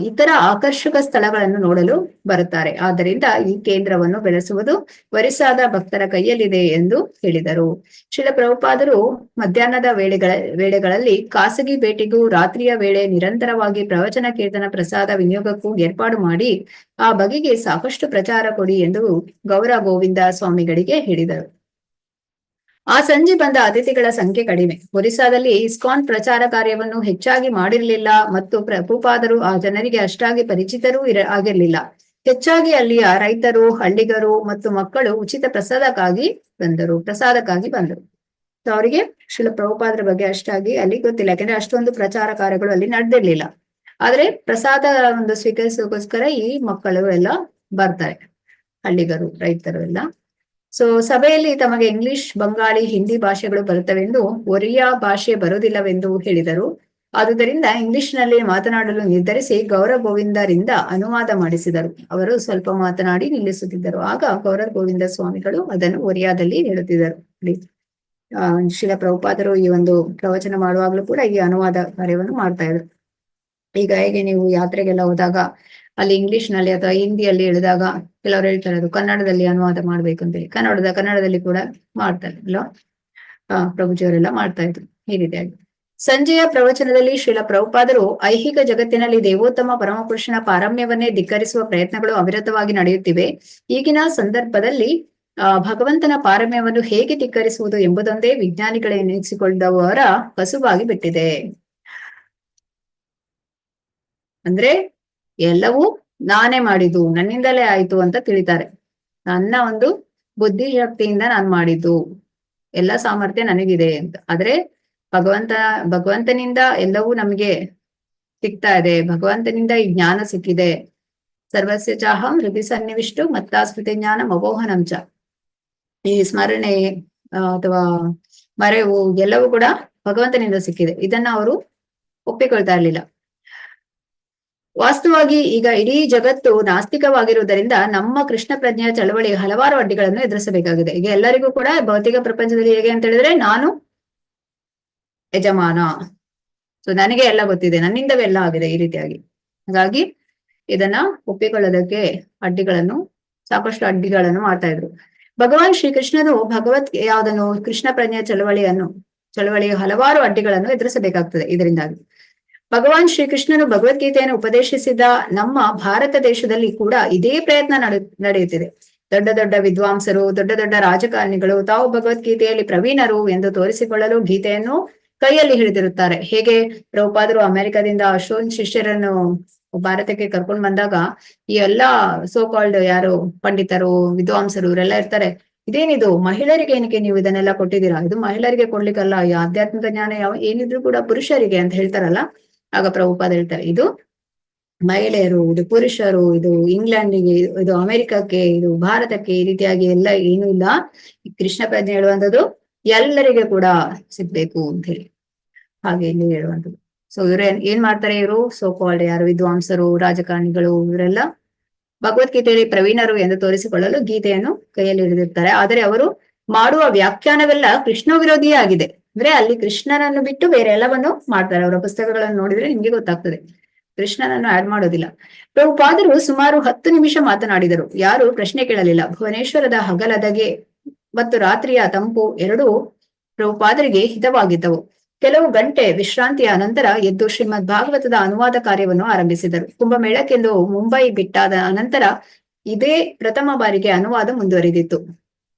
ಇತರ ಆಕರ್ಷಕ ಸ್ಥಳಗಳನ್ನು ನೋಡಲು ಬರುತ್ತಾರೆ. ಆದ್ದರಿಂದ ಈ ಕೇಂದ್ರವನ್ನು ಬೆಳೆಸುವುದು ಒರಿಸ್ಸಾದ ಭಕ್ತರ ಕೈಯಲ್ಲಿದೆ ಎಂದು ಹೇಳಿದರು. ಶ್ರೀಲ ಪ್ರಭುಪಾದರು ಮಧ್ಯಾಹ್ನದ ವೇಳೆಗಳಲ್ಲಿ ಖಾಸಗಿ ಭೇಟಿಗೂ ರಾತ್ರಿಯ ವೇಳೆ ನಿರಂತರವಾಗಿ ಪ್ರವಚನ ಕೀರ್ತನ ಪ್ರಸಾದ ವಿನಿಯೋಗಕ್ಕೂ ಏರ್ಪಾಡು ಮಾಡಿ ಆ ಬಗೆಗೆ ಸಾಕಷ್ಟು ಪ್ರಚಾರ ಕೊಡಿ ಎಂದು ಗೌರ ಗೋವಿಂದ ಸ್ವಾಮಿಗಳಿಗೆ ಹೇಳಿದರು. ಆ ಸಂಜೆ ಬಂದ ಅತಿಥಿಗಳ ಸಂಖ್ಯೆ ಕಡಿಮೆ. ಒರಿಸ್ಸಾದಲ್ಲಿ ಇಸ್ಕಾನ್ ಪ್ರಚಾರ ಕಾರ್ಯವನ್ನು ಹೆಚ್ಚಾಗಿ ಮಾಡಿರಲಿಲ್ಲ ಮತ್ತು ಪ್ರಭುಪಾದರು ಆ ಜನರಿಗೆ ಅಷ್ಟಾಗಿ ಪರಿಚಿತರೂ ಆಗಿರಲಿಲ್ಲ. ಹೆಚ್ಚಾಗಿ ಅಲ್ಲಿಯ ರೈತರು, ಹಳ್ಳಿಗರು ಮತ್ತು ಮಕ್ಕಳು ಉಚಿತ ಪ್ರಸಾದಕ್ಕಾಗಿ ಬಂದರು. ಸೊ ಅವರಿಗೆ ಶ್ರೀಲ ಪ್ರಭುಪಾದರ ಬಗ್ಗೆ ಅಷ್ಟಾಗಿ ಅಲ್ಲಿ ಗೊತ್ತಿಲ್ಲ, ಯಾಕಂದ್ರೆ ಅಷ್ಟೊಂದು ಪ್ರಚಾರ ಕಾರ್ಯಗಳು ಅಲ್ಲಿ ನಡೆದಿರ್ಲಿಲ್ಲ. ಆದ್ರೆ ಪ್ರಸಾದ ಒಂದು ಸ್ವೀಕರಿಸೋಗೋಸ್ಕರ ಈ ಮಕ್ಕಳು ಎಲ್ಲ ಬರ್ತಾರೆ, ಹಳ್ಳಿಗರು, ರೈತರು ಎಲ್ಲ. ಸೊ ಸಭೆಯಲ್ಲಿ ತಮಗೆ ಇಂಗ್ಲಿಷ್, ಬಂಗಾಳಿ, ಹಿಂದಿ ಭಾಷೆಗಳು ಬರುತ್ತವೆಂದು, ಒರಿಯಾ ಭಾಷೆ ಬರುವುದಿಲ್ಲವೆಂದು ಹೇಳಿದರು. ಆದುದರಿಂದ ಇಂಗ್ಲಿಷ್ನಲ್ಲಿ ಮಾತನಾಡಲು ನಿರ್ಧರಿಸಿ ಗೌರ ಗೋವಿಂದರಿಂದ ಅನುವಾದ ಮಾಡಿಸಿದರು. ಅವರು ಸ್ವಲ್ಪ ಮಾತನಾಡಿ ನಿಲ್ಲಿಸುತ್ತಿದ್ದರು. ಆಗ ಗೌರ ಗೋವಿಂದ ಸ್ವಾಮಿಗಳು ಅದನ್ನು ಒರಿಯಾದಲ್ಲಿ ಹೇಳುತ್ತಿದ್ದರು. ಶ್ರೀಲ ಪ್ರಭುಪಾದರು ಈ ಒಂದು ಪ್ರವಚನ ಮಾಡುವಾಗಲೂ ಕೂಡ ಈ ಅನುವಾದ ಕಾರ್ಯವನ್ನು ಮಾಡ್ತಾ ಇದ್ರು. ಈಗ ಹೇಗೆ ನೀವು ಯಾತ್ರೆಗೆಲ್ಲ ಹೋದಾಗ ಅಲ್ಲಿ ಇಂಗ್ಲಿಷ್ ನಲ್ಲಿ ಅಥವಾ ಹಿಂದಿಯಲ್ಲಿ ಹೇಳಿದಾಗ ಕೆಲವರು ಹೇಳ್ತಾರೆ ಅದು ಕನ್ನಡದಲ್ಲಿ ಅನುವಾದ ಮಾಡ್ಬೇಕು ಅಂತೇಳಿ, ಕನ್ನಡದಲ್ಲಿ ಕೂಡ ಮಾಡ್ತಾರೆ ಅಲ್ವಾ. ಪ್ರಭುಜಿಯವರೆಲ್ಲ ಮಾಡ್ತಾ ಇದ್ರು ಈ ರೀತಿಯಾಗಿ. ಸಂಜೆಯ ಪ್ರವಚನದಲ್ಲಿ ಶ್ರೀಲ ಪ್ರಭುಪಾದರು ಐಹಿಕ ಜಗತ್ತಿನಲ್ಲಿ ದೇವೋತ್ತಮ ಪರಮಪುರುಷನ ಪಾರಮ್ಯವನ್ನೇ ಧಿಕ್ಕರಿಸುವ ಪ್ರಯತ್ನಗಳು ಅವಿರತವಾಗಿ ನಡೆಯುತ್ತಿವೆ. ಈಗಿನ ಸಂದರ್ಭದಲ್ಲಿ ಭಗವಂತನ ಪಾರಮ್ಯವನ್ನು ಹೇಗೆ ಧಿಕ್ಕರಿಸುವುದು ಎಂಬುದೊಂದೇ ವಿಜ್ಞಾನಿಗಳೆನಿಸಿಕೊಳ್ಳುವವರ ಕಸುಬಾಗಿ ಬಿಟ್ಟಿದೆ. ಅಂದ್ರೆ ಎಲ್ಲವೂ ನಾನೇ ಮಾಡಿದ್ದು, ನನ್ನಿಂದಲೇ ಆಯ್ತು ಅಂತ ತಿಳಿತಾರೆ. ನನ್ನ ಒಂದು ಬುದ್ಧಿ ಶಕ್ತಿಯಿಂದ ನಾನು ಮಾಡಿದ್ದು, ಎಲ್ಲ ಸಾಮರ್ಥ್ಯ ನನಗಿದೆ ಅಂತ. ಆದ್ರೆ ಭಗವಂತನಿಂದ ಎಲ್ಲವೂ ನಮಗೆ ಸಿಗ್ತಾ ಇದೆ, ಭಗವಂತನಿಂದ ಈ ಜ್ಞಾನ ಸಿಕ್ಕಿದೆ. ಸರ್ವಸ್ಯ ಚಾಹಂ ಹೃದಯ ಸನ್ನಿವಿಷ್ಟು ಮತ್ತ ಸ್ಮೃತಿ ಜ್ಞಾನ ಮವೋಹನಂಚ. ಈ ಸ್ಮರಣೆ ಅಥವಾ ಮರೆವು ಎಲ್ಲವೂ ಕೂಡ ಭಗವಂತನಿಂದ ಸಿಕ್ಕಿದೆ. ಇದನ್ನ ಅವರು ಒಪ್ಪಿಕೊಳ್ತಾ ಇರ್ಲಿಲ್ಲ. ವಾಸ್ತವವಾಗಿ ಈಗ ಇಡೀ ಜಗತ್ತು ನಾಸ್ತಿಕವಾಗಿರುವುದರಿಂದ ನಮ್ಮ ಕೃಷ್ಣ ಪ್ರಜ್ಞೆಯ ಚಳವಳಿ ಹಲವಾರು ಅಡ್ಡಿಗಳನ್ನು ಎದುರಿಸಬೇಕಾಗಿದೆ. ಈಗ ಎಲ್ಲರಿಗೂ ಕೂಡ ಭೌತಿಕ ಪ್ರಪಂಚದಲ್ಲಿ ಹೇಗೆ ಅಂತ ಹೇಳಿದ್ರೆ ನಾನು ಯಜಮಾನ, ಸೊ ನನಗೆ ಎಲ್ಲ ಗೊತ್ತಿದೆ, ನನ್ನಿಂದವೇ ಎಲ್ಲ ಆಗಿದೆ ಈ ರೀತಿಯಾಗಿ. ಹಾಗಾಗಿ ಇದನ್ನ ಒಪ್ಪಿಕೊಳ್ಳೋದಕ್ಕೆ ಸಾಕಷ್ಟು ಅಡ್ಡಿಗಳನ್ನು ಮಾಡ್ತಾ ಇದ್ರು. ಭಗವಾನ್ ಶ್ರೀಕೃಷ್ಣನು ಯಾವುದನ್ನು ಕೃಷ್ಣ ಪ್ರಜ್ಞೆಯ ಚಳವಳಿಯ ಹಲವಾರು ಅಡ್ಡಿಗಳನ್ನು ಎದುರಿಸಬೇಕಾಗ್ತದೆ. ಇದರಿಂದಾಗಿ ಭಗವಾನ್ ಶ್ರೀಕೃಷ್ಣನು ಭಗವದ್ಗೀತೆಯನ್ನು ಉಪದೇಶಿಸಿದ ನಮ್ಮ ಭಾರತ ದೇಶದಲ್ಲಿ ಕೂಡ ಇದೇ ಪ್ರಯತ್ನ ನಡೆಯುತ್ತಿದೆ. ದೊಡ್ಡ ದೊಡ್ಡ ವಿದ್ವಾಂಸರು, ದೊಡ್ಡ ದೊಡ್ಡ ರಾಜಕಾರಣಿಗಳು ತಾವು ಭಗವದ್ಗೀತೆಯಲ್ಲಿ ಪ್ರವೀಣರು ಎಂದು ತೋರಿಸಿಕೊಳ್ಳಲು ಗೀತೆಯನ್ನು ಕೈಯಲ್ಲಿ ಹಿಡಿದಿರುತ್ತಾರೆ. ಹೇಗೆ ಪ್ರಭುಪಾದರು ಅಮೆರಿಕದಿಂದ ಅಷ್ಟೊಂದು ಶಿಷ್ಯರನ್ನು ಭಾರತಕ್ಕೆ ಕರ್ಕೊಂಡು ಬಂದಾಗ ಈ ಎಲ್ಲಾ ಸೋ ಕಾಲ್ಡ್ ಯಾರು ಪಂಡಿತರು, ವಿದ್ವಾಂಸರು ಇವರೆಲ್ಲ ಇರ್ತಾರೆ. ಇದೇನಿದು ಮಹಿಳೆಯರಿಗೆ ಏನಕ್ಕೆ ನೀವು ಇದನ್ನೆಲ್ಲ ಕೊಟ್ಟಿದ್ದೀರಾ, ಇದು ಮಹಿಳೆಯರಿಗೆ ಕೊಡ್ಲಿಕ್ಕಲ್ಲ, ಈ ಆಧ್ಯಾತ್ಮಿಕ ಜ್ಞಾನ ಏನಿದ್ರು ಕೂಡ ಪುರುಷರಿಗೆ ಅಂತ ಹೇಳ್ತಾರಲ್ಲ. ಆಗ ಪ್ರಭುಪಾದ ಹೇಳ್ತಾರೆ, ಇದು ಮಹಿಳೆಯರು, ಇದು ಪುರುಷರು, ಇದು ಇಂಗ್ಲೆಂಡಿಗೆ, ಇದು ಅಮೆರಿಕಕ್ಕೆ, ಇದು ಭಾರತಕ್ಕೆ, ಈ ರೀತಿಯಾಗಿ ಎಲ್ಲ ಏನೂ ಇಲ್ಲ. ಕೃಷ್ಣ ಪ್ರಜ್ಞೆ ಹೇಳುವಂಥದ್ದು ಎಲ್ಲರಿಗೆ ಕೂಡ ಸಿಗ್ಬೇಕು ಅಂತ ಹೇಳಿ ಹಾಗೆ ಇಲ್ಲಿ ಹೇಳುವಂಥದ್ದು. ಸೊ ಇವ್ರ ಏನ್ ಮಾಡ್ತಾರೆ, ಇವರು ಸೋ ಕಾಲ್ಡ್ ಯಾರು ವಿದ್ವಾಂಸರು, ರಾಜಕಾರಣಿಗಳು ಇವರೆಲ್ಲ ಭಗವದ್ಗೀತೆಯಲ್ಲಿ ಪ್ರವೀಣರು ಎಂದು ತೋರಿಸಿಕೊಳ್ಳಲು ಗೀತೆಯನ್ನು ಕೈಯಲ್ಲಿ ಹಿಡಿದಿರ್ತಾರೆ. ಆದರೆ ಅವರು ಮಾಡುವ ವ್ಯಾಖ್ಯಾನವೆಲ್ಲ ಕೃಷ್ಣ ವಿರೋಧಿಯೇ ಆಗಿದೆ. ಅಂದ್ರೆ ಅಲ್ಲಿ ಕೃಷ್ಣನನ್ನು ಬಿಟ್ಟು ಬೇರೆ ಎಲ್ಲವನ್ನು ಮಾಡ್ತಾರೆ. ಅವರ ಪುಸ್ತಕಗಳನ್ನು ನೋಡಿದ್ರೆ ನಿಮ್ಗೆ ಗೊತ್ತಾಗ್ತದೆ, ಕೃಷ್ಣನನ್ನು ಆಡ್ ಮಾಡೋದಿಲ್ಲ. ಪ್ರಭುಪಾದರು ಸುಮಾರು 10 ನಿಮಿಷ ಮಾತನಾಡಿದರು. ಯಾರು ಪ್ರಶ್ನೆ ಕೇಳಲಿಲ್ಲ. ಭುವನೇಶ್ವರದ ಹಗಲದಗೆ ಮತ್ತು ರಾತ್ರಿಯ ತಂಪು ಎರಡೂ ಪ್ರಭುಪಾದರಿಗೆ ಹಿತವಾಗಿದ್ದವು. ಕೆಲವು ಗಂಟೆ ವಿಶ್ರಾಂತಿಯ ಅನಂತರ ಎದ್ದು ಶ್ರೀಮದ್ ಭಾಗವತದ ಅನುವಾದ ಕಾರ್ಯವನ್ನು ಆರಂಭಿಸಿದರು. ಕುಂಭಮೇಳಕ್ಕೆಂದು ಮುಂಬೈ ಬಿಟ್ಟಾದ ಅನಂತರ ಇದೇ ಪ್ರಥಮ ಬಾರಿಗೆ ಅನುವಾದ ಮುಂದುವರಿದಿತ್ತು.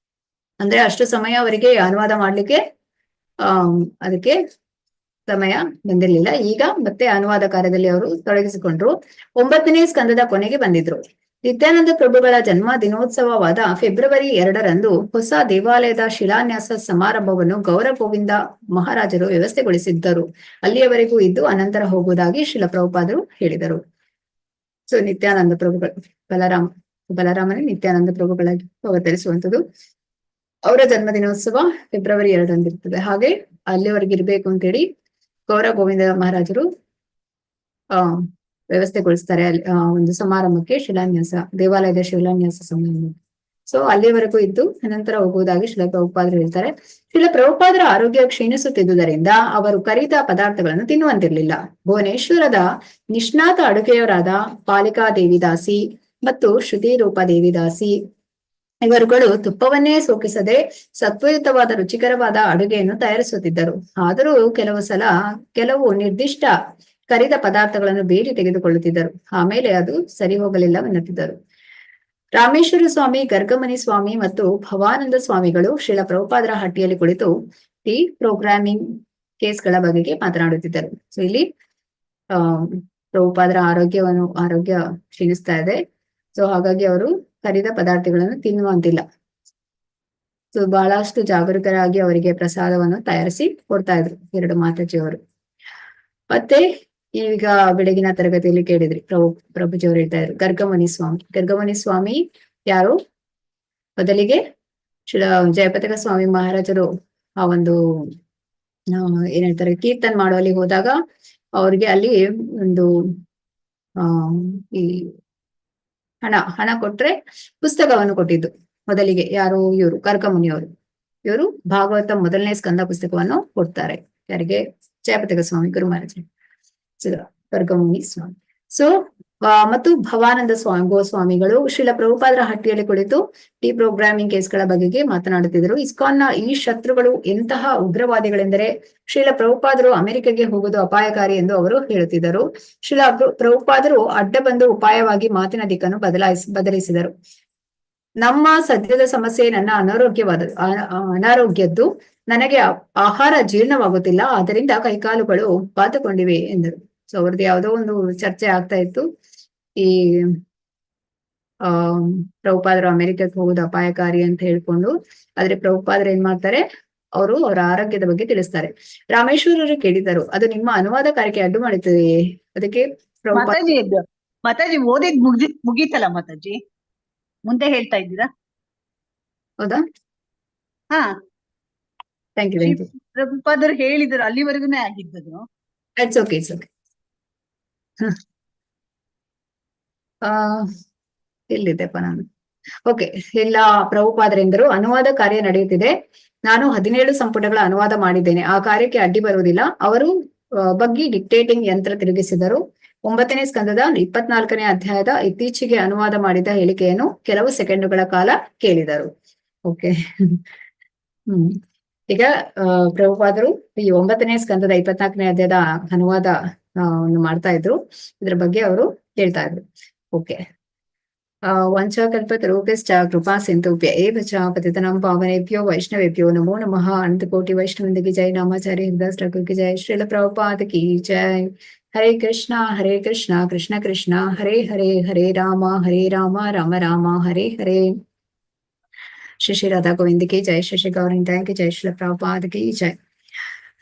ಅಂದ್ರೆ ಅಷ್ಟು ಸಮಯ ಅವರಿಗೆ ಅನುವಾದ ಮಾಡ್ಲಿಕ್ಕೆ ಅದಕ್ಕೆ ಸಮಯ ಬಂದಿರಲಿಲ್ಲ. ಈಗ ಮತ್ತೆ ಅನುವಾದ ಕಾರ್ಯದಲ್ಲಿ ಅವರು ತೊಡಗಿಸಿಕೊಂಡ್ರು. 9ನೇ ಸ್ಕಂದದ ಕೊನೆಗೆ ಬಂದಿದ್ರು. ನಿತ್ಯಾನಂದ ಪ್ರಭುಗಳ ಜನ್ಮ ದಿನೋತ್ಸವವಾದ ಫೆಬ್ರವರಿ 2ರಂದು ಹೊಸ ದೇವಾಲಯದ ಶಿಲಾನ್ಯಾಸ ಸಮಾರಂಭವನ್ನು ಗೌರ ಗೋವಿಂದ ಮಹಾರಾಜರು ವ್ಯವಸ್ಥೆಗೊಳಿಸಿದ್ದರು. ಅಲ್ಲಿಯವರೆಗೂ ಇದ್ದು ಅನಂತರ ಹೋಗುವುದಾಗಿ ಶ್ರೀಲ ಪ್ರಭುಪಾದರು ಹೇಳಿದರು. ಸೊ ನಿತ್ಯಾನಂದ ಪ್ರಭುಗಳು ಬಲರಾಮನೇ ನಿತ್ಯಾನಂದ ಪ್ರಭುಗಳಾಗಿ ಅವತರಿಸುವಂಥದ್ದು. ಅವರ ಜನ್ಮ ದಿನೋತ್ಸವ ಫೆಬ್ರವರಿ 2ರಂದಿರ್ತದೆ. ಹಾಗೆ ಅಲ್ಲಿವರೆಗೆ ಇರ್ಬೇಕು ಅಂತೇಳಿ ಗೌರ ಗೋವಿಂದ ಮಹಾರಾಜರು ಆ ವ್ಯವಸ್ಥೆಗೊಳಿಸ್ತಾರೆ ಅಲ್ಲಿ ಒಂದು ಸಮಾರಂಭಕ್ಕೆ ಶಿಲಾನ್ಯಾಸ, ದೇವಾಲಯದ ಶಿಲಾನ್ಯಾಸ ಸಮಾರಂಭ. ಸೊ ಅಲ್ಲಿವರೆಗೂ ಇದ್ದು ಅನಂತರ ಹೋಗುವುದಾಗಿ ಶಿಲ ಪ್ರಭುಪಾದರು ಹೇಳ್ತಾರೆ. ಶಿಲ ಪ್ರಭುಪಾದರ ಆರೋಗ್ಯ ಕ್ಷೀಣಿಸುತ್ತಿದ್ದುದರಿಂದ ಅವರು ಕರಿದ ಪದಾರ್ಥಗಳನ್ನು ತಿನ್ನುವಂತಿರ್ಲಿಲ್ಲ. ಭುವನೇಶ್ವರದ ನಿಷ್ಣಾತ ಅಡುಗೆಯವರಾದ ಪಾಲಿಕಾ ದೇವಿದಾಸಿ ಮತ್ತು ಶ್ರುತಿ ರೂಪ ದೇವಿದಾಸಿ ಇವರುಗಳು ತುಪ್ಪವನ್ನೇ ಸೋಕಿಸದೆ ಸತ್ವಯುತವಾದ ರುಚಿಕರವಾದ ಅಡುಗೆಯನ್ನು ತಯಾರಿಸುತ್ತಿದ್ದರು. ಆದರೂ ಕೆಲವು ನಿರ್ದಿಷ್ಟ ಕರಿದ ಪದಾರ್ಥಗಳನ್ನು ಬೇಡಿ ತೆಗೆದುಕೊಳ್ಳುತ್ತಿದ್ದರು. ಆಮೇಲೆ ಅದು ಸರಿ ಹೋಗಲಿಲ್ಲವೆನ್ನುತ್ತಿದ್ದರು. ರಾಮೇಶ್ವರ ಸ್ವಾಮಿ, ಗರ್ಗಮನಿ ಸ್ವಾಮಿ ಮತ್ತು ಭವಾನಂದ ಸ್ವಾಮಿಗಳು ಶ್ರೀಲ ಪ್ರಭುಪಾದರ ಹಟ್ಟಿಯಲ್ಲಿ ಕುಳಿತು ಟಿ ಪ್ರೋಗ್ರಾಮಿಂಗ್ ಕೇಸ್ಗಳ ಬಗೆಗೆ ಮಾತನಾಡುತ್ತಿದ್ದರು. ಸೊ ಇಲ್ಲಿ ಪ್ರಭುಪಾದರ ಆರೋಗ್ಯ ಕ್ಷೀಣಿಸ್ತಾ ಇದೆ. ಸೊ ಹಾಗಾಗಿ ಅವರು ಕರಿದ ಪದಾರ್ಥಗಳನ್ನು ತಿನ್ನುವಂತಿಲ್ಲ. ಸೊ ಬಹಳಷ್ಟು ಜಾಗರೂಕರಾಗಿ ಅವರಿಗೆ ಪ್ರಸಾದವನ್ನು ತಯಾರಿಸಿ ಕೊಡ್ತಾ ಇದ್ರು 2 ಮಾತಾಜಿಯವರು. ಮತ್ತೆ ಈಗ ಬೆಳಗಿನ ತರಗತಿಯಲ್ಲಿ ಕೇಳಿದ್ರಿ ಪ್ರಭುಜಿಯವರು ಹೇಳ್ತಾ ಇದ್ರು ಗರ್ಗಮನಿ ಸ್ವಾಮಿ ಯಾರು? ಮೊದಲಿಗೆ ಜಯಪತಾಕ ಸ್ವಾಮಿ ಮಹಾರಾಜರು ಆ ಒಂದು ಏನ್ ಹೇಳ್ತಾರೆ ಕೀರ್ತನ್ ಮಾಡುವಲ್ಲಿ ಹೋದಾಗ ಅವ್ರಿಗೆ ಅಲ್ಲಿ ಒಂದು ಈ ಹಣ ಕೊಟ್ರೆ ಪುಸ್ತಕವನ್ನು ಕೊಟ್ಟಿದ್ದು. ಮೊದಲಿಗೆ ಯಾರು? ಇವರು ಗರ್ಗಮುನಿಯವರು. ಇವರು ಭಾಗವತ 1ನೇ ಸ್ಕಂದ ಪುಸ್ತಕವನ್ನು ಕೊಡ್ತಾರೆ. ಯಾರಿಗೆ? ಜಯಪತಾಕ ಸ್ವಾಮಿ ಗುರು ಮಹಾರಾಜ ಗರ್ಗಮುನಿ ಸ್ವಾಮಿ. ಸೊ ಮತ್ತು ಭವಾನಂದ ಗೋಸ್ವಾಮಿಗಳು ಶ್ರೀಲ ಪ್ರಭುಪಾದರ ಹಟ್ಟಿಯಲ್ಲಿ ಕುಳಿತು ಟಿ ಪ್ರೋಗ್ರಾಮಿಂಗ್ ಕೇಸ್ಗಳ ಬಗೆಗೆ ಮಾತನಾಡುತ್ತಿದ್ದರು. ಇಸ್ಕಾನ್ನ ಈ ಶತ್ರುಗಳು ಎಂತಹ ಉಗ್ರವಾದಿಗಳೆಂದರೆ ಶ್ರೀಲ ಪ್ರಭುಪಾದರು ಅಮೆರಿಕೆಗೆ ಹೋಗುವುದು ಅಪಾಯಕಾರಿ ಎಂದು ಅವರು ಹೇಳುತ್ತಿದ್ದರು. ಶ್ರೀಲ ಪ್ರಭುಪಾದರು ಅಡ್ಡ ಬಂದು ಉಪಾಯವಾಗಿ ಮಾತಿನ ದಿಕ್ಕನ್ನು ಬದಲಿಸಿದರು. ನಮ್ಮ ಸದ್ಯದ ಸಮಸ್ಯೆ ನನ್ನ ಅನಾರೋಗ್ಯದ್ದು. ನನಗೆ ಆಹಾರ ಜೀರ್ಣವಾಗುತ್ತಿಲ್ಲ, ಆದ್ದರಿಂದ ಕೈಕಾಲುಗಳು ಬಾತುಕೊಂಡಿವೆ ಎಂದರು. ಸೊ ಅವ್ರದ್ದು ಯಾವುದೋ ಒಂದು ಚರ್ಚೆ ಆಗ್ತಾ ಇತ್ತು. ಈ ಪ್ರಭುಪಾದರು ಅಮೆರಿಕಕ್ಕೆ ಹೋಗುದು ಅಪಾಯಕಾರಿ ಅಂತ ಹೇಳ್ಕೊಂಡು, ಆದ್ರೆ ಪ್ರಭುಪಾದರು ಏನ್ ಮಾಡ್ತಾರೆ, ಅವರ ಆರೋಗ್ಯದ ಬಗ್ಗೆ ತಿಳಿಸ್ತಾರೆ. ರಾಮೇಶ್ವರರು ಕೇಳಿದರು, ಅದು ನಿಮ್ಮ ಅನುವಾದ ಕಾರ್ಯಕ್ಕೆ ಅಡ್ಡು ಮಾಡುತ್ತದೆಯೇ? ಅದಕ್ಕೆ ಮಾತಾಜಿ ಓದಿದ್ ಮುಗೀತಲ್ಲ ಮಾತಾಜಿ, ಮುಂದೆ ಹೇಳ್ತಾ ಇದ್ದೀರಾ? ಹೌದಾ? ಹಾ, ಥ್ಯಾಂಕ್ ಯು. ಪ್ರಭುಪಾದರು ಹೇಳಿದ್ರು, ಅಲ್ಲಿವರೆಗೂನೇ ಆಗಿದ್ದದು. It's okay. ಎಲ್ಲಿದ್ದೆಪ್ಪ ನಾನು? ಓಕೆ. ಎಲ್ಲ ಪ್ರಭುಪಾದರೆಂದರು, ಅನುವಾದ ಕಾರ್ಯ ನಡೆಯುತ್ತಿದೆ. ನಾನು 17 ಸಂಪುಟಗಳ ಅನುವಾದ ಮಾಡಿದ್ದೇನೆ. ಆ ಕಾರ್ಯಕ್ಕೆ ಅಡ್ಡಿ ಬರುವುದಿಲ್ಲ. ಅವರು ಬಗ್ಗೆ ಡಿಕ್ಟೇಟಿಂಗ್ ಯಂತ್ರ ತಿರುಗಿಸಿದರು. 9ನೇ ಸ್ಕಂದದ 24ನೇ ಅಧ್ಯಾಯದ ಇತ್ತೀಚೆಗೆ ಅನುವಾದ ಮಾಡಿದ ಹೇಳಿಕೆಯನ್ನು ಕೆಲವು ಸೆಕೆಂಡುಗಳ ಕಾಲ ಕೇಳಿದರು. ಓಕೆ. ಈಗ ಪ್ರಭುಪಾದರು ಈ 9ನೇ ಸ್ಕಂದದ 24ನೇ ಅಧ್ಯಾಯದ ಅನುವಾದ ಮಾಡ್ತಾ ಇದ್ರು. ಇದ್ರ ಬಗ್ಗೆ ಅವರು ಹೇಳ್ತಾ ಇದ್ರು. ಓಕೆ. ವಂಚಕಲ್ಪತರುಭ್ಯಶ್ಚ ಕೃಪಾ ಸಿಂಧುಭ್ಯ ಏವ ಚ ಪತಿತನಾಂ ಪಾವನೇಭ್ಯೋ ವೈಷ್ಣವೇಭ್ಯೋ ನಮೋ ನಮಃ. ಅನಂತಕೋಟಿ ವೈಷ್ಣವಂದಿಗೆ ಜೈ. ನಾಮಾಚಾರ್ಯ ಹರಿದಾಸ್ ಠಾಕೂರ್ की जय. ಶ್ರೀಲ ಪ್ರಭುಪಾದ की जय. ಹರೇ ಕೃಷ್ಣ ಕೃಷ್ಣ ಕೃಷ್ಣ ಹರೇ ಹರೇ, ಹರೇ ರಾಮ ರಾಮ ರಾಮ ಹರೇ ಹರೇ. ಶ್ರೀ ರಾಧಾ ಗೋವಿಂದ की जय. ಶ್ರೀ ಗೌರಂಗ की जय. ಶ್ರೀಲ ಪ್ರಭುಪಾದ की जय.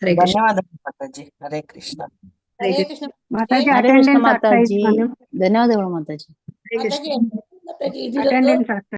ಹರೇ ಕೃಷ್ಣ. ಧನ್ಯವಾದಗಳು ಮಾತಾಜಿ. ಹರೇ ಕೃಷ್ಣ. ಹರೇ ಕೃಷ್ಣ ಮಾತಾಜಿ ಹರೇ ಕೃಷ್ಣ ಅಟೆಂಡೆನ್ಸ್ ಆಗ್ತಾ ಮಾತಾಜಿ. ಇತ್ತು. ಧನ್ಯವಾದಗಳು ಮಾತಾಜಿ. ಹರೇ ಕೃಷ್ಣ. ಮಾತಾಜಿ, ಅಟೆಂಡೆನ್ಸ್ ಆಗ್ತಾ